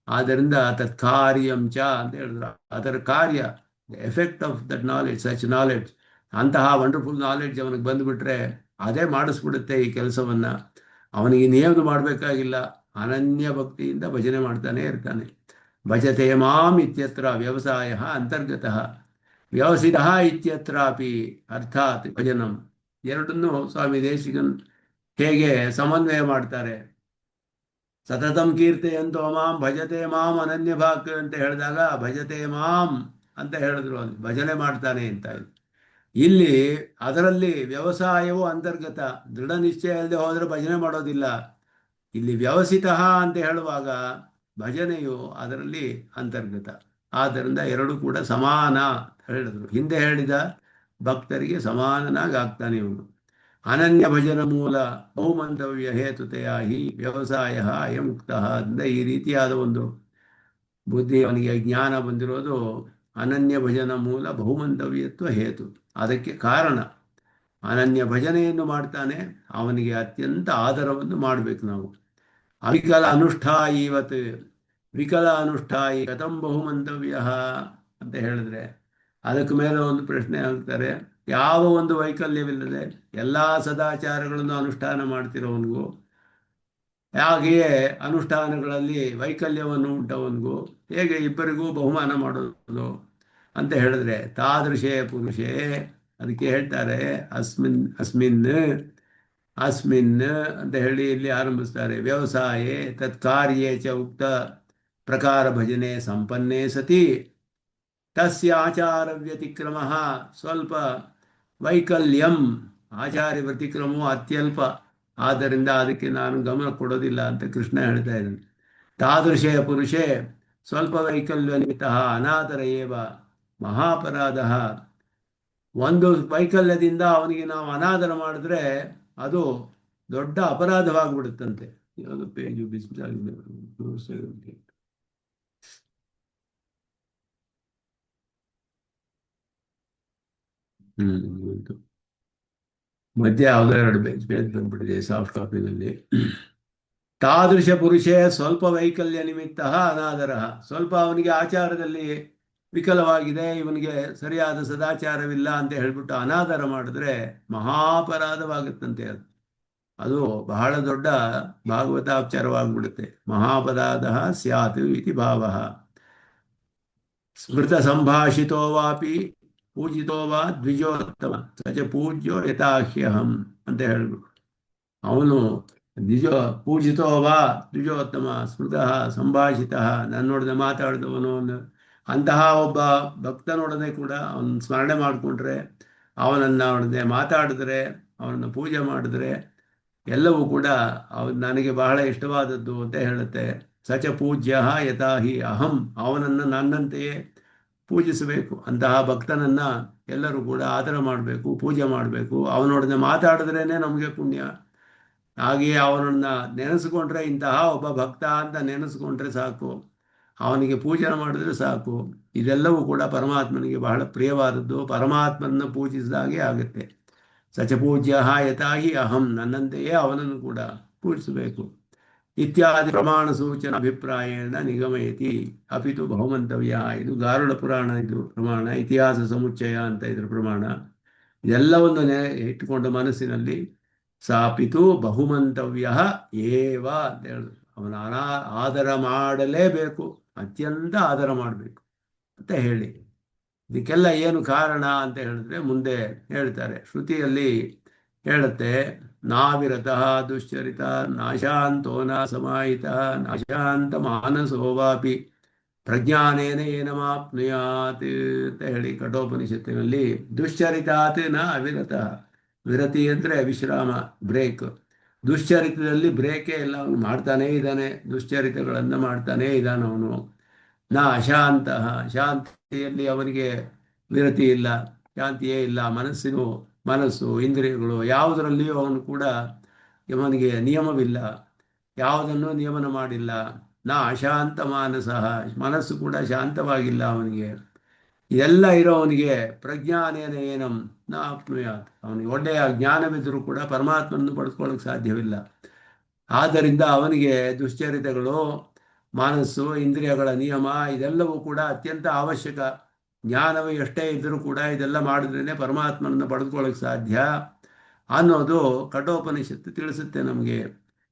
ಆದ್ದರಿಂದ ತತ್ಕಾರ್ಯಂಚ ಅಂತ ಹೇಳಿದ್ರು. ಅದರ ಕಾರ್ಯ, the effect of that knowledge, such knowledge, ಅಂತಹ ವಂಡರ್ಫುಲ್ ನಾಲೆಡ್ಜ್ ಅವನಿಗೆ ಬಂದುಬಿಟ್ರೆ ಅದೇ ಮಾಡಿಸ್ಬಿಡುತ್ತೆ ಈ ಕೆಲಸವನ್ನು. ಅವನಿಗೆ ಇನ್ನೇನು ಮಾಡಬೇಕಾಗಿಲ್ಲ, ಅನನ್ಯ ಭಕ್ತಿಯಿಂದ ಭಜನೆ ಮಾಡ್ತಾನೆ ಇರ್ತಾನೆ. ಭಜತೆ ಮಾಂ ಇತ್ಯತ್ರ ವ್ಯವಸಾಯ ಅಂತರ್ಗತಃ ವ್ಯವಸಿತ ಇತ್ಯತ್ರಾಪಿ ಅರ್ಥಾತ್ ಭಜನಂ. ಎರಡನ್ನೂ ಸ್ವಾಮಿ ದೇಶಿಕನ್ ಹೇಗೆ ಸಮನ್ವಯ ಮಾಡ್ತಾರೆ. ಸತತಂ ಕೀರ್ತೆಯಂತೋ ಮಾಂ ಭಜತೆ ಮಾಂ ಅನನ್ಯ ಭಾಕ್ ಅಂತ ಹೇಳಿದಾಗ ಭಜತೆ ಮಾಂ ಅಂತ ಹೇಳಿದ್ರು, ಅಲ್ಲಿ ಭಜನೆ ಮಾಡ್ತಾನೆ ಅಂತ. ಇಲ್ಲಿ ಅದರಲ್ಲಿ ವ್ಯವಸಾಯವೂ ಅಂತರ್ಗತ. ದೃಢ ನಿಶ್ಚಯ ಇಲ್ಲದೆ ಹೋದರೆ ಭಜನೆ ಮಾಡೋದಿಲ್ಲ. ಇಲ್ಲಿ ವ್ಯವಸಿತ ಅಂತ ಹೇಳುವಾಗ ಭಜನೆಯು ಅದರಲ್ಲಿ ಅಂತರ್ಗತ. ಆದ್ದರಿಂದ ಎರಡು ಕೂಡ ಸಮಾನ ಹೇಳಿದ್ರು. ಹಿಂದೆ ಹೇಳಿದ ಭಕ್ತರಿಗೆ ಸಮಾನನಾಗಿ ಆಗ್ತಾನೆ ಇವನು. ಅನನ್ಯ ಭಜನ ಮೂಲ ಬಹುಮಂತವ್ಯ ಹೇತುತೆಯ ಹಿ ವ್ಯವಸಾಯ ಅಯಮುಕ್ತ ಅಂತ ಈ ರೀತಿಯಾದ ಒಂದು ಬುದ್ಧಿ ಅವನಿಗೆ ಜ್ಞಾನ ಬಂದಿರೋದು ಅನನ್ಯ ಭಜನ ಮೂಲ ಬಹುಮಂತವ್ಯತ್ವ ಹೇತು. ಅದಕ್ಕೆ ಕಾರಣ ಅನನ್ಯ ಭಜನೆಯನ್ನು ಮಾಡ್ತಾನೆ, ಅವನಿಗೆ ಅತ್ಯಂತ ಆದರವನ್ನು ಮಾಡಬೇಕು ನಾವು. ಅವಿಕಲ ಅನುಷ್ಠಾಯಿ ಇವತ್ತು ವಿಕಲ ಅನುಷ್ಠಾಯಿ ಕಥಂ ಬಹುಮಂತವ್ಯ ಅಂತ ಹೇಳಿದ್ರೆ ಅದಕ್ಕೆ ಮೇಲೆ ಒಂದು ಪ್ರಶ್ನೆ ಹಾಕ್ತಾರೆ. ಯಾವ ಒಂದು ವೈಕಲ್ಯವಿಲ್ಲದೆ ಎಲ್ಲ ಸದಾಚಾರಗಳನ್ನು ಅನುಷ್ಠಾನ ಮಾಡ್ತಿರೋವನಿಗೂ, ಹಾಗೆಯೇ ಅನುಷ್ಠಾನಗಳಲ್ಲಿ ವೈಕಲ್ಯವನ್ನು ಉಂಟವನಿಗೂ ಹೇಗೆ ಇಬ್ಬರಿಗೂ ಬಹುಮಾನ ಮಾಡೋದು ಅಂತ ಹೇಳಿದ್ರೆ ತಾದೃಶೇ ಪುರುಷೇ. ಅದಕ್ಕೆ ಹೇಳ್ತಾರೆ ಅಸ್ಮಿನ್ ಅಸ್ಮಿನ್ ಅಸ್ಮಿನ್ ಅಂತ ಹೇಳಿ ಇಲ್ಲಿ ಆರಂಭಿಸ್ತಾರೆ. ವ್ಯವಸಾಯೇ ತತ್ಕಾರ್ಯೇ ಚ ಉಕ್ತ ಪ್ರಕಾರ ಭಜನೆ ಸಂಪನ್ನೇ ಸತಿ ತಸ್ಯ ಆಚಾರ ವ್ಯತಿಕ್ರಮ ಸ್ವಲ್ಪ ವೈಕಲ್ಯಂ. ಆಚಾರ್ಯ ವ್ಯತಿಕ್ರಮವು ಅತ್ಯಲ್ಪ, ಆದ್ದರಿಂದ ಅದಕ್ಕೆ ನಾನು ಗಮನ ಕೊಡೋದಿಲ್ಲ ಅಂತ ಕೃಷ್ಣ ಹೇಳ್ತಾ ಇದ್ದಾನೆ. ತಾದೃಶೇ ಪುರುಷೇ ಸ್ವಲ್ಪ ವೈಕಲ್ಯ ನಿಮಿತ್ತ ಅನಾದರ ಏವ ಮಹಾಪರಾಧ. ಒಂದು ವೈಕಲ್ಯದಿಂದ ಅವನಿಗೆ ನಾವು ಅನಾದರ ಮಾಡಿದ್ರೆ ಅದು ದೊಡ್ಡ ಅಪರಾಧವಾಗಿಬಿಡುತ್ತಂತೆ. ಯಾವುದು ಪೇಜು ಬಿಸಿಲಾಗಿದೆ. ಮಧ್ಯ ಯಾವುದೋ ಎರಡು ಪೇಜ್ ಬಂದ್ಬಿಟ್ಟಿದೆ ಸಾಫ್ಟ್ ಕಾಪಿನಲ್ಲಿ. ತಾದೃಶ ಪುರುಷೇ ಸ್ವಲ್ಪ ವೈಕಲ್ಯ ನಿಮಿತ್ತ ಅನಾದರ. ಸ್ವಲ್ಪ ಅವನಿಗೆ ಆಚಾರದಲ್ಲಿ ವಿಕಲವಾಗಿದೆ, ಇವನಿಗೆ ಸರಿಯಾದ ಸದಾಚಾರವಿಲ್ಲ ಅಂತ ಹೇಳ್ಬಿಟ್ಟು ಅನಾದರ ಮಾಡಿದ್ರೆ ಮಹಾಪರಾಧವಾಗುತ್ತಂತೆ. ಅದು ಬಹಳ ದೊಡ್ಡ ಭಾಗವತಾಪಚಾರವಾಗಿಬಿಡುತ್ತೆ. ಮಹಾಪರಾಧ ಸ್ಯಾತ್ ಇತಿ ಭಾವ. ಸ್ಮೃತ ಸಂಭಾಷಿತೋ ವಾಪಿ ಪೂಜಿತೋ ವಾ ದ್ವಿಜೋತ್ತಮ ಸಚ ಪೂಜ್ಯೋ ಯಥಾಹ್ಯಹಂ ಅಂತ ಹೇಳ್ಬಿಟ್ಟು ಅವನು ಪೂಜಿತೋ ವಾ ದ್ವಿಜೋತ್ತಮ ಸ್ಮೃತ ಸಂಭಾಷಿತ, ನನ್ನೊಡನೆ ಮಾತಾಡಿದವನು ಅಂತಹ ಒಬ್ಬ ಭಕ್ತನೊಡನೆ ಕೂಡ ಅವನ ಸ್ಮರಣೆ ಮಾಡಿಕೊಂಡ್ರೆ, ಅವನೊಡನೆ ಮಾತಾಡಿದ್ರೆ, ಅವನನ್ನು ಪೂಜೆ ಮಾಡಿದ್ರೆ ಎಲ್ಲವೂ ಕೂಡ ನನಗೆ ಬಹಳ ಇಷ್ಟವಾದದ್ದು ಅಂತ ಹೇಳುತ್ತೆ. ಸಚ ಪೂಜ್ಯ ಯಥಾಹಿ ಅಹಂ, ಅವನನ್ನು ನನ್ನಂತೆಯೇ ಪೂಜಿಸಬೇಕು. ಅಂತಹ ಭಕ್ತನನ್ನು ಎಲ್ಲರೂ ಕೂಡ ಆದರ ಮಾಡಬೇಕು, ಪೂಜೆ ಮಾಡಬೇಕು. ಅವನೊಡನೆ ಮಾತಾಡಿದ್ರೇ ನಮಗೆ ಪುಣ್ಯ. ಹಾಗೆಯೇ ಅವನನ್ನು ನೆನೆಸ್ಕೊಂಡ್ರೆ, ಇಂತಹ ಒಬ್ಬ ಭಕ್ತ ಅಂತ ನೆನೆಸ್ಕೊಂಡ್ರೆ ಸಾಕು, ಅವನಿಗೆ ಪೂಜೆ ಮಾಡಿದ್ರೆ ಸಾಕು. ಇದೆಲ್ಲವೂ ಕೂಡ ಪರಮಾತ್ಮನಿಗೆ ಬಹಳ ಪ್ರಿಯವಾದದ್ದು. ಪರಮಾತ್ಮನನ್ನು ಪೂಜಿಸಿದಾಗೆ ಆಗುತ್ತೆ. ಸಚ ಪೂಜ್ಯ ಯಥಾಹಿ ಅಹಂ, ನನ್ನಂತೆಯೇ ಅವನನ್ನು ಕೂಡ ಪೂಜಿಸಬೇಕು. ಇತ್ಯಾದಿ ಪ್ರಮಾಣ ಸೂಚನ ಅಭಿಪ್ರಾಯೇಣ ನಿಗಮಯತಿ ಅಪಿತು ಬಹುಮಂತವ್ಯ. ಇದು ಗಾರುಡ ಪುರಾಣ, ಇದು ಪ್ರಮಾಣ. ಇತಿಹಾಸ ಸಮುಚ್ಚಯ ಅಂತ ಇದ್ರ ಪ್ರಮಾಣ. ಇದೆಲ್ಲವನ್ನು ಇಟ್ಟುಕೊಂಡು ಮನಸ್ಸಿನಲ್ಲಿ ಸಾಪಿತು ಬಹುಮಂತವ್ಯ ಏವ ಅಂತ ಹೇಳಿದ್ರು. ಅವನ ಆದರ ಮಾಡಲೇಬೇಕು, ಅತ್ಯಂತ ಆದರ ಮಾಡಬೇಕು ಅಂತ ಹೇಳಿ. ಇದಕ್ಕೆಲ್ಲ ಏನು ಕಾರಣ ಅಂತ ಹೇಳಿದ್ರೆ ಮುಂದೆ ಹೇಳ್ತಾರೆ. ಶ್ರುತಿಯಲ್ಲಿ ಹೇಳುತ್ತೆ, ನಾವಿರತಃ ದುಶ್ಚರಿತ ನಾಶಾಂತೋ ನ ಸಮಾಹಿತ ನಾಶಾಂತ ಮಾನಸೋ ವಾಪಿ ಪ್ರಜ್ಞಾನೇನ ಏನಮಾಪ್ನುಯಾತ್ ಅಂತ ಹೇಳಿ ಕಠೋಪನಿಷತ್ತಿನಲ್ಲಿ. ದುಶ್ಚರಿತಾತ್ ನ ಅವಿರತ. ವಿರತಿ ಅಂದರೆ ವಿಶ್ರಾಮ, ಬ್ರೇಕ್. ದುಶ್ಚರಿತದಲ್ಲಿ ಬ್ರೇಕೇ ಇಲ್ಲ, ಅವನು ಮಾಡ್ತಾನೇ ಇದ್ದಾನೆ, ದುಶ್ಚರಿತಗಳನ್ನು ಮಾಡ್ತಾನೇ ಇದ್ದಾನೆ ಅವನು. ನಾ ಅಶಾಂತ, ಶಾಂತಿಯಲ್ಲಿ ಅವನಿಗೆ ವಿರತಿ ಇಲ್ಲ, ಶಾಂತಿಯೇ ಇಲ್ಲ. ಮನಸ್ಸು ಇಂದ್ರಿಯಗಳು ಯಾವುದರಲ್ಲಿಯೂ ಅವನು ಕೂಡ ಅವನಿಗೆ ನಿಯಮವಿಲ್ಲ, ಯಾವುದನ್ನು ನಿಯಮನ ಮಾಡಿಲ್ಲ. ನಾ ಅಶಾಂತ ಮಾನಸ, ಮನಸ್ಸು ಕೂಡ ಶಾಂತವಾಗಿಲ್ಲ ಅವನಿಗೆ. ಇದೆಲ್ಲ ಇರೋವನಿಗೆ ಪ್ರಜ್ಞಾನೇನ ಏನಂ ನಾ ಆಪ್ನುಯಾತ್, ಅವನಿಗೆ ಒಳ್ಳೆಯ ಜ್ಞಾನವಿದ್ದರೂ ಕೂಡ ಪರಮಾತ್ಮನನ್ನು ಪಡೆದುಕೊಳ್ಳೋಕೆ ಸಾಧ್ಯವಿಲ್ಲ. ಆದ್ದರಿಂದ ಅವನಿಗೆ ದುಶ್ಚರಿತಗಳು, ಮನಸ್ಸು, ಇಂದ್ರಿಯಗಳ ನಿಯಮ ಇದೆಲ್ಲವೂ ಕೂಡ ಅತ್ಯಂತ ಅವಶ್ಯಕ. ಜ್ಞಾನವು ಎಷ್ಟೇ ಇದ್ದರೂ ಕೂಡ ಇದೆಲ್ಲ ಮಾಡಿದ್ರೇ ಪರಮಾತ್ಮನನ್ನು ಪಡೆದುಕೊಳ್ಳೋಕೆ ಸಾಧ್ಯ. ಅನ್ನೋದು ಕಠೋಪನಿಷತ್ತು ತಿಳಿಸುತ್ತೆ ನಮಗೆ.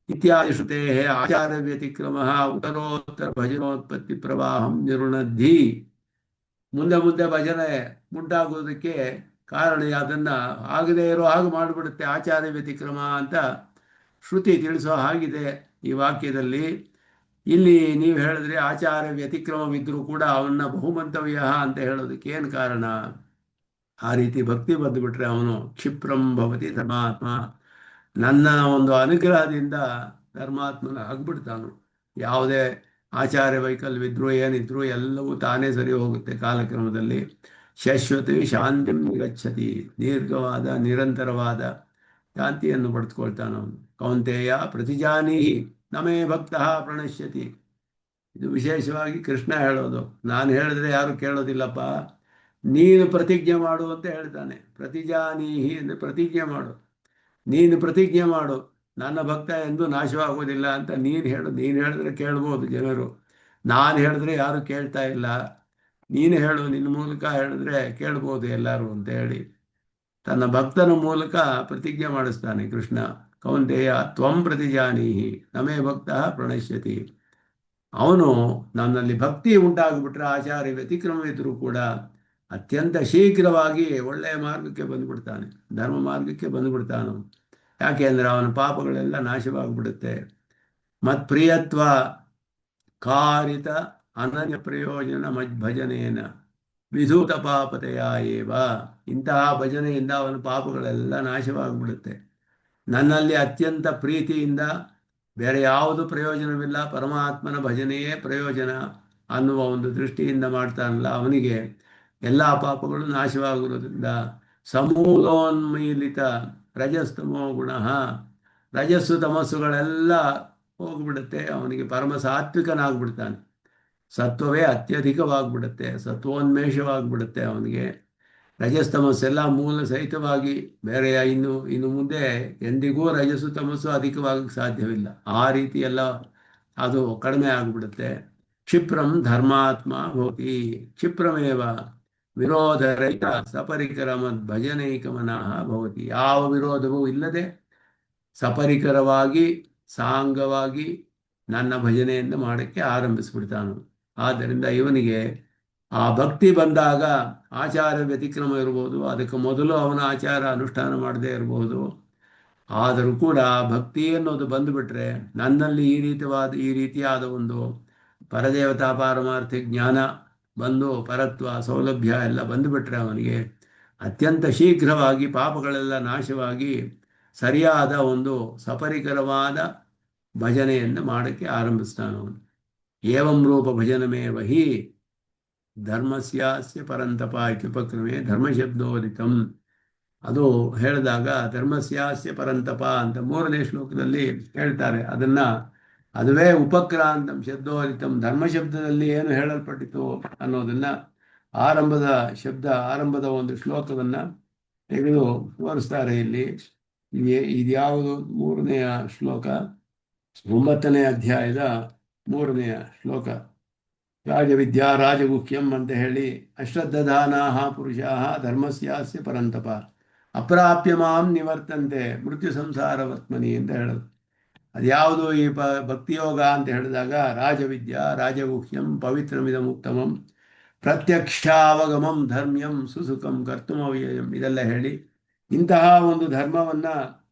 ಇತ್ಯಾದಿ ಶ್ರುತೇ ಆಚಾರ ವ್ಯತಿಕ್ರಮ ಉತ್ತರೋತ್ತರ ಭಜನೋತ್ಪತ್ತಿ ಪ್ರವಾಹಂ ನಿರುಣದ್ಧಿ. ಮುಂದೆ ಮುಂದೆ ಭಜನೆ ಉಂಟಾಗೋದಕ್ಕೆ ಕಾರಣ ಅದನ್ನ ಆಗದೇ ಇರೋ ಹಾಗೆ ಮಾಡಿಬಿಡುತ್ತೆ ಆಚಾರ ವ್ಯತಿಕ್ರಮ ಅಂತ ಶ್ರುತಿ ತಿಳಿಸೋ ಹಾಗಿದೆ ಈ ವಾಕ್ಯದಲ್ಲಿ. ಇಲ್ಲಿ ನೀವು ಹೇಳಿದ್ರೆ ಆಚಾರ ವ್ಯತಿಕ್ರಮವಿದ್ರೂ ಕೂಡ ಅವನ್ನ ಬಹುಮಂತವ್ಯ ಅಂತ ಹೇಳೋದಕ್ಕೆ ಏನು ಕಾರಣ? ಆ ರೀತಿ ಭಕ್ತಿ ಬಂದುಬಿಟ್ರೆ ಅವನು ಕ್ಷಿಪ್ರಂ ಭವತಿ ಧರ್ಮಾತ್ಮ, ನನ್ನ ಒಂದು ಅನುಗ್ರಹದಿಂದ ಧರ್ಮಾತ್ಮನ ಆಗ್ಬಿಡ್ತಾನು. ಯಾವುದೇ ಆಚಾರ್ಯ ವೈಕಲ್ಯವಿದ್ರೂ ಏನಿದ್ರು ಎಲ್ಲವೂ ತಾನೇ ಸರಿ ಹೋಗುತ್ತೆ ಕಾಲಕ್ರಮದಲ್ಲಿ. ಶಾಶ್ವತಿ ಶಾಂತಿಂ ನಿಗಚ್ಚತಿ, ದೀರ್ಘವಾದ ನಿರಂತರವಾದ ಶಾಂತಿಯನ್ನು ಪಡೆದುಕೊಳ್ತಾನವನು. ಕೌಂತೆಯ ಪ್ರತಿಜಾನೀಹಿ ನಮೇ ಭಕ್ತ ಪ್ರಣಶ್ಯತಿ. ಇದು ವಿಶೇಷವಾಗಿ ಕೃಷ್ಣ ಹೇಳೋದು. ನಾನು ಹೇಳಿದ್ರೆ ಯಾರು ಕೇಳೋದಿಲ್ಲಪ್ಪ, ನೀನು ಪ್ರತಿಜ್ಞೆ ಮಾಡು ಅಂತ ಹೇಳ್ತಾನೆ. ಪ್ರತಿಜಾನೀಹಿ ಅಂದರೆ ಪ್ರತಿಜ್ಞೆ ಮಾಡು, ನೀನು ಪ್ರತಿಜ್ಞೆ ಮಾಡು, ನನ್ನ ಭಕ್ತ ಎಂದು ನಾಶವಾಗುವುದಿಲ್ಲ ಅಂತ ನೀನು ಹೇಳು. ನೀನು ಹೇಳಿದ್ರೆ ಕೇಳ್ಬೋದು ಜನರು, ನಾನು ಹೇಳಿದ್ರೆ ಯಾರು ಕೇಳ್ತಾ ಇಲ್ಲ. ನೀನು ಹೇಳು, ನಿನ್ನ ಮೂಲಕ ಹೇಳಿದ್ರೆ ಕೇಳ್ಬೋದು ಎಲ್ಲರೂ ಅಂತ ಹೇಳಿ ತನ್ನ ಭಕ್ತನ ಮೂಲಕ ಪ್ರತಿಜ್ಞೆ ಮಾಡಿಸ್ತಾನೆ ಕೃಷ್ಣ. ಕೌಂತೆಯ ತ್ವಂ ಪ್ರತಿಜಾನೀಹಿ ನಮೇ ಭಕ್ತ ಪ್ರಣಶ್ಯತಿ. ಅವನು ನನ್ನಲ್ಲಿ ಭಕ್ತಿ ಉಂಟಾಗ್ಬಿಟ್ರೆ ಆಚಾರ್ಯ ವ್ಯತಿಕ್ರಮ ಇದ್ರೂ ಕೂಡ ಅತ್ಯಂತ ಶೀಘ್ರವಾಗಿ ಒಳ್ಳೆಯ ಮಾರ್ಗಕ್ಕೆ ಬಂದುಬಿಡ್ತಾನೆ, ಧರ್ಮ ಮಾರ್ಗಕ್ಕೆ ಬಂದುಬಿಡ್ತಾನು. ಯಾಕೆ ಅಂದರೆ ಅವನ ಪಾಪಗಳೆಲ್ಲ ನಾಶವಾಗಿಬಿಡುತ್ತೆ. ಮತ್ಪ್ರಿಯತ್ವ ಕಾರಿತ ಅನನ್ಯ ಪ್ರಯೋಜನ ಮಜ್ಭಜನೇನ ವಿಧೂತ ಪಾಪತೆಯ ಏವ. ಇಂತಹ ಭಜನೆಯಿಂದ ಅವನ ಪಾಪಗಳೆಲ್ಲ ನಾಶವಾಗಿಬಿಡುತ್ತೆ. ನನ್ನಲ್ಲಿ ಅತ್ಯಂತ ಪ್ರೀತಿಯಿಂದ ಬೇರೆ ಯಾವುದು ಪ್ರಯೋಜನವಿಲ್ಲ, ಪರಮಾತ್ಮನ ಭಜನೆಯೇ ಪ್ರಯೋಜನ ಅನ್ನುವ ಒಂದು ದೃಷ್ಟಿಯಿಂದ ಮಾಡ್ತಾನಲ್ಲ, ಅವನಿಗೆ ಎಲ್ಲ ಪಾಪಗಳು ನಾಶವಾಗಿರೋದ್ರಿಂದ ಸಮೂಲೋನ್ಮೀಲಿತ ರಜಸ್ತಮೋ ಗುಣ, ರಜಸ್ಸು ತಮಸ್ಸುಗಳೆಲ್ಲ ಹೋಗ್ಬಿಡುತ್ತೆ. ಅವನಿಗೆ ಪರಮ ಸಾತ್ವಿಕನಾಗ್ಬಿಡ್ತಾನೆ. ಸತ್ವವೇ ಅತ್ಯಧಿಕವಾಗಿಬಿಡುತ್ತೆ, ಸತ್ವೋನ್ಮೇಷವಾಗಿಬಿಡುತ್ತೆ ಅವನಿಗೆ. ರಜಸ್ತಮಸ್ಸೆಲ್ಲ ಮೂಲ ಸಹಿತವಾಗಿ ಬೇರೆ ಇನ್ನು ಮುಂದೆ ಎಂದಿಗೂ ರಜಸ್ಸು ತಮಸ್ಸು ಅಧಿಕವಾಗಕ್ಕೆ ಸಾಧ್ಯವಿಲ್ಲ. ಆ ರೀತಿ ಎಲ್ಲ ಅದು ಕಡಿಮೆ ಆಗಿಬಿಡುತ್ತೆ. ಕ್ಷಿಪ್ರಂ ಧರ್ಮಾತ್ಮ ಭವತಿ ಕ್ಷಿಪ್ರಮೇವ ವಿರೋಧರಹಿತ ಸಪರಿಕರಮ ಭಜನೈಕಮನಃ ಭವತಿ. ಯಾವ ವಿರೋಧವೂ ಇಲ್ಲದೆ ಸಪರಿಕರವಾಗಿ ಸಾಂಗವಾಗಿ ನನ್ನ ಭಜನೆಯನ್ನು ಮಾಡೋಕ್ಕೆ ಆರಂಭಿಸ್ಬಿಡ್ತಾನು. ಆದ್ದರಿಂದ ಇವನಿಗೆ ಆ ಭಕ್ತಿ ಬಂದಾಗ ಆಚಾರ ವ್ಯತಿಕ್ರಮ ಇರ್ಬೋದು, ಅದಕ್ಕೆ ಮೊದಲು ಅವನ ಆಚಾರ ಅನುಷ್ಠಾನ ಮಾಡದೇ ಇರಬಹುದು. ಆದರೂ ಕೂಡ ಭಕ್ತಿ ಅನ್ನೋದು ಬಂದುಬಿಟ್ರೆ ನನ್ನಲ್ಲಿ ಈ ರೀತಿಯಾದ ಒಂದು ಪರದೇವತಾ ಪಾರಮಾರ್ಥಿ ಜ್ಞಾನ ಬಂದು ಪರತ್ವ ಸೌಲಭ್ಯ ಎಲ್ಲ ಬಂದುಬಿಟ್ರೆ ಅವನಿಗೆ ಅತ್ಯಂತ ಶೀಘ್ರವಾಗಿ ಪಾಪಗಳೆಲ್ಲ ನಾಶವಾಗಿ ಸರಿಯಾದ ಒಂದು ಸಪರಿಕರವಾದ ಭಜನೆಯನ್ನು ಮಾಡೋಕ್ಕೆ ಆರಂಭಿಸ್ತಾನವನು. ಏವಂ ರೂಪ ಭಜನಮೇವ ಹಿ ಧರ್ಮಸ್ಯಾಸ್ಯ ಪರಂತಪ ಇತ್ಯುಪಕ್ರಮೆ ಧರ್ಮಶಬ್ದೋದಿತಂ. ಅದು ಹೇಳಿದಾಗ ಧರ್ಮಸ್ಯಾಸ್ಯ ಪರಂತಪ ಅಂತ 3ನೇ ಶ್ಲೋಕದಲ್ಲಿ ಹೇಳ್ತಾರೆ. ಅದುವೇ ಉಪಕ್ರಾಂತಂ ಶಬ್ದೋದಿತಂ, ಧರ್ಮಶಬ್ದದಲ್ಲಿ ಏನು ಹೇಳಲ್ಪಟ್ಟಿತು ಅನ್ನೋದನ್ನ ಆರಂಭದ ಒಂದು ಶ್ಲೋಕವನ್ನು ತೆಗೆದು ತೋರಿಸ್ತಾರೆ ಇಲ್ಲಿ. ಇದ್ಯಾವುದು 3ನೇ ಶ್ಲೋಕ, 9ನೇ ಅಧ್ಯಾಯದ 3ನೇ ಶ್ಲೋಕ. ರಾಜವಿದ್ಯಾ ರಾಜಗುಹ್ಯಂ ಅಂತ ಹೇಳಿ ಅಶ್ರದ್ಧಾನಾಹ ಪುರುಷಾಹ ಧರ್ಮಸ್ಯಾಸ್ಯ ಪರಂತಪ ಅಪ್ರಾಪ್ಯ ಮಾಂ ನಿವರ್ತಂತೆ ಮೃತ್ಯು ಸಂಸಾರ ವತ್ಮನಿ ಅಂತ ಹೇಳೋದು. ಅದ್ಯಾವುದು ಈ ಭಕ್ತಿಯೋಗ ಅಂತ ಹೇಳಿದಾಗ ರಾಜವಿದ್ಯಾ ರಾಜಗುಹ್ಯಂ ಪವಿತ್ರಮಿದಮುತ್ತಮಂ ಪ್ರತ್ಯಕ್ಷಾವಗಮಂ ಧರ್ಮ್ಯಂ ಸುಸುಖಂ ಕರ್ತುಮವ್ಯಯಂ ಇದೆಲ್ಲ ಹೇಳಿ ಇಂತಹ ಒಂದು ಧರ್ಮವನ್ನು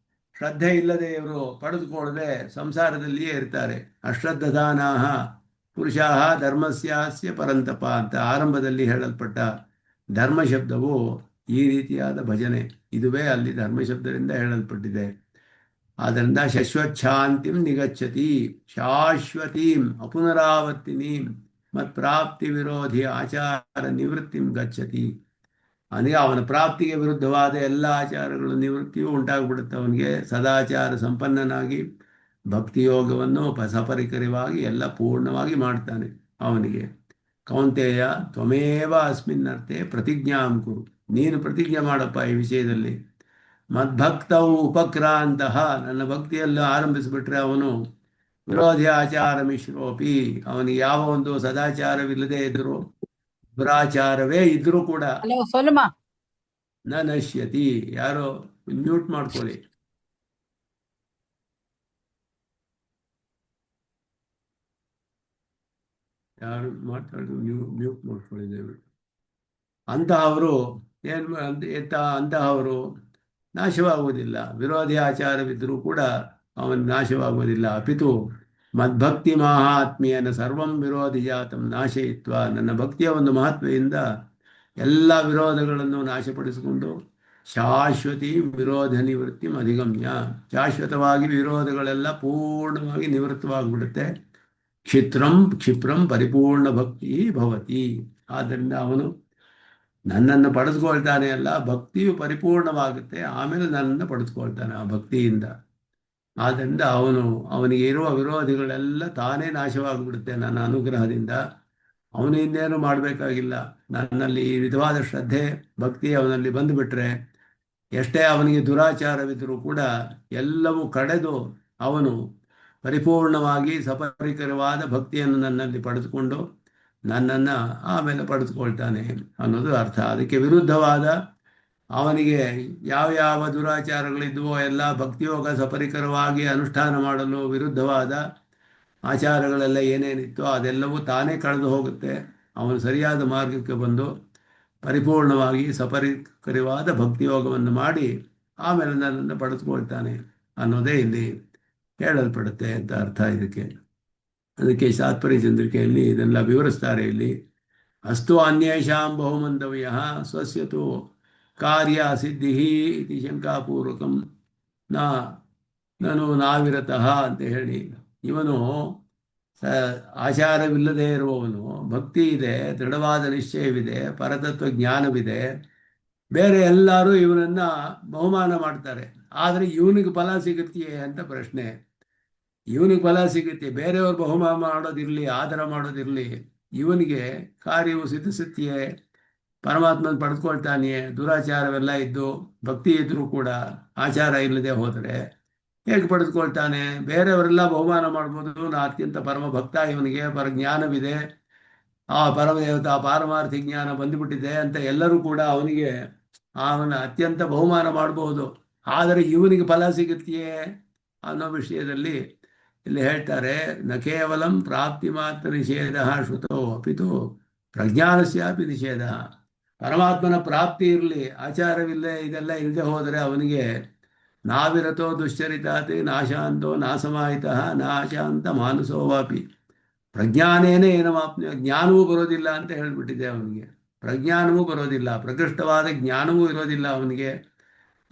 ಶ್ರದ್ಧೆ ಇಲ್ಲದೆ ಇವರು ಪಡೆದುಕೊಳ್ಳದೆ ಸಂಸಾರದಲ್ಲಿಯೇ ಇರ್ತಾರೆ. ಅಶ್ರದ್ಧಾನಾಹ ಪುರುಷಾಹ ಧರ್ಮಸ್ಯಾಸ್ಯ ಪರಂತಪ ಅಂತ ಆರಂಭದಲ್ಲಿ ಹೇಳಲ್ಪಟ್ಟ ಧರ್ಮಶಬ್ದವು ಈ ರೀತಿಯಾದ ಭಜನೆ, ಇದುವೇ ಅಲ್ಲಿ ಧರ್ಮಶಬ್ದದಿಂದ ಹೇಳಲ್ಪಟ್ಟಿದೆ. ಆದ್ದರಿಂದ ಶಶ್ವಚ್ಛಾಂತಿಂ ನಿಗಚ್ಚತಿ ಶಾಶ್ವತೀಂ ಅಪುನರಾವರ್ತಿನೀಂ ಮತ್ಪ್ರಾಪ್ತಿ ವಿರೋಧಿ ಆಚಾರ ನಿವೃತ್ತಿಂ ಗಚ್ಚತಿ. ಅಂದರೆ ಅವನ ಪ್ರಾಪ್ತಿಗೆ ವಿರುದ್ಧವಾದ ಎಲ್ಲ ಆಚಾರಗಳು ನಿವೃತ್ತಿಯೂ ಉಂಟಾಗ್ಬಿಡುತ್ತೆ. ಅವನಿಗೆ ಸದಾಚಾರ ಸಂಪನ್ನನಾಗಿ ಭಕ್ತಿಯೋಗವನ್ನು ಸಪರಿಕರವಾಗಿ ಎಲ್ಲ ಪೂರ್ಣವಾಗಿ ಮಾಡ್ತಾನೆ ಅವನಿಗೆ. ಕೌಂತೆಯ ತ್ವಮೇವ ಅಸ್ಮಿನ್ನರ್ಥೆ ಪ್ರತಿಜ್ಞಾಂ ಕುರು, ನೀನು ಪ್ರತಿಜ್ಞೆ ಮಾಡಪ್ಪ ಈ ವಿಷಯದಲ್ಲಿ. ಮದ್ಭಕ್ತವು ಉಪಕ್ರಾಂತಹ, ನನ್ನ ಭಕ್ತಿಯಲ್ಲಿ ಆರಂಭಿಸಿಬಿಟ್ರೆ ಅವನು ವಿರೋಧಿ ಆಚಾರ ಮಿಶ್ರೋಪಿ, ಅವನಿಗೆ ಯಾವ ಒಂದು ಸದಾಚಾರವಿಲ್ಲದೆ ಇದ್ದರೂ ದುರಾಚಾರವೇ ಇದ್ರೂ ಕೂಡ ನ ನಶ್ಯತಿ, ಯಾರೋ ಮ್ಯೂಟ್ ಮಾಡ್ಕೊಳ್ಳಿ. ಯಾರು ಮಾತಾಡೋದು ಮ್ಯೂಟ್ ಮಾಡ್ಕೊಳ್ಳಿ ದಯವಿಟ್ಟು. ಅಂತಹವರು ಏನು ಅಂತಹವರು ನಾಶವಾಗುವುದಿಲ್ಲ. ವಿರೋಧಿ ಆಚಾರವಿದ್ದರೂ ಕೂಡ ಅವನು ನಾಶವಾಗುವುದಿಲ್ಲ. ಅಪಿತು ಮದ್ಭಕ್ತಿ ಮಹಾತ್ಮೆಯನ್ನು ಸರ್ವಂ ವಿರೋಧಿ ಜಾತಂ ನಾಶಯಿತ್ವ, ನನ್ನ ಭಕ್ತಿಯ ಒಂದು ಮಹತ್ವೆಯಿಂದ ಎಲ್ಲ ವಿರೋಧಗಳನ್ನು ನಾಶಪಡಿಸಿಕೊಂಡು ಶಾಶ್ವತಿ ವಿರೋಧ ನಿವೃತ್ತಿ ಅಧಿಗಮ್ಯ, ಶಾಶ್ವತವಾಗಿ ವಿರೋಧಗಳೆಲ್ಲ ಪೂರ್ಣವಾಗಿ ನಿವೃತ್ತವಾಗಿಬಿಡುತ್ತೆ. ಕ್ಷಿಪ್ರಂ ಪರಿಪೂರ್ಣ ಭಕ್ತಿ ಭವತಿ. ಆದ್ದರಿಂದ ಅವನು ನನ್ನನ್ನು ಪಡೆದುಕೊಳ್ತಾನೆ ಅಲ್ಲ, ಭಕ್ತಿಯು ಪರಿಪೂರ್ಣವಾಗುತ್ತೆ, ಆಮೇಲೆ ನನ್ನನ್ನು ಪಡೆದುಕೊಳ್ತಾನೆ ಆ ಭಕ್ತಿಯಿಂದ. ಆದ್ದರಿಂದ ಅವನಿಗೆ ಇರುವ ವಿರೋಧಿಗಳೆಲ್ಲ ತಾನೇ ನಾಶವಾಗಿಬಿಡುತ್ತೆ ನನ್ನ ಅನುಗ್ರಹದಿಂದ. ಅವನು ಇನ್ನೇನು ಮಾಡಬೇಕಾಗಿಲ್ಲ. ನನ್ನಲ್ಲಿ ಈ ವಿಧವಾದ ಶ್ರದ್ಧೆ ಭಕ್ತಿ ಅವನಲ್ಲಿ ಬಂದುಬಿಟ್ರೆ ಎಷ್ಟೇ ಅವನಿಗೆ ದುರಾಚಾರವಿದ್ದರೂ ಕೂಡ ಎಲ್ಲವೂ ಕಡೆದು ಅವನು ಪರಿಪೂರ್ಣವಾಗಿ ಸಪರಿಕರವಾದ ಭಕ್ತಿಯನ್ನು ನನ್ನಲ್ಲಿ ಪಡೆದುಕೊಂಡು ನನ್ನನ್ನು ಆಮೇಲೆ ಪಡೆದುಕೊಳ್ತಾನೆ ಅನ್ನೋದು ಅರ್ಥ. ಅದಕ್ಕೆ ವಿರುದ್ಧವಾದ ಅವನಿಗೆ ಯಾವ ದುರಾಚಾರಗಳಿದ್ವೋ ಎಲ್ಲ ಭಕ್ತಿಯೋಗ ಸಪರಿಕರವಾಗಿ ಅನುಷ್ಠಾನ ಮಾಡಲು ವಿರುದ್ಧವಾದ ಆಚಾರಗಳೆಲ್ಲ ಏನೇನಿತ್ತೋ ಅದೆಲ್ಲವೂ ತಾನೇ ಕಳೆದು ಹೋಗುತ್ತೆ. ಅವನು ಸರಿಯಾದ ಮಾರ್ಗಕ್ಕೆ ಬಂದು ಪರಿಪೂರ್ಣವಾಗಿ ಸಪರಿಕರವಾದ ಭಕ್ತಿಯೋಗವನ್ನು ಮಾಡಿ ಆಮೇಲೆ ನನ್ನನ್ನು ಪಡೆದುಕೊಳ್ತಾನೆ ಅನ್ನೋದೇ ಇಲ್ಲಿ ಹೇಳಲ್ಪಡುತ್ತೆ ಅಂತ ಅರ್ಥ ಇದಕ್ಕೆ. ಅದಕ್ಕೆ ತಾತ್ಪರ್ಯ ಚಂದ್ರಿಕೆಯಲ್ಲಿ ಇದೆಲ್ಲ ವಿವರಿಸ್ತಾರೆ. ಇಲ್ಲಿ ಅಸ್ತು ಅನ್ಯೇಷಾಂ ಬಹುಮಂತವ್ಯ ಸ್ವಸ್ಯತು ಕಾರ್ಯ ಸಿದ್ಧಿ ಇತಿ ಶಂಕಾಪೂರ್ವಕಂ ನಾನು ನಾವಿರತಃ ಅಂತ ಹೇಳಿ, ಇವನು ಆಚಾರವಿಲ್ಲದೆ ಇರುವವನು, ಭಕ್ತಿ ಇದೆ, ದೃಢವಾದ ನಿಶ್ಚಯವಿದೆ, ಪರತತ್ವ ಜ್ಞಾನವಿದೆ, ಬೇರೆ ಎಲ್ಲರೂ ಇವನನ್ನು ಬಹುಮಾನ ಮಾಡ್ತಾರೆ. ಆದರೆ ಇವನಿಗೆ ಫಲ ಸಿಗುತ್ತೆಯೇ ಅಂತ ಪ್ರಶ್ನೆ. ಇವನಿಗೆ ಫಲ ಸಿಗುತ್ತೆ, ಬೇರೆಯವ್ರು ಬಹುಮಾನ ಮಾಡೋದಿರಲಿ, ಆದರ ಮಾಡೋದಿರಲಿ, ಇವನಿಗೆ ಕಾರ್ಯವು ಸಿದ್ಧಿಸುತ್ತೆಯೇ, ಪರಮಾತ್ಮನ ಪಡೆದುಕೊಳ್ತಾನೆಯೇ? ದುರಾಚಾರವೆಲ್ಲ ಇದ್ದು ಭಕ್ತಿ ಇದ್ದರೂ ಕೂಡ ಆಚಾರ ಇಲ್ಲದೆ ಹೋದರೆ ಹೇಗೆ ಪಡೆದುಕೊಳ್ತಾನೆ? ಬೇರೆಯವರೆಲ್ಲ ಬಹುಮಾನ ಮಾಡ್ಬೋದು, ನಾ ಅತ್ಯಂತ ಪರಮ ಭಕ್ತ, ಇವನಿಗೆ ಪರಜ್ಞಾನವಿದೆ, ಆ ಪರಮದೇವತಾ ಪಾರಮಾರ್ಥಿ ಜ್ಞಾನ ಬಂದುಬಿಟ್ಟಿದೆ ಅಂತ ಎಲ್ಲರೂ ಕೂಡ ಅವನ ಅತ್ಯಂತ ಬಹುಮಾನ ಮಾಡಬಹುದು. ಆದರೆ ಇವನಿಗೆ ಫಲ ಸಿಗುತ್ತೆಯೇ ಅನ್ನೋ ವಿಷಯದಲ್ಲಿ ಇಲ್ಲಿ ಹೇಳ್ತಾರೆ, ನ ಕೇವಲಂ ಪ್ರಾಪ್ತಿ ಮಾತ್ರ ನಿಷೇಧ ಶ್ರುತೋ ಅಪಿತು ಪ್ರಜ್ಞಾನಸ್ಯಾಪಿ ನಿಷೇಧ. ಪರಮಾತ್ಮನ ಪ್ರಾಪ್ತಿ ಇರಲಿ, ಆಚಾರವಿಲ್ಲ, ಇದೆಲ್ಲ ಇಲ್ಲದೆ ಹೋದರೆ ಅವನಿಗೆ ನಾವಿರತೋ ದುಶ್ಚರಿತಾತಿ ನಾಶಾಂತೋ ನಾಸಮಾಹಿತ ನಾಶಾಂತ ಮಾನಸೋವಾಪಿ ಪ್ರಜ್ಞಾನೇನೇ ಏನಮಾಪ್ನ, ಜ್ಞಾನವೂ ಬರೋದಿಲ್ಲ ಅಂತ ಹೇಳಿಬಿಟ್ಟಿದೆ. ಅವನಿಗೆ ಪ್ರಜ್ಞಾನವೂ ಬರೋದಿಲ್ಲ, ಪ್ರಕೃಷ್ಟವಾದ ಜ್ಞಾನವೂ ಇರೋದಿಲ್ಲ ಅವನಿಗೆ.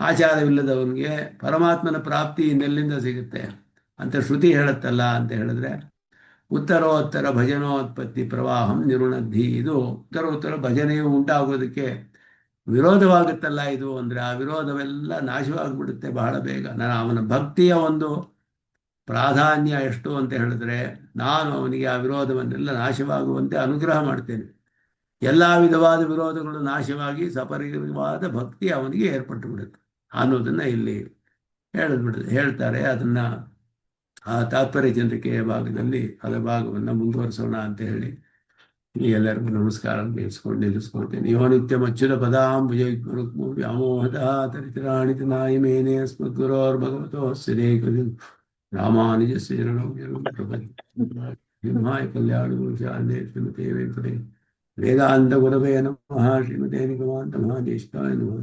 ಆಚಾರವಿಲ್ಲದವನಿಗೆ ಪರಮಾತ್ಮನ ಪ್ರಾಪ್ತಿ ಇನ್ನೆಲ್ಲಿಂದ ಸಿಗುತ್ತೆ ಅಂತ ಶ್ರುತಿ ಹೇಳುತ್ತಲ್ಲ ಅಂತ ಹೇಳಿದ್ರೆ, ಉತ್ತರೋತ್ತರ ಭಜನೋತ್ಪತ್ತಿ ಪ್ರವಾಹಂ ನಿರುಣದ್ಧಿ. ಇದು ಉತ್ತರೋತ್ತರ ಭಜನೆಯು ಉಂಟಾಗೋದಕ್ಕೆ ವಿರೋಧವಾಗುತ್ತಲ್ಲ ಇದು ಅಂದರೆ, ಆ ವಿರೋಧವೆಲ್ಲ ನಾಶವಾಗಿಬಿಡುತ್ತೆ ಬಹಳ ಬೇಗ. ಅವನ ಭಕ್ತಿಯ ಒಂದು ಪ್ರಾಧಾನ್ಯ ಎಷ್ಟು ಅಂತ ಹೇಳಿದ್ರೆ, ನಾನು ಅವನಿಗೆ ಆ ವಿರೋಧವನ್ನೆಲ್ಲ ನಾಶವಾಗುವಂತೆ ಅನುಗ್ರಹ ಮಾಡ್ತೇನೆ. ಎಲ್ಲ ವಿಧವಾದ ವಿರೋಧಗಳು ನಾಶವಾಗಿ ಸಪರಿವಾದ ಭಕ್ತಿ ಅವನಿಗೆ ಏರ್ಪಟ್ಟು ಬಿಡುತ್ತೆ ಅನ್ನೋದನ್ನು ಇಲ್ಲಿ ಹೇಳ್ತಾರೆ. ಅದನ್ನು ಆ ತಾತ್ಪರ್ಯ ಚಂದ್ರಿಕೆಯ ಭಾಗದಲ್ಲಿ ಅದರ ಭಾಗವನ್ನು ಮುಂದುವರಿಸೋಣ ಅಂತ ಹೇಳಿ ಎಲ್ಲರಿಗೂ ನಮಸ್ಕಾರ ನಿಲ್ಲಿಸ್ಕೊಳ್ತೇನೆ. ಯೋ ನಿತ್ಯಮಚ್ಯುತ ಪದಾಂಬುಜ ವ್ಯಾಮೋಹದ ತರಿತರಾಣಿ ನಾಯಿ ಮೇನೆ ಸ್ಮದ್ಗುರೋರ್ಭಗವತೋಸ್ಯ ದೇಕೃತಿ ರಾಮಾನುಜಸ್ಯ ಸಿಂಹಾಯ ಕಲ್ಯಾಣ ಗುರುಚಾರ್ಯ ಶ್ರೀಮತೆ ವೆಂಕಟೇಶ ವೇದಾಂತ ಗುರವೇ ನಮಃ. ಶ್ರೀಮತೆ ನಿಗಮಾಂತ ಮಹಾದೇಶಿಕಾಯ ನಮಃ.